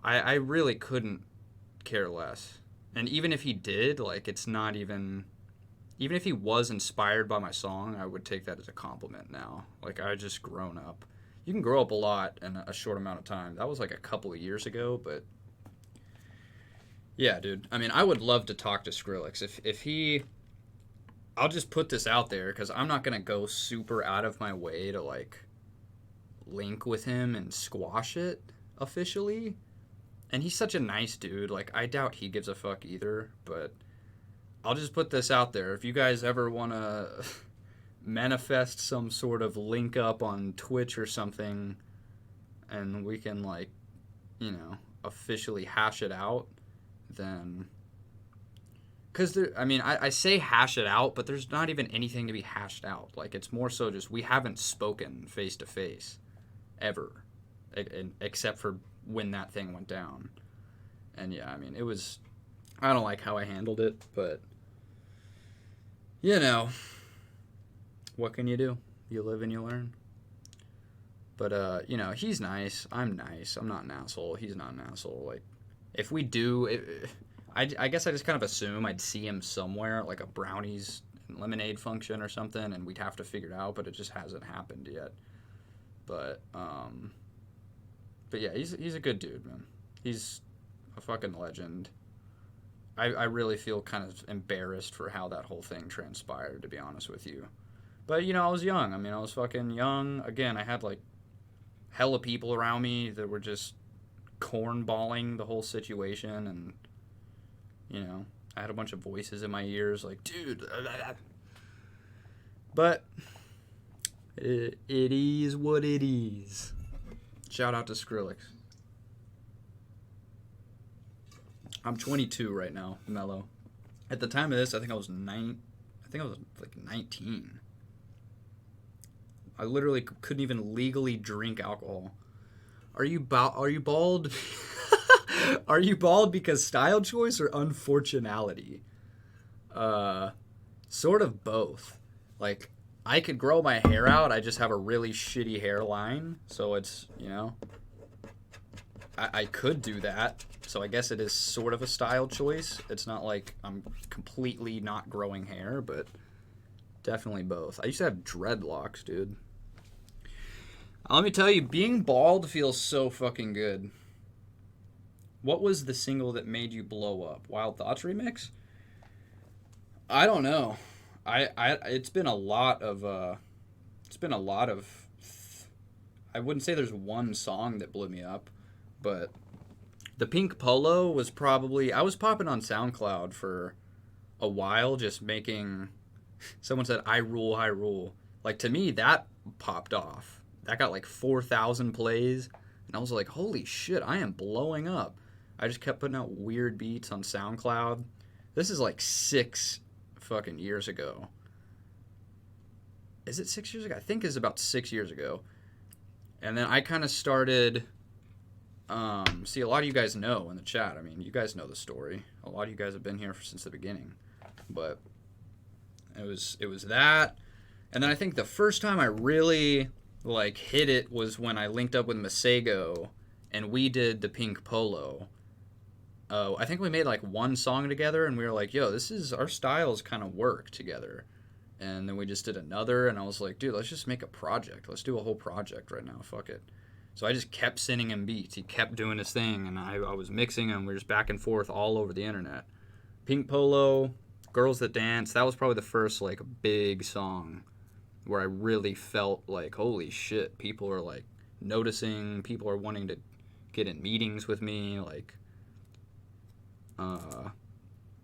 I really couldn't care less. And even if he did, like, it's not even if he was inspired by my song, I would take that as a compliment now. Like, I just grown up. You can grow up a lot in a short amount of time. That was like a couple of years ago, but yeah, dude. I mean, I would love to talk to Skrillex. If he, I'll just put this out there because I'm not going to go super out of my way to, like, link with him and squash it officially. And he's such a nice dude. Like, I doubt he gives a fuck either. But I'll just put this out there. If you guys ever want to manifest some sort of link up on Twitch or something, and we can, like, you know, officially hash it out, then... Because, I mean, I say hash it out, but there's not even anything to be hashed out. Like, it's more so just we haven't spoken face-to-face ever, except for when that thing went down. And yeah, I mean, it was, I don't like how I handled it, but, you know, what can you do? You live and you learn. But, you know, he's nice. I'm nice. I'm not an asshole. He's not an asshole. Like, if we do, I guess I just kind of assume I'd see him somewhere, like a brownies and lemonade function or something, and we'd have to figure it out, but it just hasn't happened yet. But yeah, he's a good dude, man. He's a fucking legend. I really feel kind of embarrassed for how that whole thing transpired, to be honest with you. But, you know, I was young. I mean, I was fucking young. Again, I had, like, hella people around me that were just cornballing the whole situation, and, you know, I had a bunch of voices in my ears, like, dude. But it is what it is. Shout out to Skrillex. I'm 22 right now, Mello. At the time of this, I think I was like 19. I literally couldn't even legally drink alcohol. Are you bald? Are you bald because style choice or unfortunality? Sort of both. Like, I could grow my hair out. I just have a really shitty hairline. So it's, you know, I could do that. So I guess it is sort of a style choice. It's not like I'm completely not growing hair, but Definitely both. I used to have dreadlocks, dude. Let me tell you, being bald feels so fucking good. What was the single that made you blow up? Wild Thoughts remix? I don't know. It's been a lot of I wouldn't say there's one song that blew me up, but the Pink Polo was probably, I was popping on SoundCloud for a while just making, someone said I rule, I rule. Like, to me that popped off. That got like 4,000 plays and I was like, holy shit, I am blowing up. I just kept putting out weird beats on SoundCloud. This is like 6 fucking years ago. Is it 6 years ago? I think it's about 6 years ago. And then I kind of started, see, a lot of you guys know in the chat. I mean, you guys know the story. A lot of you guys have been here since the beginning. But it was that. And then I think the first time I really, like, hit it was when I linked up with Masego and we did the Pink Polo. I think we made like one song together and we were like, yo, this is, our styles kind of work together. And then we just did another and I was like, dude, let's just make a project. Let's do a whole project right now. Fuck it. So I just kept sending him beats. He kept doing his thing and I was mixing them. We were just back and forth all over the internet. Pink Polo, Girls That Dance, that was probably the first like big song where I really felt like, holy shit, people are like noticing, people are wanting to get in meetings with me, like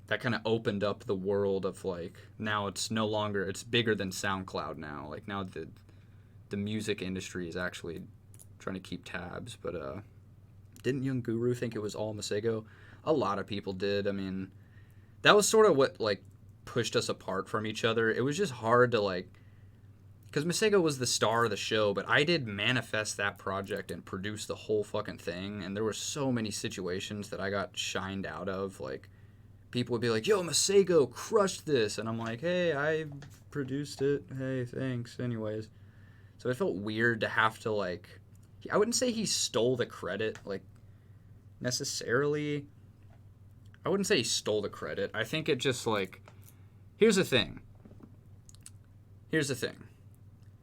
that kind of opened up the world of like, now it's no longer, it's bigger than SoundCloud now. Like now the music industry is actually trying to keep tabs. But didn't Young Guru think it was all Masego? A lot of people did. I mean, that was sort of what like pushed us apart from each other. It was just hard to like, because Masego was the star of the show, but I did manifest that project and produce the whole fucking thing. And there were so many situations that I got shined out of. Like, people would be like, yo, Masego crushed this. And I'm like, hey, I produced it. Hey, thanks. Anyways. So it felt weird to have to, like, I wouldn't say he stole the credit, like, necessarily. I wouldn't say he stole the credit. I think it just, like, here's the thing.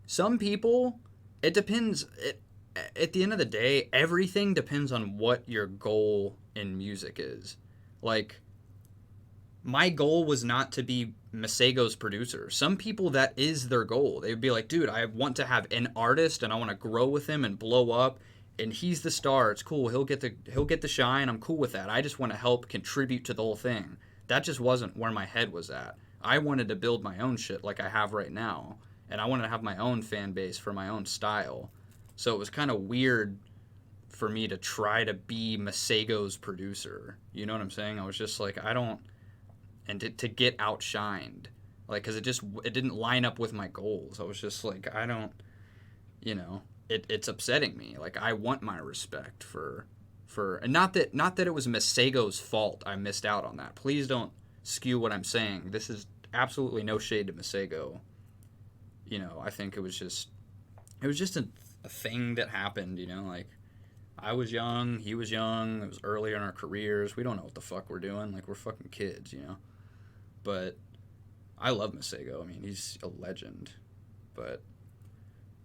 Some people, it depends. At the end of the day, everything depends on what your goal in music is. Like, my goal was not to be Masego's producer. Some people, that is their goal. They would be like, dude, I want to have an artist and I want to grow with him and blow up. And he's the star. It's cool. He'll get the shine. I'm cool with that. I just want to help contribute to the whole thing. That just wasn't where my head was at. I wanted to build my own shit like I have right now. And I wanted to have my own fan base for my own style. So it was kind of weird for me to try to be Masego's producer. You know what I'm saying? I was just like, I don't... And to get outshined. Like, because it didn't line up with my goals. I was just like, I don't... You know, it's upsetting me. Like, I want my respect for... And not that it was Masego's fault I missed out on that. Please don't skew what I'm saying. This is absolutely no shade to Masego. You know, I think it was just a thing that happened, you know, like, I was young, he was young, it was earlier in our careers, we don't know what the fuck we're doing, like, we're fucking kids, you know, but I love Masego, I mean, he's a legend, but,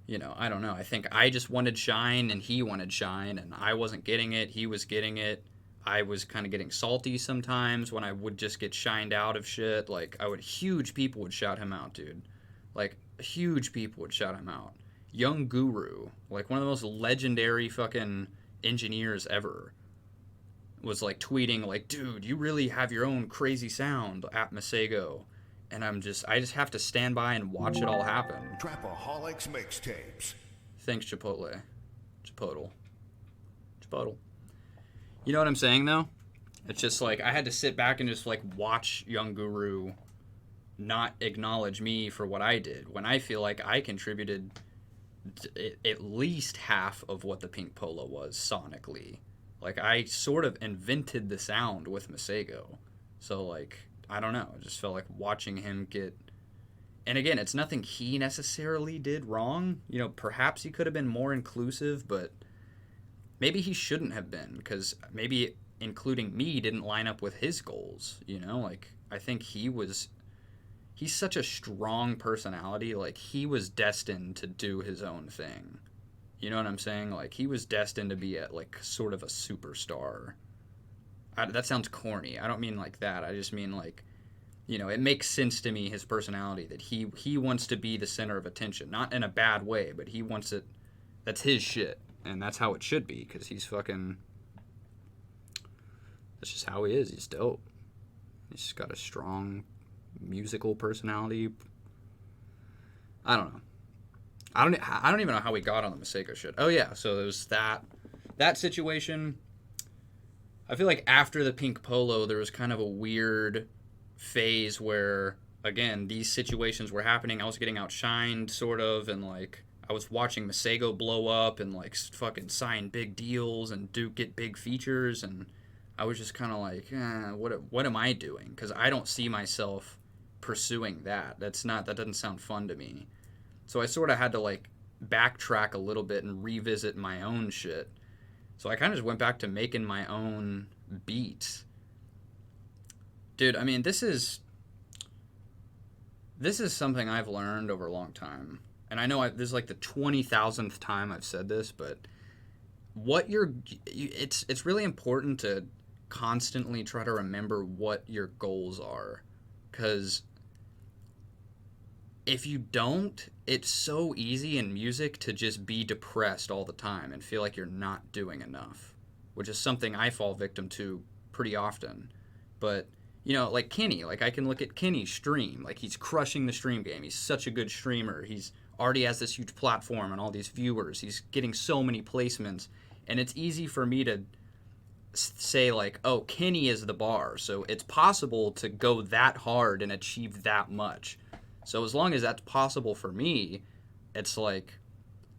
you know, I don't know, I think I just wanted shine, and he wanted shine, and I wasn't getting it, he was getting it, I was kind of getting salty sometimes when I would just get shined out of shit, like, huge people would shout him out, dude, like, huge people would shout him out. Young Guru, like one of the most legendary fucking engineers ever, was like tweeting like, dude, you really have your own crazy sound at Masego. And I just have to stand by and watch it all happen. Trapaholics mixtapes. Thanks, Chipotle. You know what I'm saying though? It's just like I had to sit back and just like watch Young Guru not acknowledge me for what I did when I feel like I contributed at least half of what the Pink Polo was sonically. Like, I sort of invented the sound with Masego. So, like, I don't know. I just felt like watching him get... And again, it's nothing he necessarily did wrong. You know, perhaps he could have been more inclusive, but maybe he shouldn't have been, because maybe including me didn't line up with his goals, you know? Like, I think he he's such a strong personality. Like, he was destined to do his own thing. You know what I'm saying? Like, he was destined to be like sort of a superstar. That sounds corny. I don't mean like that. I just mean like, you know, it makes sense to me, his personality, that he wants to be the center of attention. Not in a bad way, but he wants it. That's his shit. And that's how it should be, because he's fucking... That's just how he is. He's dope. He's just got a strong musical personality. I don't know. I don't even know how we got on the Masego shit. Oh, yeah. So there was that situation. I feel like after the pink polo, there was kind of a weird phase where, again, these situations were happening. I was getting outshined, sort of, and, like, I was watching Masego blow up and, like, fucking sign big deals and get big features, and I was just kind of like, what am I doing? Because I don't see myself pursuing that. That doesn't sound fun to me. So I sort of had to, like, backtrack a little bit and revisit my own shit. So I kind of just went back to making my own beats. Dude, I mean, this is something I've learned over a long time. And I know this is like the 20,000th time I've said this, but it's really important to constantly try to remember what your goals are. Because if you don't, it's so easy in music to just be depressed all the time and feel like you're not doing enough, which is something I fall victim to pretty often. But, you know, like Kenny, like I can look at Kenny's stream, like he's crushing the stream game. He's such a good streamer. He's already has this huge platform and all these viewers. He's getting so many placements, and it's easy for me to say like, oh, Kenny is the bar, so it's possible to go that hard and achieve that much. So as long as that's possible for me, it's like,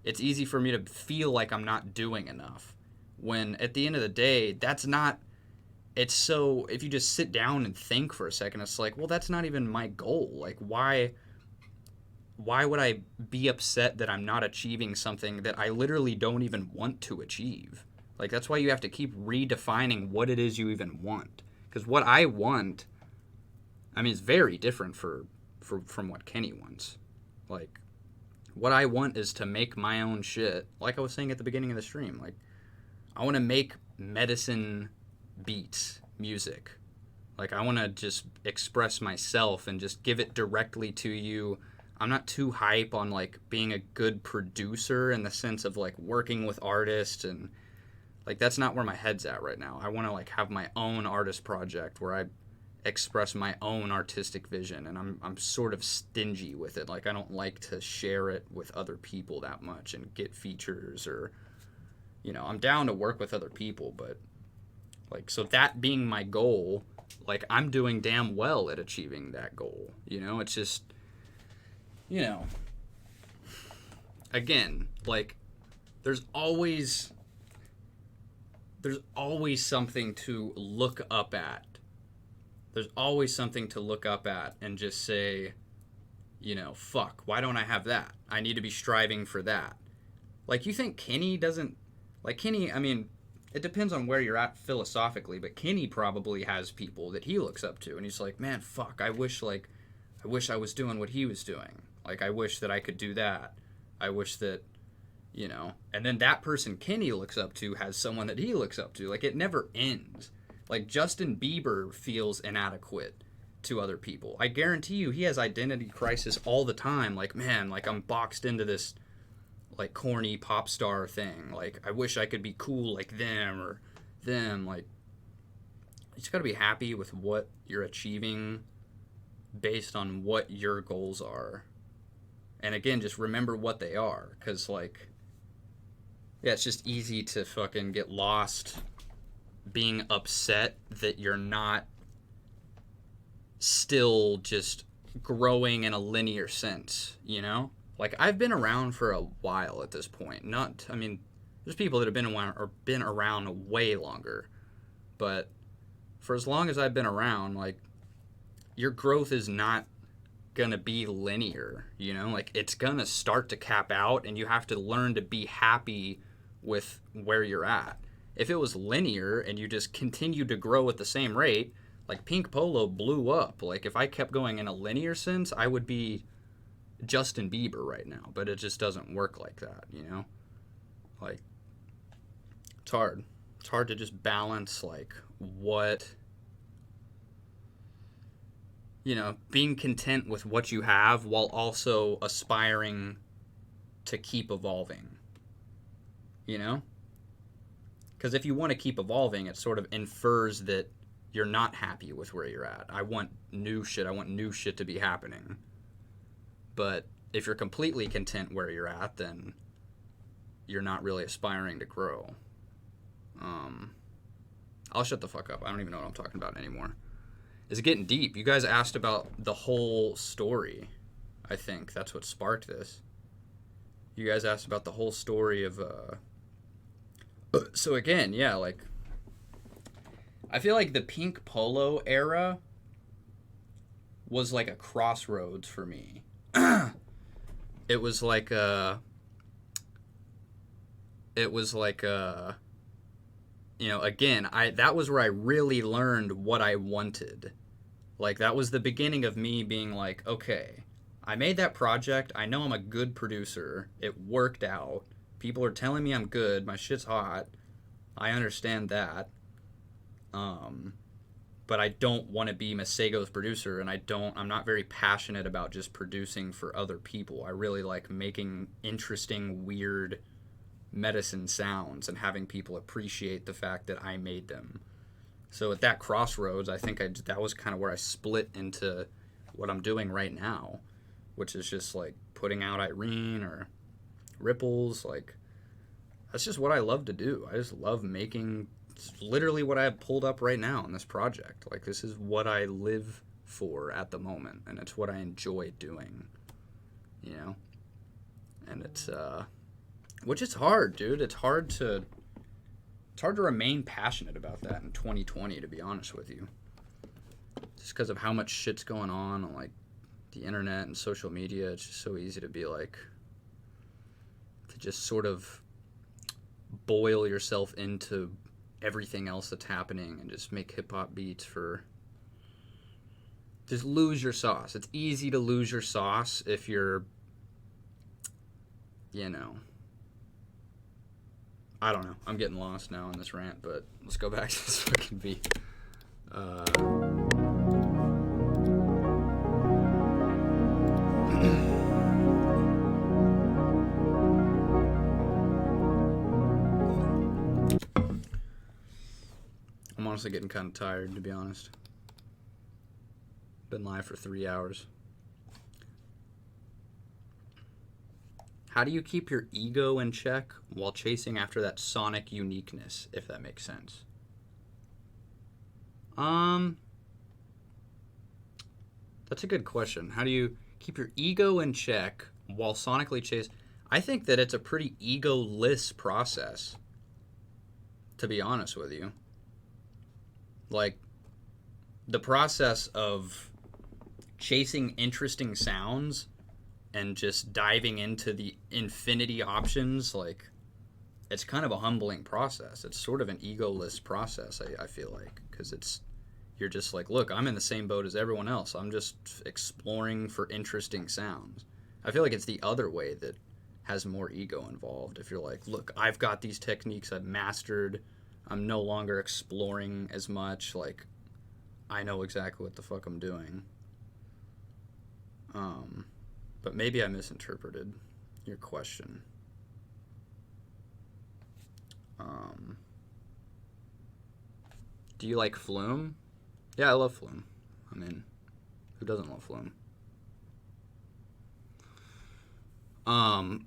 it's easy for me to feel like I'm not doing enough. When at the end of the day, that's not, it's so, if you just sit down and think for a second, it's like, well, that's not even my goal. Like, why would I be upset that I'm not achieving something that I literally don't even want to achieve? Like, that's why you have to keep redefining what it is you even want. Because what I want, I mean, it's very different from what Kenny wants. Like, what I want is to make my own shit. Like I was saying at the beginning of the stream, like, I want to make Medasin beats, music. Like, I want to just express myself and just give it directly to you. I'm not too hype on, like, being a good producer in the sense of, like, working with artists, and, like, that's not where my head's at right now. I want to, like, have my own artist project where I express my own artistic vision, and I'm sort of stingy with it. Like, I don't like to share it with other people that much and get features, or, you know, I'm down to work with other people, but, like, so that being my goal, like, I'm doing damn well at achieving that goal, you know? It's just, you know, again, like, there's always something to look up at. There's always something to look up at and just say, you know, fuck, why don't I have that? I need to be striving for that. Like, you think Kenny doesn't, like, Kenny, I mean, it depends on where you're at philosophically, but Kenny probably has people that he looks up to, and he's like, man, fuck, I wish I was doing what he was doing. Like, I wish that I could do that. I wish that, you know, and then that person Kenny looks up to has someone that he looks up to. Like, it never ends. Like, Justin Bieber feels inadequate to other people. I guarantee you he has identity crisis all the time. Like, man, like, I'm boxed into this, like, corny pop star thing. Like, I wish I could be cool like them or them. Like, you just gotta be happy with what you're achieving based on what your goals are. And again, just remember what they are. Because, like, yeah, it's just easy to fucking get lost being upset that you're not still just growing in a linear sense, you know? Like, I've been around for a while at this point. I mean, there's people that have been around way longer. But for as long as I've been around, like, your growth is not gonna be linear, you know? Like, it's gonna start to cap out, and you have to learn to be happy with where you're at. If it was linear and you just continue to grow at the same rate, Like, Pink Polo blew up. Like, if I kept going in a linear sense, I would be Justin Bieber right now. But it just doesn't work like that, you know? Like, it's hard. It's hard to just balance, like, what... You know, being content with what you have while also aspiring to keep evolving. You know? Because if you want to keep evolving, it sort of infers that you're not happy with where you're at. I want new shit. I want new shit to be happening. But if you're completely content where you're at, then you're not really aspiring to grow. I'll shut the fuck up. I don't even know what I'm talking about anymore. It's getting deep. You guys asked about the whole story. I think that's what sparked this. You guys asked about the whole story of... So again, yeah, like... I feel like the Pink Polo era was like a crossroads for me. It was like a... You know, again, that was where I really learned what I wanted. Like, that was the beginning of me being like, okay, I made that project. I know I'm a good producer. It worked out. People are telling me I'm good. My shit's hot. I understand that. But I don't want to be Masego's producer, and I'm not very passionate about just producing for other people. I really like making interesting, weird Medasin sounds and having people appreciate the fact that I made them. So at that crossroads, I think that was kind of where I split into what I'm doing right now, which is just like putting out Irene or Ripples. Like, that's just what I love to do. I just love making... It's literally what I have pulled up right now in this project. Like, this is what I live for at the moment, and it's what I enjoy doing, you know? And it's, which is hard, dude. It's hard to remain passionate about that in 2020, to be honest with you. Just because of how much shit's going on like, the internet and social media. It's just so easy to be like... To just sort of boil yourself into everything else that's happening and just make hip-hop beats for... Just lose your sauce. It's easy to lose your sauce if you're... You know... I don't know. I'm getting lost now on this rant, but let's go back to this fucking beat. I'm honestly getting kind of tired, to be honest. Been live for 3 hours. How do you keep your ego in check while chasing after that sonic uniqueness, if that makes sense? That's a good question. How do you keep your ego in check while sonically chase? I think that it's a pretty ego-less process, to be honest with you. Like, the process of chasing interesting sounds and just diving into the infinity options, like, it's kind of a humbling process. It's sort of an ego-less process, I feel like, because you're just like, look, I'm in the same boat as everyone else. I'm just exploring for interesting sounds. I feel like it's the other way that has more ego involved. If you're like, look, I've got these techniques I've mastered. I'm no longer exploring as much. Like, I know exactly what the fuck I'm doing. But maybe I misinterpreted your question. Do you like Flume? Yeah, I love Flume. I mean, who doesn't love Flume? I'm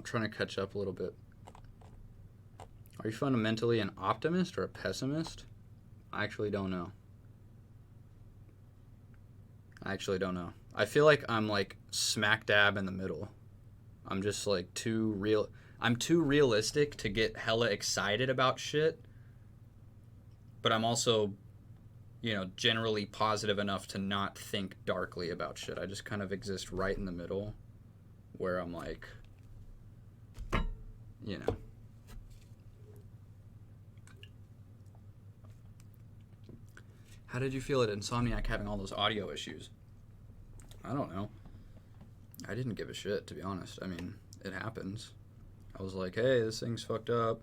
trying to catch up a little bit. Are you fundamentally an optimist or a pessimist? I actually don't know. I feel like I'm like smack dab in the middle. I'm just like I'm too realistic to get hella excited about shit. But I'm also, you know, generally positive enough to not think darkly about shit. I just kind of exist right in the middle where I'm like, you know. How did you feel at Insomniac having all those audio issues? I don't know. I didn't give a shit, to be honest. I mean, it happens. I was like, hey, this thing's fucked up.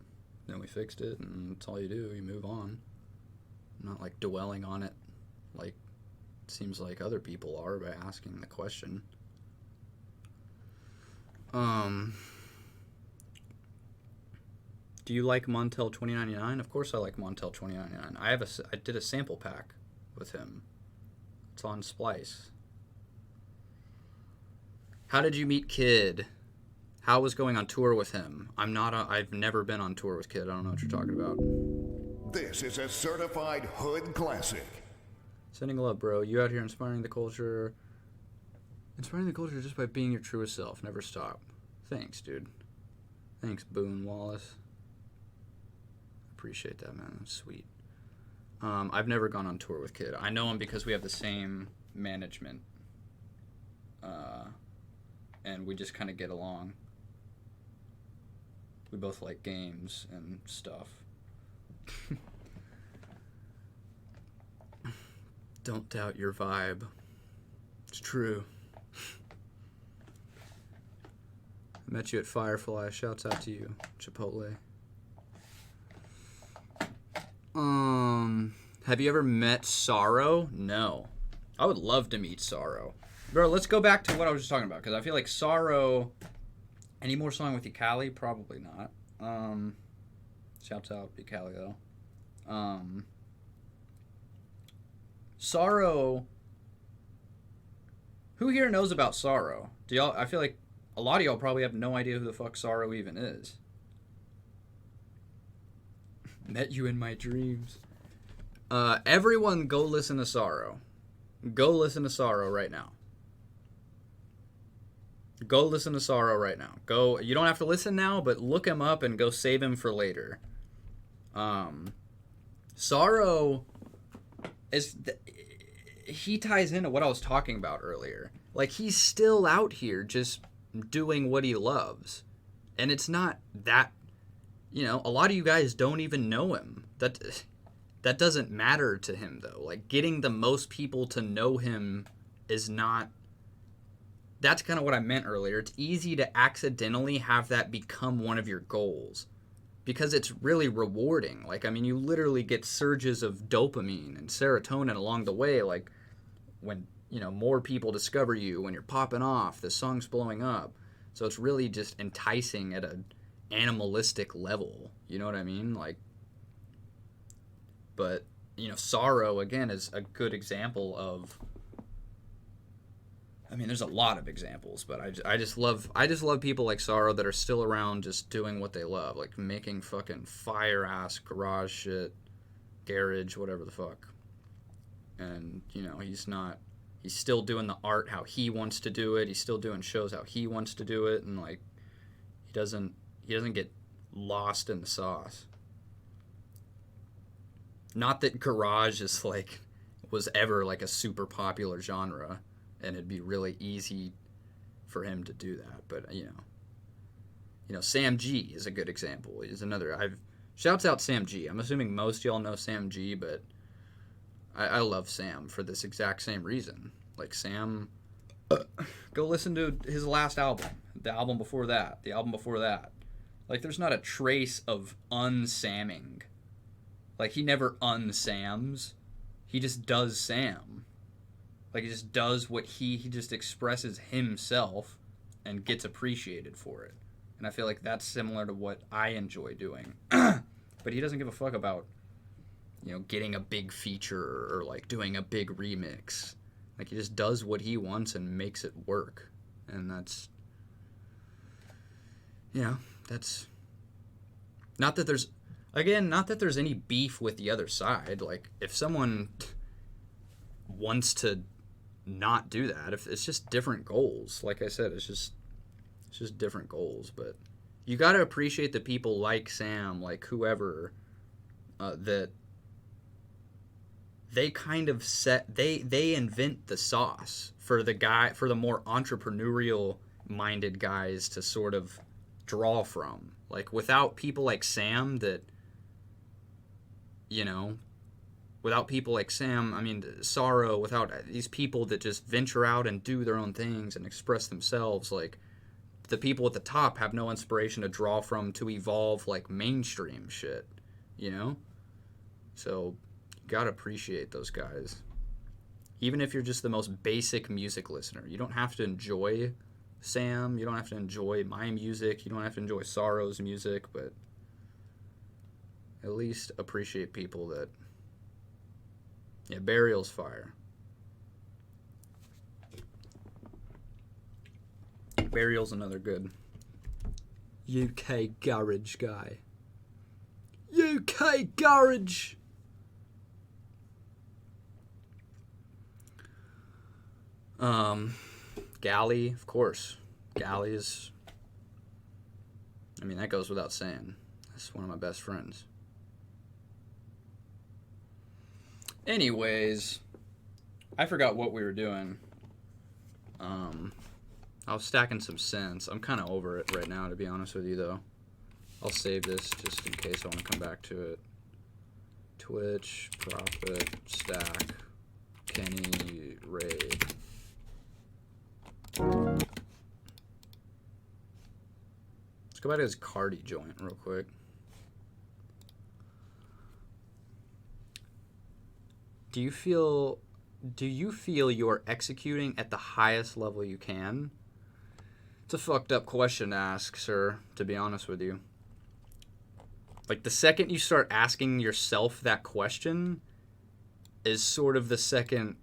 Then we fixed it, and that's all you do. You move on. I'm not, like, dwelling on it like it seems like other people are by asking the question. Do you like Montel 2099? Of course I like Montel 2099. I did a sample pack with him. It's on Splice. How did you meet Kid? How was going on tour with him? I've never been on tour with Kid. I don't know what you're talking about. This is a certified hood classic. Sending love, bro. You out here inspiring the culture. Inspiring the culture just by being your truest self. Never stop. Thanks, dude. Thanks, Boone Wallace. Appreciate that, man. That's sweet. I've never gone on tour with Kid. I know him because we have the same management. And we just kind of get along. We both like games and stuff. Don't doubt your vibe. It's true. I met you at Firefly. Shouts out to you, Chipotle. Have you ever met Sorrow? No. I would love to meet Sorrow. Bro, let's go back to what I was just talking about, because I feel like Sorrow... Any more song with Yukali? Probably not. Shouts out Yukali, though. Sorrow... Who here knows about Sorrow? Do y'all? I feel like a lot of y'all probably have no idea who the fuck Sorrow even is. Met you in my dreams. Everyone go listen to Sorrow. Go listen to Sorrow right now. Go listen to Sorrow right now. Go. You don't have to listen now, but look him up and go save him for later. Sorrow is... he ties into what I was talking about earlier. Like, he's still out here just doing what he loves. And it's not that... You know, a lot of you guys don't even know him. That doesn't matter to him, though. Like, getting the most people to know him is not... That's kind of what I meant earlier. It's easy to accidentally have that become one of your goals. Because it's really rewarding. Like, I mean, you literally get surges of dopamine and serotonin along the way. Like, when, you know, more people discover you, when you're popping off, the song's blowing up. So it's really just enticing at a animalistic level. You know what I mean? Like, but, you know, Sorrow, again, is a good example of... I mean, there's a lot of examples, but I just love people like Sorrow that are still around just doing what they love, like making fucking fire-ass garage shit, garage, whatever the fuck. And, you know, he's still doing the art how he wants to do it. He's still doing shows how he wants to do it, and, like, he doesn't get lost in the sauce. Not that garage is, like, was ever, like, a super popular genre, and it'd be really easy for him to do that. But, you know, Sam G is a good example. He's another. Shouts out Sam G. I'm assuming most y'all know Sam G, but I love Sam for this exact same reason. Like, Sam, go listen to his last album, the album before that, the album before that. Like, there's not a trace of unsamming. Like, he never unsams. He just does Sam. Like, he just does what he just expresses himself and gets appreciated for it. And I feel like that's similar to what I enjoy doing. But he doesn't give a fuck about, you know, getting a big feature or, like, doing a big remix. Like, he just does what he wants and makes it work. And that's, you know, that's... Not that there's any beef with the other side. Like, if someone wants to not do that, if it's just different goals. Like I said, it's just different goals. But you got to appreciate the people like Sam, like whoever, that they kind of they invent the sauce for the more entrepreneurial minded guys to sort of draw from. Like, without people like Sam that, you know, without people like Sam, I mean, Sorrow, without these people that just venture out and do their own things and express themselves, like, the people at the top have no inspiration to draw from to evolve, like, mainstream shit, you know? So, you gotta appreciate those guys. Even if you're just the most basic music listener. You don't have to enjoy Sam, you don't have to enjoy my music, you don't have to enjoy Sorrow's music, but at least appreciate people that... Yeah, Burial's fire. Burial's another good UK garage guy. UK garage! Galley, of course. Galley is... I mean, that goes without saying. That's one of my best friends. Anyways, I forgot what we were doing. I was stacking some cents. I'm kind of over it right now, to be honest with you, though. I'll save this just in case I want to come back to it. Twitch, profit, stack, Kenny, raid. Let's go back to his Cardi joint real quick. Do you feel you are executing at the highest level you can? It's a fucked up question to ask, sir, to be honest with you. Like, the second you start asking yourself that question is sort of the second...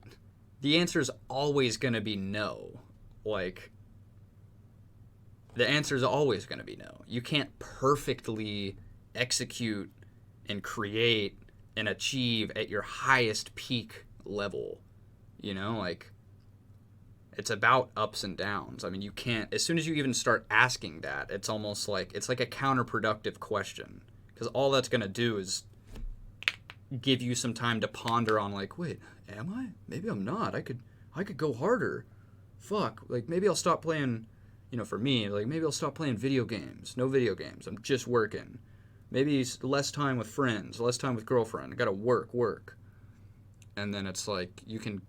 The answer is always going to be no. Like, the answer is always going to be no. You can't perfectly execute and create and achieve at your highest peak level. You know, like, it's about ups and downs. I mean, you can't... As soon as you even start asking that, it's almost like... It's like a counterproductive question. Because all that's going to do is give you some time to ponder on, like, wait, am I? Maybe I'm not. I could go harder. Fuck. Like, maybe I'll stop playing, you know, for me, like, maybe I'll stop playing video games. No video games. I'm just working. Maybe less time with friends, less time with girlfriend. I got to work. And then it's like, you can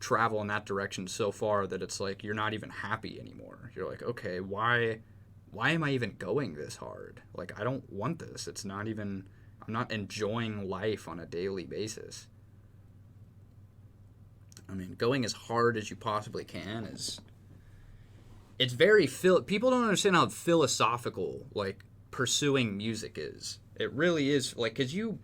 travel in that direction so far that it's like, you're not even happy anymore. You're like, okay, why am I even going this hard? Like, I don't want this. It's not even, I'm not enjoying life on a daily basis. I mean, going as hard as you possibly can is, it's very, people don't understand how philosophical, like, pursuing music is. It really is, like, because you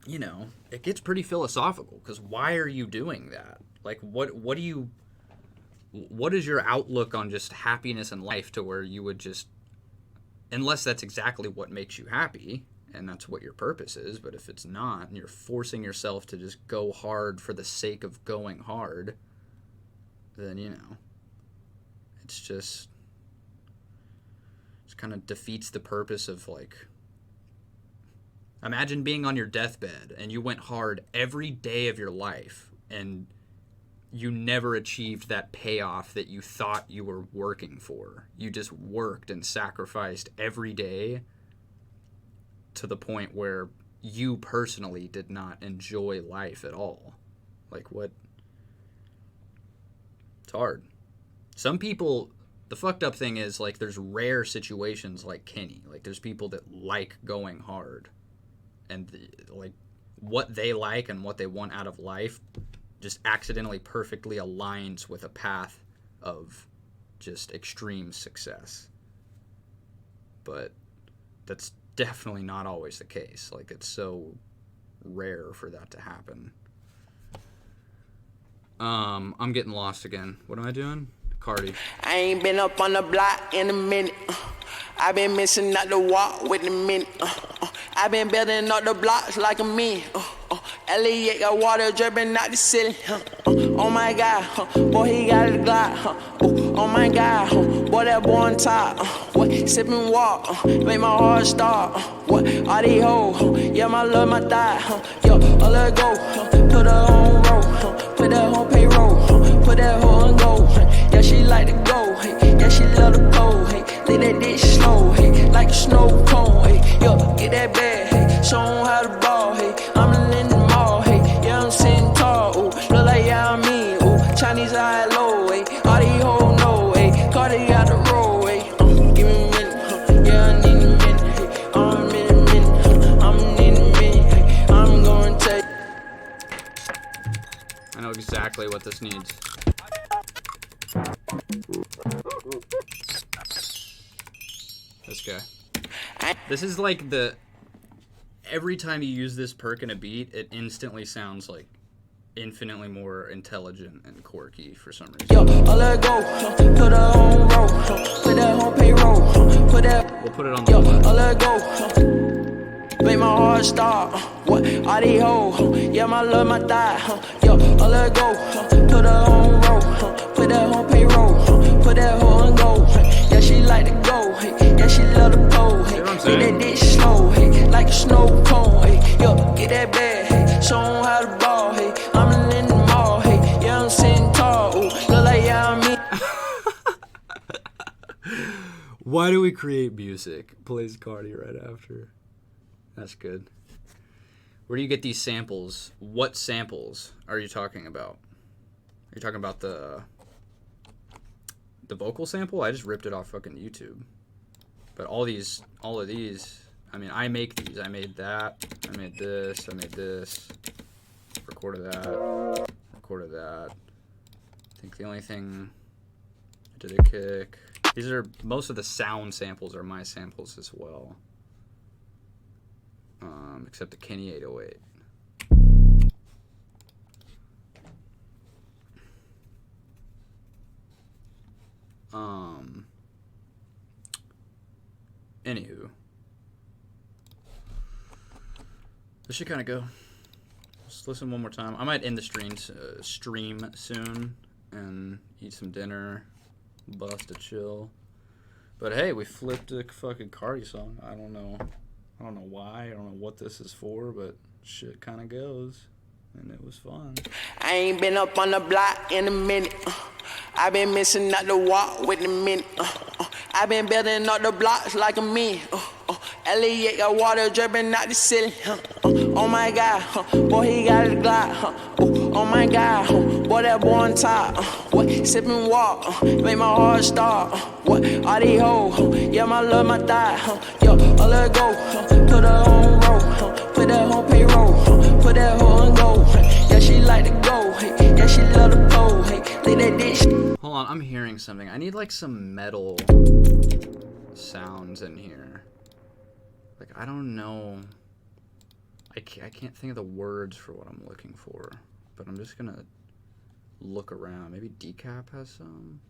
know, it gets pretty philosophical, because why are you doing that? Like, what is your outlook on just happiness in life to where you would just, unless that's exactly what makes you happy, and that's what your purpose is, but if it's not, and you're forcing yourself to just go hard for the sake of going hard, then, you know, it's just kind of defeats the purpose of, like, imagine being on your deathbed and you went hard every day of your life and you never achieved that payoff that you thought you were working for. You just worked and sacrificed every day to the point where you personally did not enjoy life at all. Like, what? It's hard. Some people, the fucked up thing is, like, there's rare situations like Kenny. Like, there's people that like going hard. And, like, what they like and what they want out of life just accidentally perfectly aligns with a path of just extreme success. But that's definitely not always the case. Like, it's so rare for that to happen. I'm getting lost again. What am I doing? Cardi. I ain't been up on the block in a minute. I been missing out the walk with the minute. I been building up the blocks like a minute. Elliot got water dripping out the ceiling. Oh my God, boy, he got a Glock. Oh my God, boy, that boy on top. What, sip and walk, make my heart stop. What, all these hoes, yeah, my love, my thigh. Yo, I let go, put her on roll, put that on payroll, put that hoe on go. Yeah, she like to go, yeah, she love to go. Leave that dick slow, like a snow cone. Yo, get that bag, show 'em how to ball. Chinese eye low, ayy. All these hoes know, ayy. Cardi out the road, ayy. Give me a minute, yeah, I need a minute. Hey. I'm in a minute, I'm in a minute. Hey. I'm gonna take. I know exactly what this needs. This guy. This is like the... Every time you use this perk in a beat, it instantly sounds like infinitely more intelligent and quirky for some reason. Yo, I let go, put her on roll, put that on payroll, put that. We'll put it on the... Yo, I let go, make my heart stop. What are these hoes? Yeah, my love, my thigh. Yo, I let go, put her on roll, put that on payroll, put that hoe on go. Yeah, she like to go, yeah, she love to go. Get that dick slow, like a snow cone. Yo, get that bag, show 'em how to ball. I'm in the mall, yeah, I'm sitting tall. Look like yeah, I'm me. Why do we create music? Plays Cardi right after. That's good. Where do you get these samples? What samples are you talking about? Are you talking about the vocal sample? I just ripped it off fucking YouTube. But all of these, I mean, I make these. I made that. I made this. I made this. Recorded that. Recorded that. I think the only thing I did a kick. These are, most of the sound samples are my samples as well. Except the Kenny 808. Anywho. This should kind of go. Let's listen one more time. I might end the stream soon and eat some dinner, bust a chill. But hey, we flipped a fucking Cardi song. I don't know why. I don't know what this is for, but shit kind of goes. And it was fun. I ain't been up on the block in a minute. I been missing out the walk with the minute. I been building up the blocks like a man. Elliot got water dripping out the ceiling. Oh my God, boy he got a Glock. Oh my God, boy that boy on top. What sipping walk, make my heart stop. What are these hoes? Yeah, my love, my thigh. Yo, I let go, put her on roll, put that on payroll, put that hoe on go. Yeah, she like to go. Yeah, she love to go. Leave that dish. Hold on, I'm hearing something. I need like some metal sounds in here. Like, I don't know. I can't think of the words for what I'm looking for. But I'm just gonna look around. Maybe Decap has some.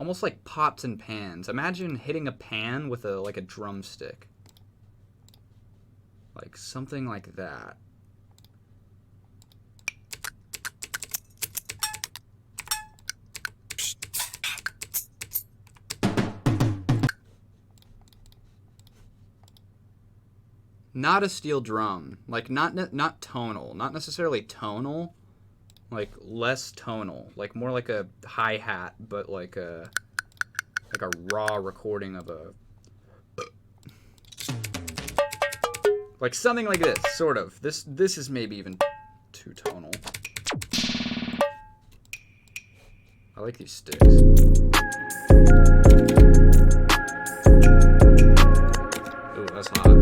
Almost like pots and pans. Imagine hitting a pan with like a drumstick. Like something like that. Not a steel drum. Like not tonal. Not necessarily tonal. Like less tonal. Like more like a hi-hat, but like a raw recording of a, like something like this, sort of. This is maybe even too tonal. I like these sticks. Ooh, that's hot.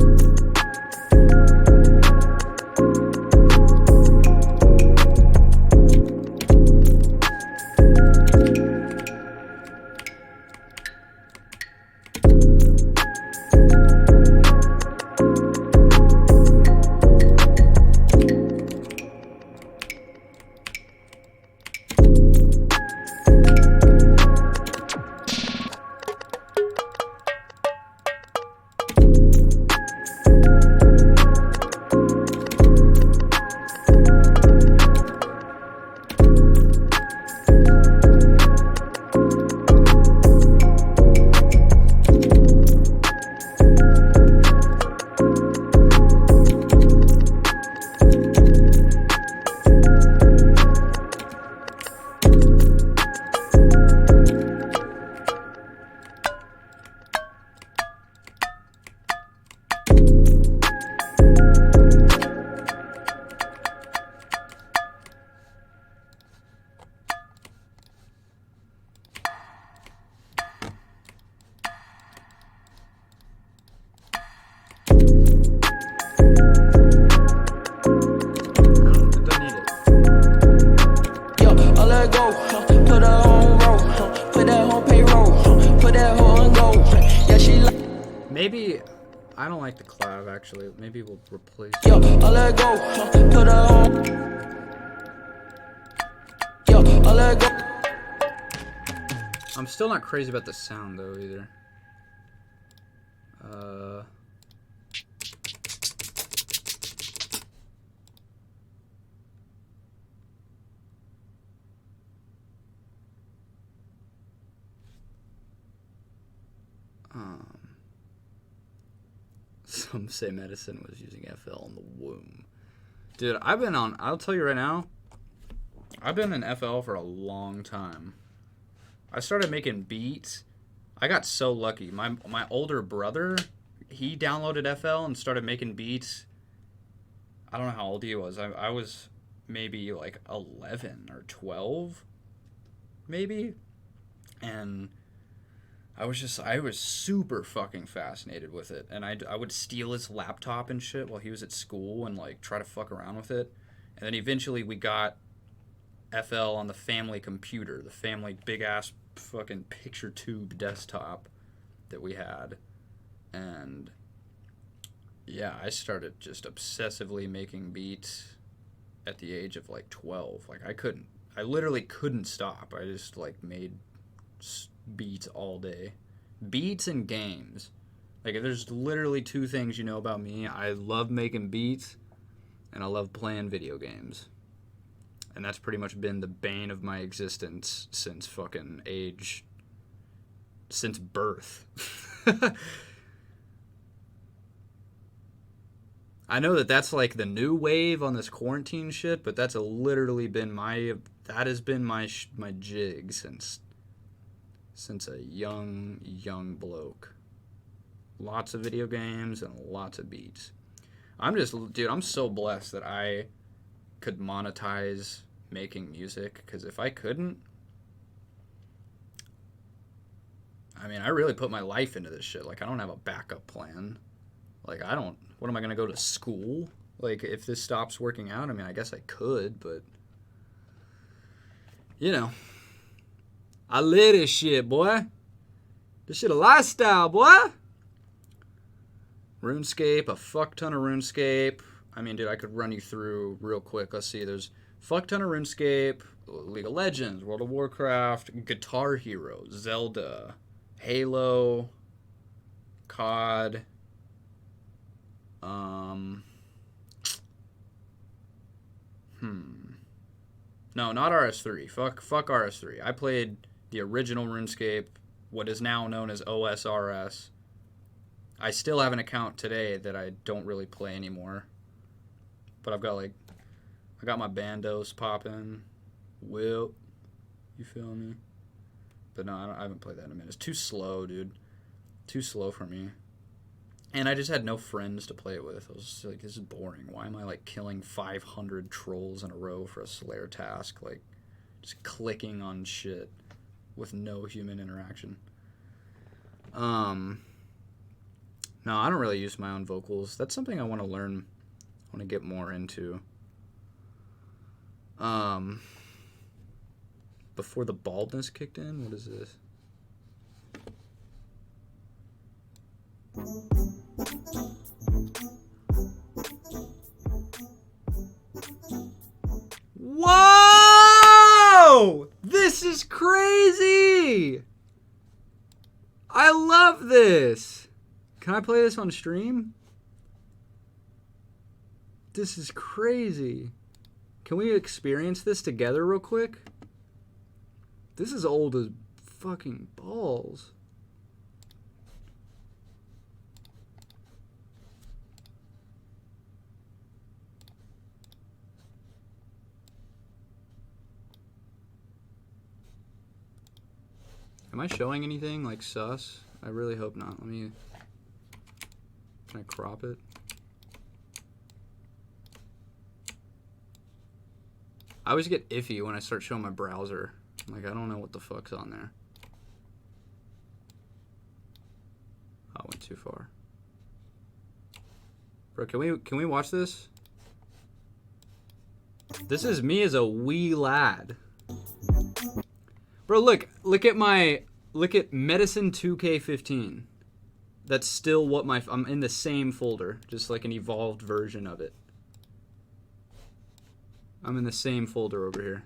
Maybe I don't like the clav actually. Maybe we'll replace. Yo, I let go, put her on. Yo, I let go. I'm still not crazy about the sound though either. Some say Medasin was using FL in the womb. Dude, I'll tell you right now, I've been in FL for a long time. I started making beats. I got so lucky. My older brother, he downloaded FL and started making beats. I don't know how old he was. I was maybe like 11 or 12, maybe. And I was super fucking fascinated with it. And I would steal his laptop and shit while he was at school and like try to fuck around with it. And then eventually we got FL on the family computer, the family big ass fucking picture tube desktop that we had. And yeah, I started just obsessively making beats at the age of like 12. Like I literally couldn't stop. I just like made beats all day. Beats and games. Like if there's literally two things you know about me, I love making beats and I love playing video games. And that's pretty much been the bane of my existence since since birth. I know that's like the new wave on this quarantine shit, but that's literally been my jig since a young bloke. Lots of video games and lots of beats. I'm so blessed that I could monetize making music, because if I couldn't, I mean, I really put my life into this shit. Like, I don't have a backup plan. Like, what am I gonna go to school? Like, if this stops working out, I mean, I guess I could, but you know, I live this shit, boy. This shit a lifestyle, boy. RuneScape, a fuck ton of RuneScape. I mean, dude, I could run you through real quick. Let's see. There's fuck ton of RuneScape, League of Legends, World of Warcraft, Guitar Hero, Zelda, Halo, COD. No, not RS3. Fuck RS3. I played the original RuneScape, what is now known as OSRS. I still have an account today that I don't really play anymore. But I got my bandos popping. You feel me? But no, I haven't played that in a minute. It's too slow, dude. Too slow for me. And I just had no friends to play it with. I was just like, this is boring. Why am I like killing 500 trolls in a row for a Slayer task? Like, just clicking on shit with no human interaction. No, I don't really use my own vocals. That's something I want to learn. I want to get more into. Before the baldness kicked in? What is this? Whoa! This is crazy! I love this! Can I play this on stream? This is crazy. Can we experience this together real quick? This is old as fucking balls. Am I showing anything like sus? I really hope not. Can I crop it? I always get iffy when I start showing my browser. Like, I don't know what the fuck's on there. Oh, I went too far. Bro, can we watch this? This is me as a wee lad. Bro, look at Medasin 2K15. That's still what I'm in the same folder, just like an evolved version of it. I'm in the same folder over here.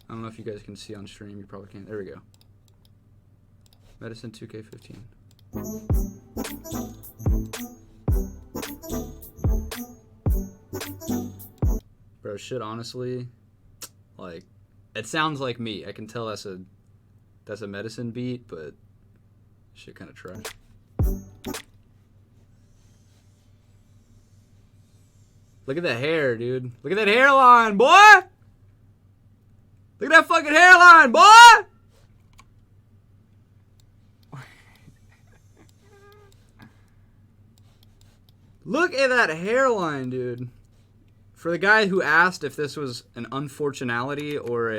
I don't know if you guys can see on stream. You probably can't. There we go. Medasin 2K15. Bro, shit, honestly, like, it sounds like me. I can tell that's a Medasin beat, but shit kind of trash. Look at the hair, dude. Look at that hairline, boy! Look at that fucking hairline, boy! Look at that hairline, dude. For the guy who asked if this was an unfortunality or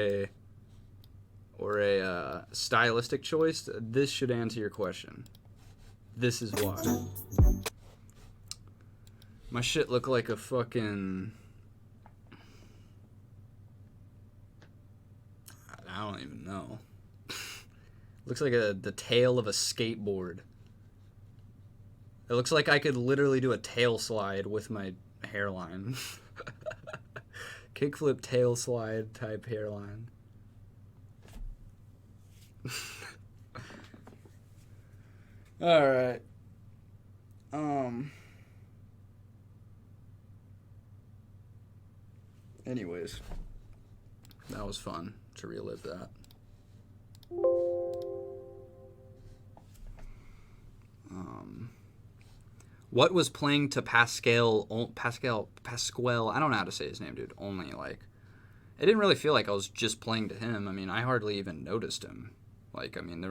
a stylistic choice, this should answer your question. This is why. My shit look like a fucking... I don't even know. Looks like the tail of a skateboard. It looks like I could literally do a tail slide with my hairline. Kickflip tail slide type hairline. Alright. Anyways. That was fun to relive that. What was playing to Pascal, I don't know how to say his name, dude, only, like, it didn't really feel like I was just playing to him. I mean, I hardly even noticed him. Like, I mean,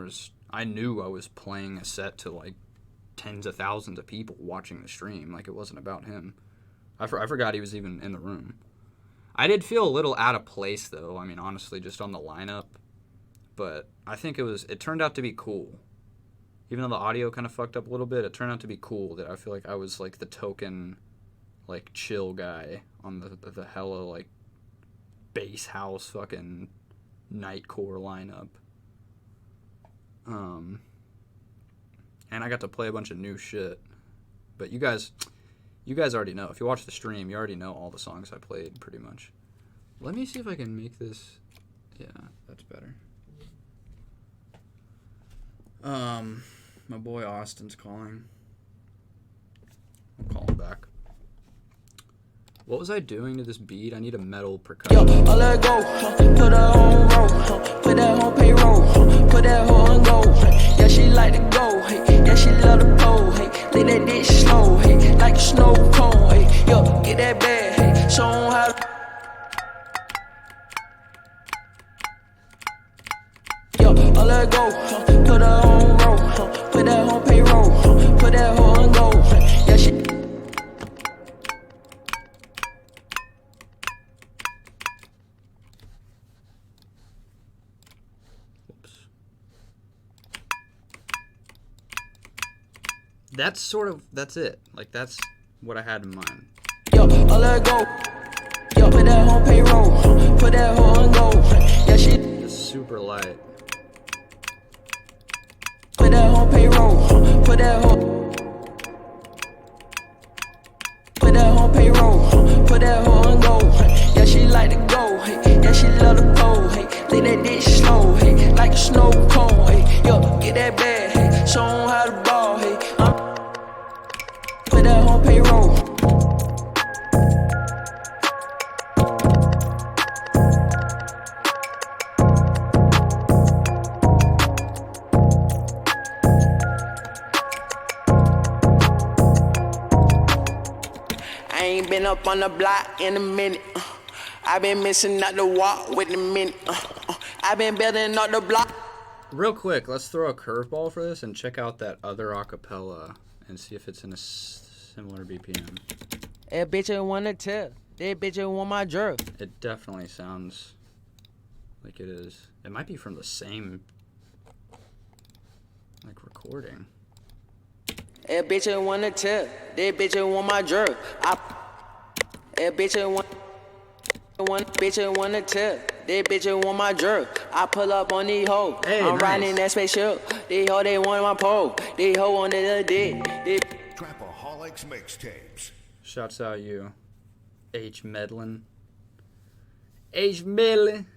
I knew I was playing a set to, like, tens of thousands of people watching the stream. Like, it wasn't about him. I forgot he was even in the room. I did feel a little out of place, though. I mean, honestly, just on the lineup. But I think it turned out to be cool. Even though the audio kind of fucked up a little bit, it turned out to be cool that I feel like I was, like, the token, like, chill guy on the hella, like, bass house fucking nightcore lineup. And I got to play a bunch of new shit. But you guys already know. If you watch the stream, you already know all the songs I played, pretty much. Let me see if I can make this... Yeah, that's better. My boy Austin's calling. I'll call him back. What was I doing to this beat? I need a metal percussion. Yo, I let go, put her on roll, put that on payroll, put that hoe on go. Yeah, she like to go, hey, yeah, she love the pole, hey, let that dick slow, hey, like a snow cone, hey, yo, get that bag, hey, show 'em how to. Yo, I let go, put her on roll, put that on payroll, put that hoe on go. Yeah, she. That's it. Like, that's what I had in mind. Yo, I let go. Yo, put that on payroll, put that hoe on go. Yeah, she. It's super light. Put that on payroll, put that hoe. Put that on payroll, put that hoe on go. Yeah, she like to go, hey, yeah, she love the pole, hey, let that dick slow, hey, like a snow cone, hey, yo, get that bag, hey, show 'em how to ball, hey, put that on payroll. I ain't been up on the block in a minute. I been missing out the walk with the minute. I been building up the block. Real quick, let's throw a curveball for this and check out that other acapella and see if it's in a similar BPM. That bitch ain't wanna tell. That bitch ain't want my jerk. It definitely sounds like it is. It might be from the same, like, recording. That bitch ain't wanna tell. That bitch ain't want my jerk. That bitch ain't want bitch ain't wanna tell. They bitches want my jerk. I pull up on these hoes. Hey, I'm nice. riding that spaceship. These hoes, they want my pole. These hoes want the dick. Trapaholics mixtapes. Shouts out you, H. Medlin. H. Medlin.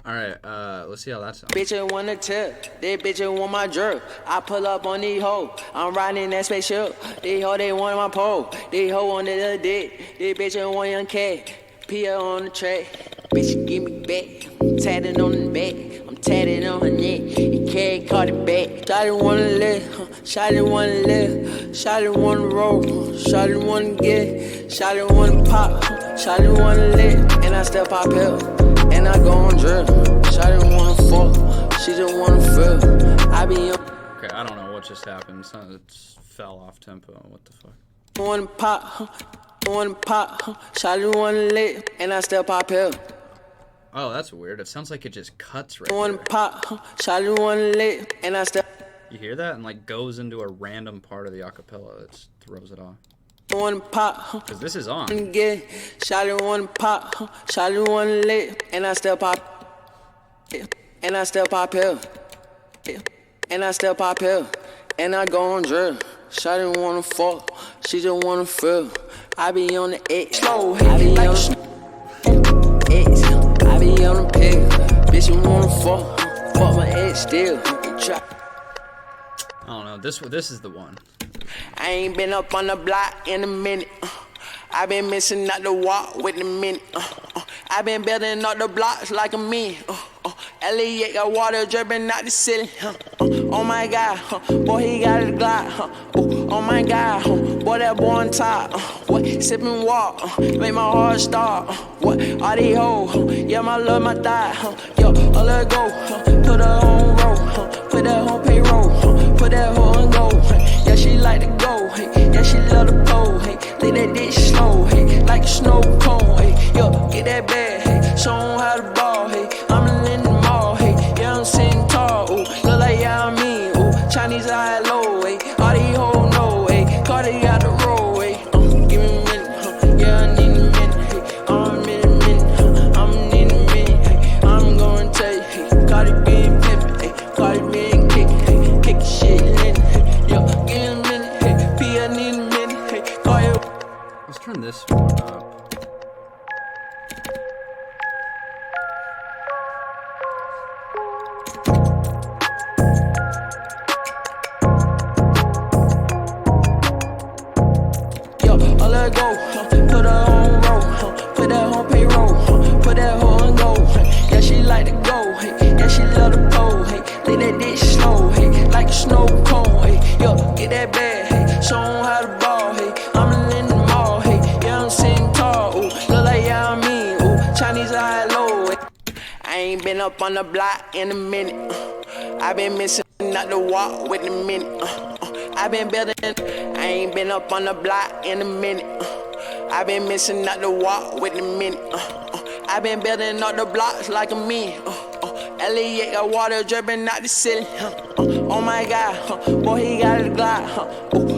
All right, let's see how that sounds. Bitches want a tip. They bitches want my jerk. I pull up on these hoes. I'm riding that spaceship. These hoes, they want my pole. These hoes want the dick. These bitches want young cat. Pia on the track. Bitch, give me back. I'm tatted on the back. I'm tatted on her neck. He can't call it back. Shawty wanna live. Shawty wanna live. Shawty wanna roll. Shawty wanna get. Shawty wanna pop. Shawty wanna live. And I still pop here. And I go on drill. Shawty wanna fuck. She just wanna feel. I be on. Okay, I don't know what just happened. It fell off tempo. What the fuck? Wanna pop. Wanna pop. Shawty wanna live. And I still pop here. Oh, that's weird. It sounds like it just cuts right Wanna there. pop. Shawty wanna live. And I still. You hear that? And like goes into a random part of the acapella that just throws it off. Wanna pop. Because this is on. Get. Shawty wanna pop. Shawty wanna live. And I still pop. And I still pop here. And I still pop here. And I go on drill. Shawty wanna fuck. She just wanna feel. I be on the X. Slow. I be on the X. I be on the pill. Bitch, you wanna fuck. Fuck my ex still. I don't know. This is the one. I ain't been up on the block in a minute. I been missing out the walk with the minute. I been building up the blocks like a man. Elliot got water dripping out the ceiling. Oh my God, boy he got a Glock. Oh my God, boy that boy on top. What sipping walk, make my heart start. What all these hoes? Yeah, my love, my thigh. Yo, I let go. Put her on roll. Put that on payroll. Put that hoe on go. Yeah, she like to go. Yeah, she love the pole. Leave that dick slow. Like a snow cone. Yo, get that bag. Show 'em how to ball. I'm in the mall. Yeah, I'm sitting tall. Look like yeah, I mean. Chinese eye low. All these hoes know. Cardi got the roll. Give me a minute. Yeah, I need a minute. I'm in a minute. I'm in a minute. I'm gonna tell you. Cardi being pimpin'. Cardi being kick. Kick shit in. Yo, give me a minute. P, I need a minute. Call you. Let's turn this one up. Yo, I let go. Put her on roll. Put that on payroll. Put that hoe on go. Yeah, she like to go. Yeah, she love the pole. Leave that dick slow. Like a snow cone. Yo, get that bag. Show 'em how to ball. I'm in the mall. Yeah, I'm sitting tall. Look like yeah, I mean. Chinese eye low. I ain't been up on the block in a minute. I been missing out the walk with the minute. I been building. I ain't been up on the block in a minute. I been missing out the walk with the minute. I been building up the blocks like a man. Elliot got water dripping out the ceiling. Oh my God, boy he got a Glock.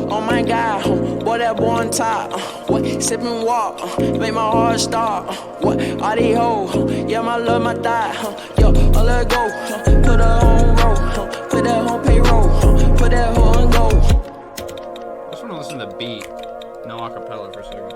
Oh my God, boy that boy on top. What sipping walk, make my heart start. What all these hoes? Yeah, my love, my thigh. Yo, I let go. Put her on roll. Put that on payroll. Put that hoe on go. I just want to listen to the beat. No acapella for a second.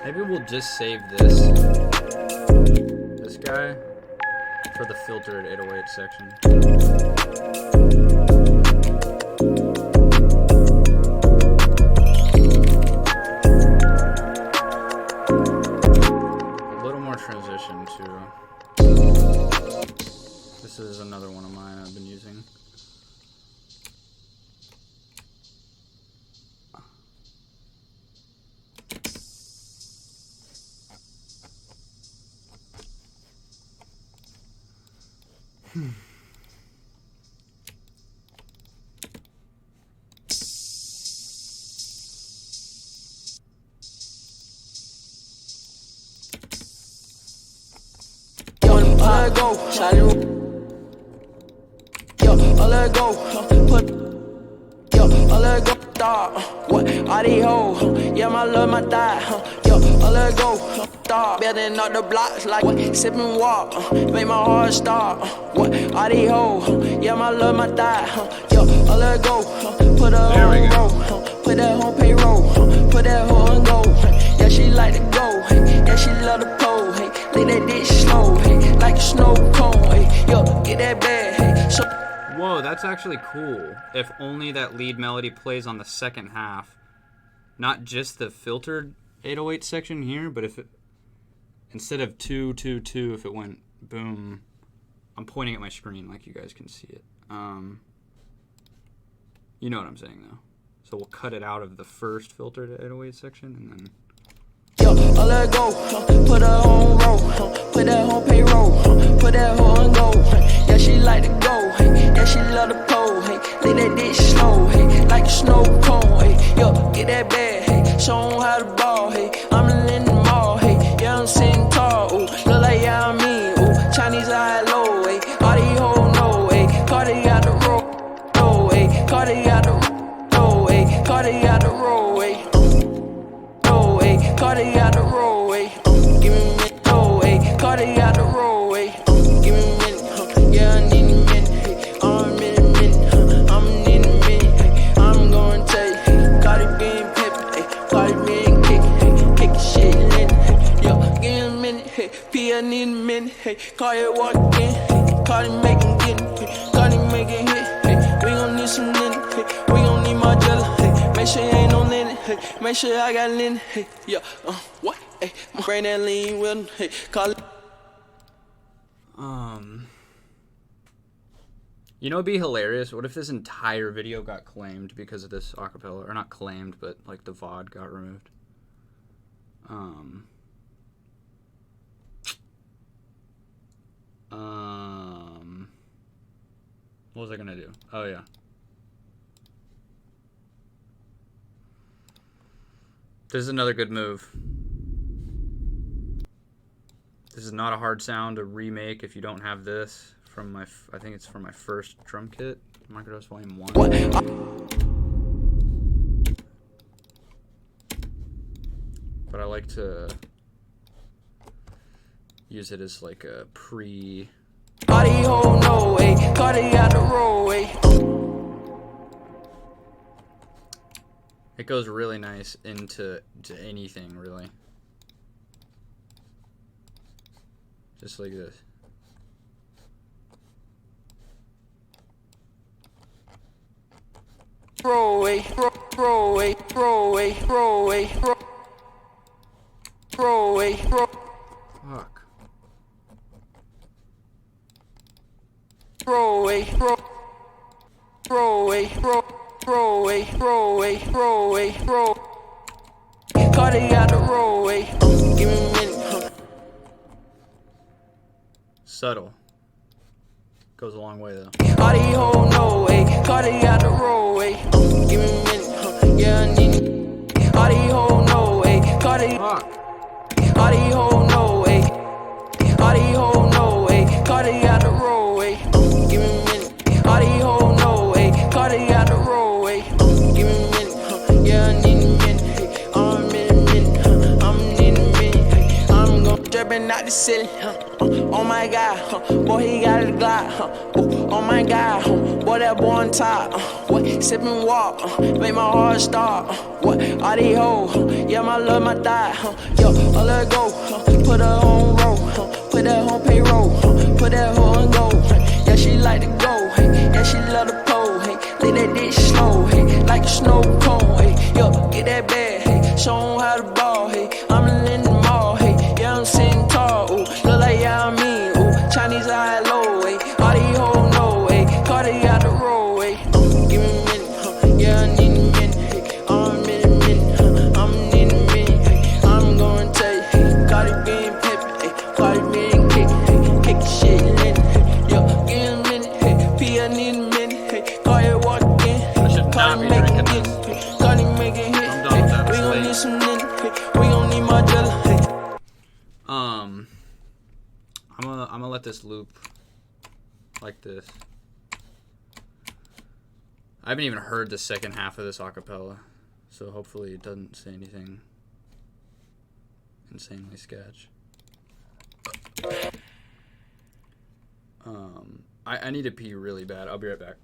Maybe we'll just save this guy for the filtered 808 section. A little more transition too. This is another one of mine I've been using. Let go, yo, let go, put, yo, let go, dog. What are these hoes? Yeah, my love, my thigh. Yo, let go, dog. Building up the blocks like what? Sipping walk, make my heart stop. What are these hoes? Yeah, my love, my thigh. Yo, let go, put her on roll, put that on payroll, put that hoe on go. Yeah, she like to go, yeah, she love the pole. Leave that dick slow, like a snow cone. Yo, get that bag. So Whoa, that's actually cool. If only that lead melody plays on the second half. Not just the filtered 808 section here, but if it, instead of 2, 2, 2, if it went boom. I'm pointing at my screen like you guys can see it. You know what I'm saying though. So we'll cut it out of the first filtered 808 section and then... yo, let go, put her on roll, put that on payroll, put that hoe on go. Yeah, she like to go, yeah, she love the pole. Leave that dick slow, like a snow cone. Yo, get that bag, show 'em how to ball. I'm in the mall, yeah, I'm sitting tall. Ooh, look like yeah, I mean, ooh, Chinese eye low, all these hoes know, Cardi got the roll, no, Cardi got the roll, Cardi got the roll, Cardi got the roll, give me a minute, oh, Cardi got the roll, give me a minute, yeah, I need a minute, I'm in a minute, I'm in a minute, I'm gonna tell you, Cardi being pimpin', Cardi being kick shit in, yo, give me a minute, P, I need a minute, Cardi walk in, Cardi making get, Cardi making hit, we gon' need some linen, we gon' need my jelly, make sure ain't no linen. Make sure I got linen, yeah, what, my brain that lean with, call it. You know, it'd be hilarious. What if this entire video got claimed because of this acapella, or not claimed, but like the VOD got removed? What was I gonna do? Oh yeah. This is another good move. This is not a hard sound to remake if you don't have this from my, I think it's from my first drum kit, Microdose Volume 1. But I like to use it as like a pre... Cardi ho no, Cardi got the roll, It goes really nice into anything, really. Just like this. Roll, Fuck. Roll. Cardi got the roll, give me a minute, Subtle. Goes a long way though. Cardi ho no, Cardi got the roll, give me a minute, yeah, I need it. Cardi ho no, Cardi. Fuck. Cardi ho no, Cardi ho no, Cardi got the roll, give me a minute. Cardi ho no, Cardi got the roll, give me a minute, yeah, I need a minute. I'm in a minute, I'm in a minute, I'm gon' strap dripping out the ceiling. Oh my God, boy, he got a Glock. Oh my God, boy, that boy on top. What, sipping walk, make my heart stop. What, all these hoes, yeah, my love, my thigh. Yo, I let go, put her on roll, put that on payroll, put that hoe on go. Yeah, she like to go, yeah, she love the pole. Let that dick slow, like a snow cone. Yo, get that bag, show 'em how to ball. I'm in the mall, yeah, I'm sitting tall. Ooh, look like yeah, I mean, ooh, Chinese eye low, all these hoes know, Cardi got the roll, give me a minute, yeah, I need a minute, I'm in a minute, I'm in a minute, I'm gonna tell you, Cardi being pimpin', Cardi being kick shit in, yo, give me a minute, P, I need a minute, Cardi walk in, Cardi be make it drinking hit, this. Cardi make it hit, I'm done with that. we It's gon' late. need some nigga, we gon' need my jelly, I'm gonna let this loop like this. I haven't even heard the second half of this acapella, so hopefully it doesn't say anything insanely sketch. I need to pee really bad. I'll be right back.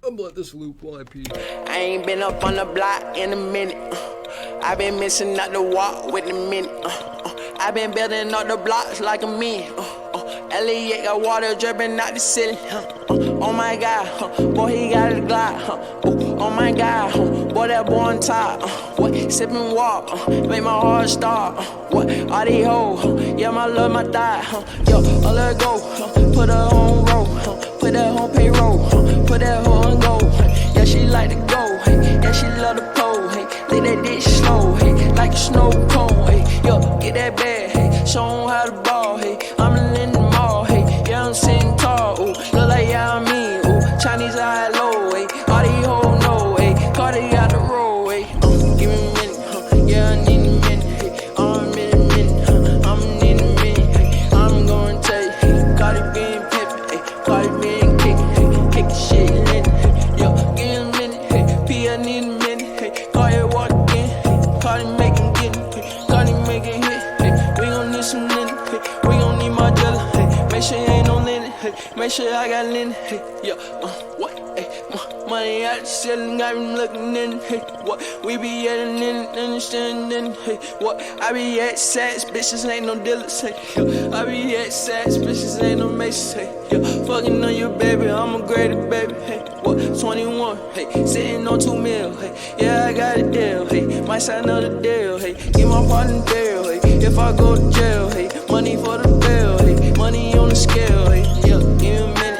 I'm gonna let this loop while I pee. I ain't been up on the block in a minute. I been missing out the walk with a minute. I been building up the blocks like a man. Elliot got water dripping out the ceiling. Oh my God, boy, he got a Glock. Oh my God, boy, that boy on top. What, sipping walk, make my heart stop. What, all these hoes, yeah, my love, my thigh. Yo, I let go, put her on roll, put that on payroll, put that hoe on go. Yeah, she like to go, yeah, she love the pole. Let that dick slow, like a snow cone. Yo, get that bag, show 'em how to ball. I'm in the mall, yeah, I'm sitting tall. Ooh, look like yeah, I mean, ooh, Chinese eye low, all these hoes know, Cardi got the roll, give me a minute, yeah, I need a minute, I'm in a minute, I'm in a minute, I'm gonna tell you, Cardi being pimpin', Cardi being kick shit in, yo, give me a minute, P, I need a minute, Cardi walk in, Cardi make it get, Cardi make it hit, we gon' need some linen, we gon' need my jelly, make sure ain't no linen, make sure I got linen, yo, what, money out the ceiling, got me looking in, what, we be at an in, understanding, what, I be at sex, bitches ain't no dealers, I be at sex, bitches ain't no maces, fucking on your baby, I'm a greater baby, what, 21, sitting on 2 mil, yeah, I got a deal, might sign another deal, get my partner deal, if I go to jail, money for the bill, money on the scale, yeah, give me a minute,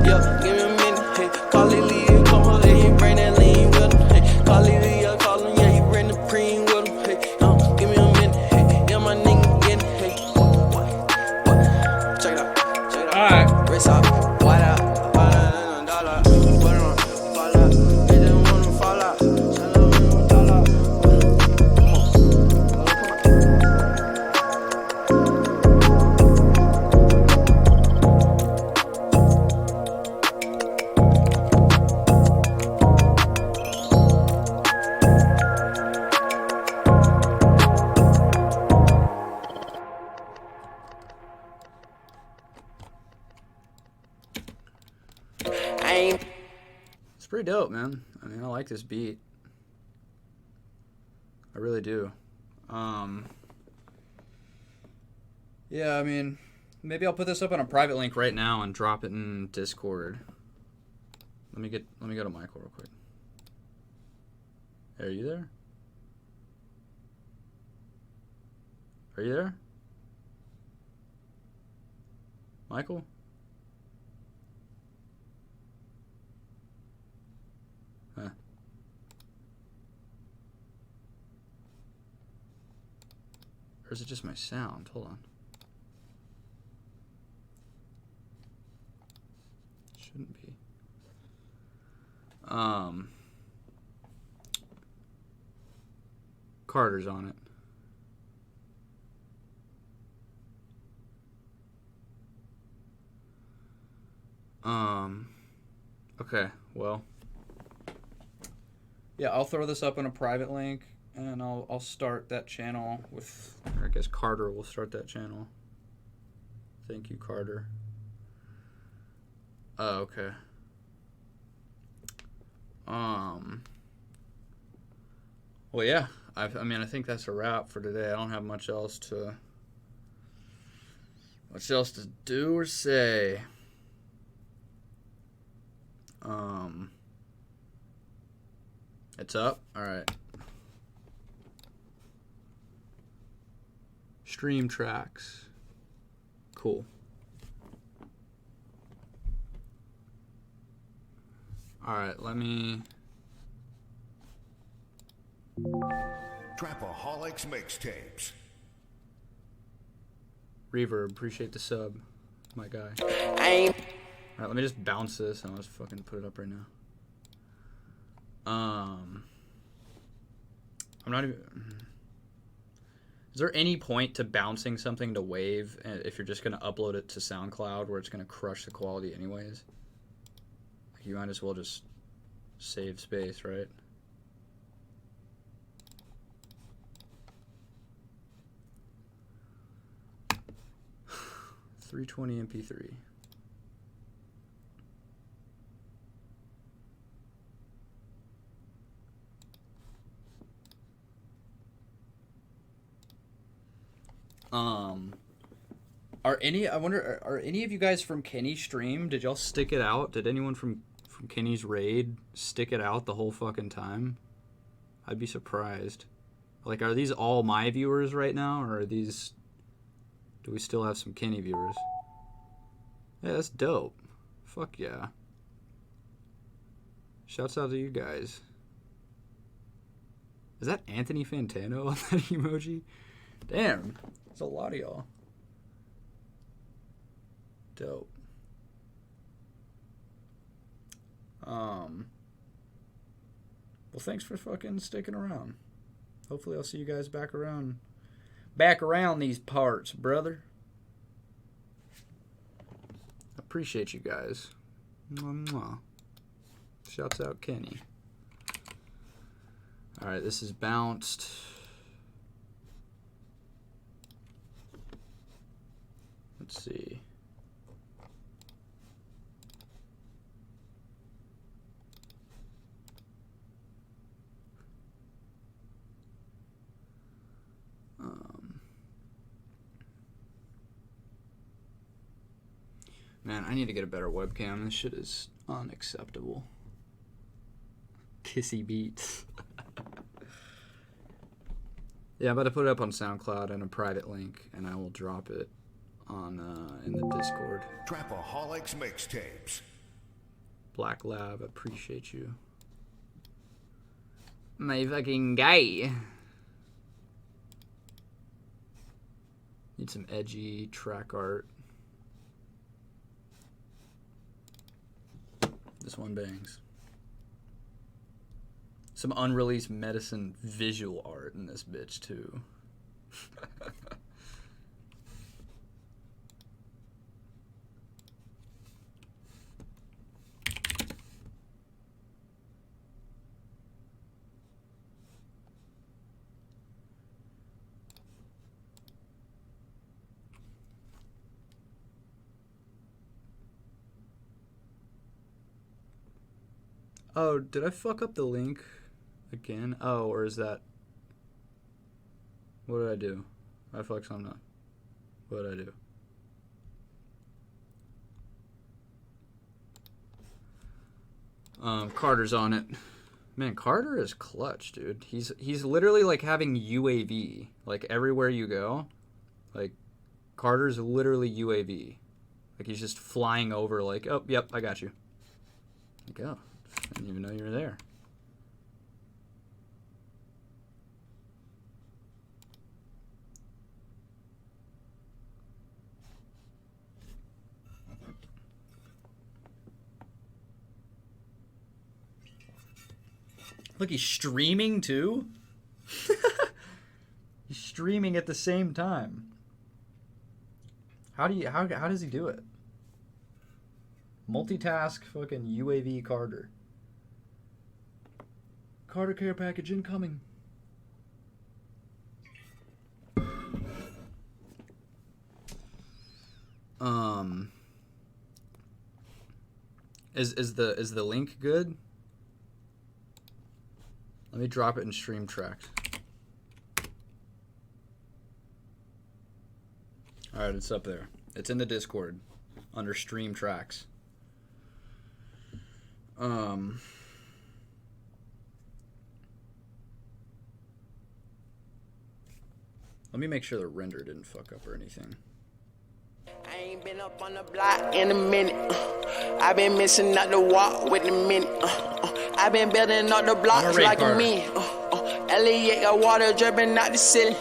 yeah, give me a minute, call it Leah, come on, bring that lean with him, call it Leah, call him, yeah, he bring the preem with him, give me a minute, yeah, my nigga getting, what, check it out, Alright. wrist out, white out, dollar, put it on, fall out, they didn't wanna fall out, shut up, dollar, come on. It's pretty dope, man. I mean, I like this beat. I really do. Yeah, I mean, maybe I'll put this up on a private link right now and drop it in Discord. Let me go to Michael real quick. Are you there? Are you there? Michael? Huh. Or is it just my sound? Hold on. Shouldn't be. Carter's on it. Okay, well. Yeah, I'll throw this up in a private link, and I'll start that channel with, or I guess Carter will start that channel. Thank you, Carter. Oh, okay. Well, yeah. I mean, I think that's a wrap for today. I don't have much else to do or say. It's up. All right. Stream tracks. Cool. All right, let me. Trapaholics mixtapes. Reverb, appreciate the sub, my guy. I ain't All right, let me just bounce this and I'll just fucking put it up right now. I'm not even. Is there any point to bouncing something to Wave if you're just gonna upload it to SoundCloud where it's gonna crush the quality anyways? Like, you might as well just save space, right? .320 MP3. Are any of you guys from Kenny's stream? Did y'all stick it out? Did anyone from Kenny's raid stick it out the whole fucking time? I'd be surprised. Like, are these all my viewers right now, or are these? Do we still have some Kenny viewers? Yeah, that's dope. Fuck yeah. Shouts out to you guys. Is that Anthony Fantano on that emoji? Damn, there's a lot of y'all. Dope. Well, thanks for fucking sticking around. Hopefully I'll see you guys back around these parts, brother. Appreciate you guys. Mwah, mwah. Shouts out Kenny. Alright, this is bounced. Let's see. Man, I need to get a better webcam. This shit is unacceptable. Kissy beats. Yeah, I'm about to put it up on SoundCloud and a private link, and I will drop it on in the Discord. Trapaholics mixtapes. Black Lab, appreciate you. My fucking guy. Need some edgy track art. This one bangs. Some unreleased Medasin visual art in this bitch too. Oh, did I fuck up the link again? Oh, or is that... What did I do? I fucked something up. What did I do? Carter's on it. Man, Carter is clutch, dude. He's literally like having UAV. Like everywhere you go. Like, Carter's literally UAV. Like he's just flying over like, oh, yep, I got you. Like, oh. I didn't even know you were there. Look, he's streaming too? He's streaming at the same time. How does he do it? Multitask fucking UAV Carter. Carter care package incoming. Is the link good? Let me drop it in stream tracks. All right, it's up there. It's in the Discord under stream tracks. Let me make sure the render didn't fuck up or anything. I ain't been up on the block in a minute. I been missing out the walk with a minute. I been building up the blocks like a minute. Elliot got water dripping out the ceiling.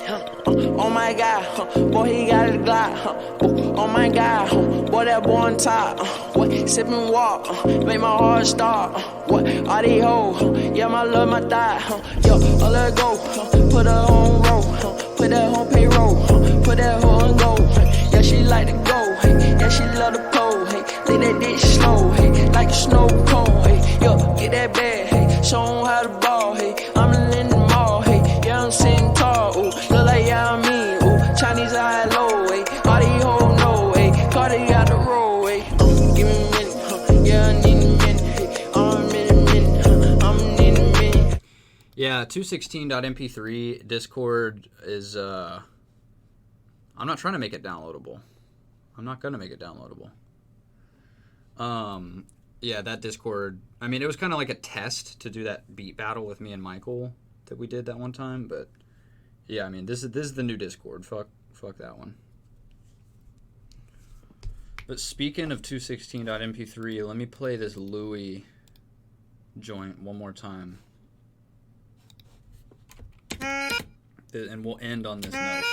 Oh my God, boy he got a Glock. Oh my God, boy that boy on top. What sipping walk, make my heart stop. What all these hoes, yeah my love my thigh. Yo, all let go, put her on roll, put that on payroll, put that hoe on go. Yeah she like to go, yeah she love the pole. Leave that dick slow, like a snow cone. Yo, get that bag, show 'em how to ball. I'm in the mall, yeah I'm sitting tall. Ooh, look like yeah I mean, ooh, Chinese eye low, all these hoes know, Cardi got the roll, give me a minute, yeah I need a minute, I'm in a minute, I'm in a minute. Yeah, 216.mp3 Discord is I'm not trying to make it downloadable. I'm not gonna make it downloadable. Yeah, that Discord, I mean, it was kind of like a test to do that beat battle with me and Michael that we did that one time, but yeah, I mean, this is the new Discord. Fuck that one. But speaking of 216.mp3, let me play this Louis joint one more time. And we'll end on this note.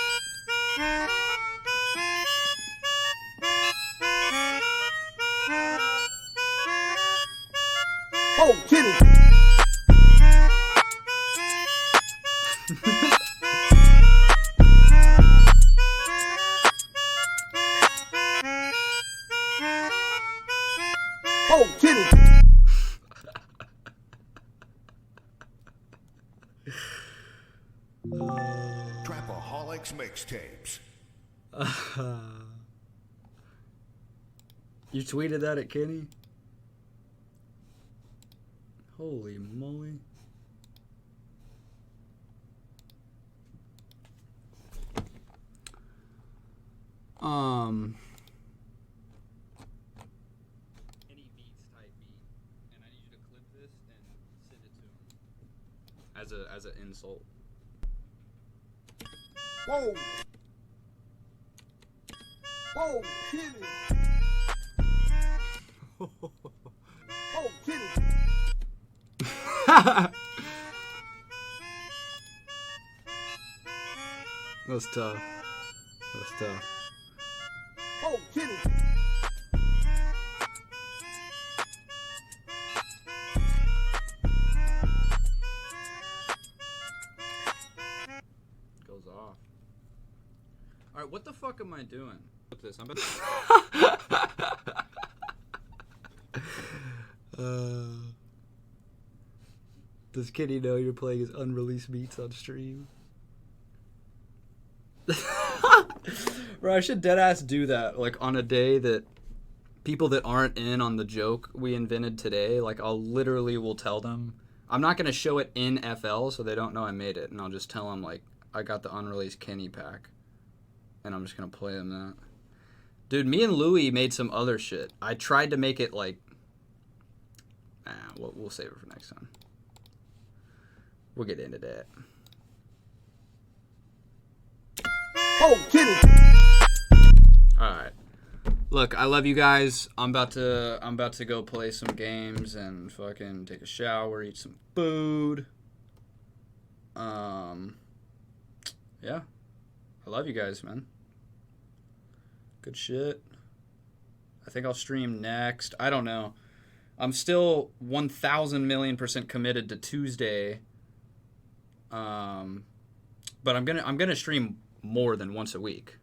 Oh, kitty. Oh, kitty. Trapaholics mixtapes. You tweeted that at Kenny? Holy moly. Any beats type beat, and I need you to clip this and send it to him as an insult. Whoa. Whoa, kitty. Oh, kitty. That's tough. That's tough. Oh, kitty. Goes off. Alright, what the fuck am I doing? Look this. I'm about Does Kenny know you're playing his unreleased beats on stream? Bro, I should deadass do that. Like on a day that people that aren't in on the joke we invented today, like I'll literally will tell them. I'm not gonna show it in FL so they don't know I made it, and I'll just tell them like I got the unreleased Kenny pack, and I'm just gonna play them that. Dude, me and Louis made some other shit. I tried to make it like. We'll save it for next time. We'll get into that. Oh, kitty. All right. Look, I love you guys. I'm about to go play some games and fucking take a shower, eat some food. Yeah. I love you guys, man. Good shit. I think I'll stream next. I don't know. I'm still 1,000,000,000% committed to Tuesday. But I'm gonna stream more than once a week.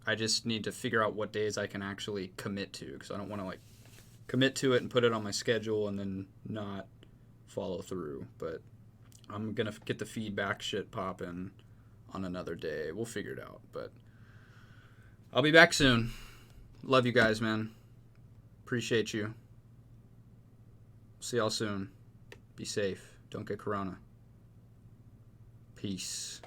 I just need to figure out what days I can actually commit to, because I don't want to like commit to it and put it on my schedule and then not follow through. But I'm gonna get the feedback shit popping on another day. We'll figure it out. But I'll be back soon. Love you guys, man. Appreciate you. See y'all soon. Be safe. Don't get corona. Peace.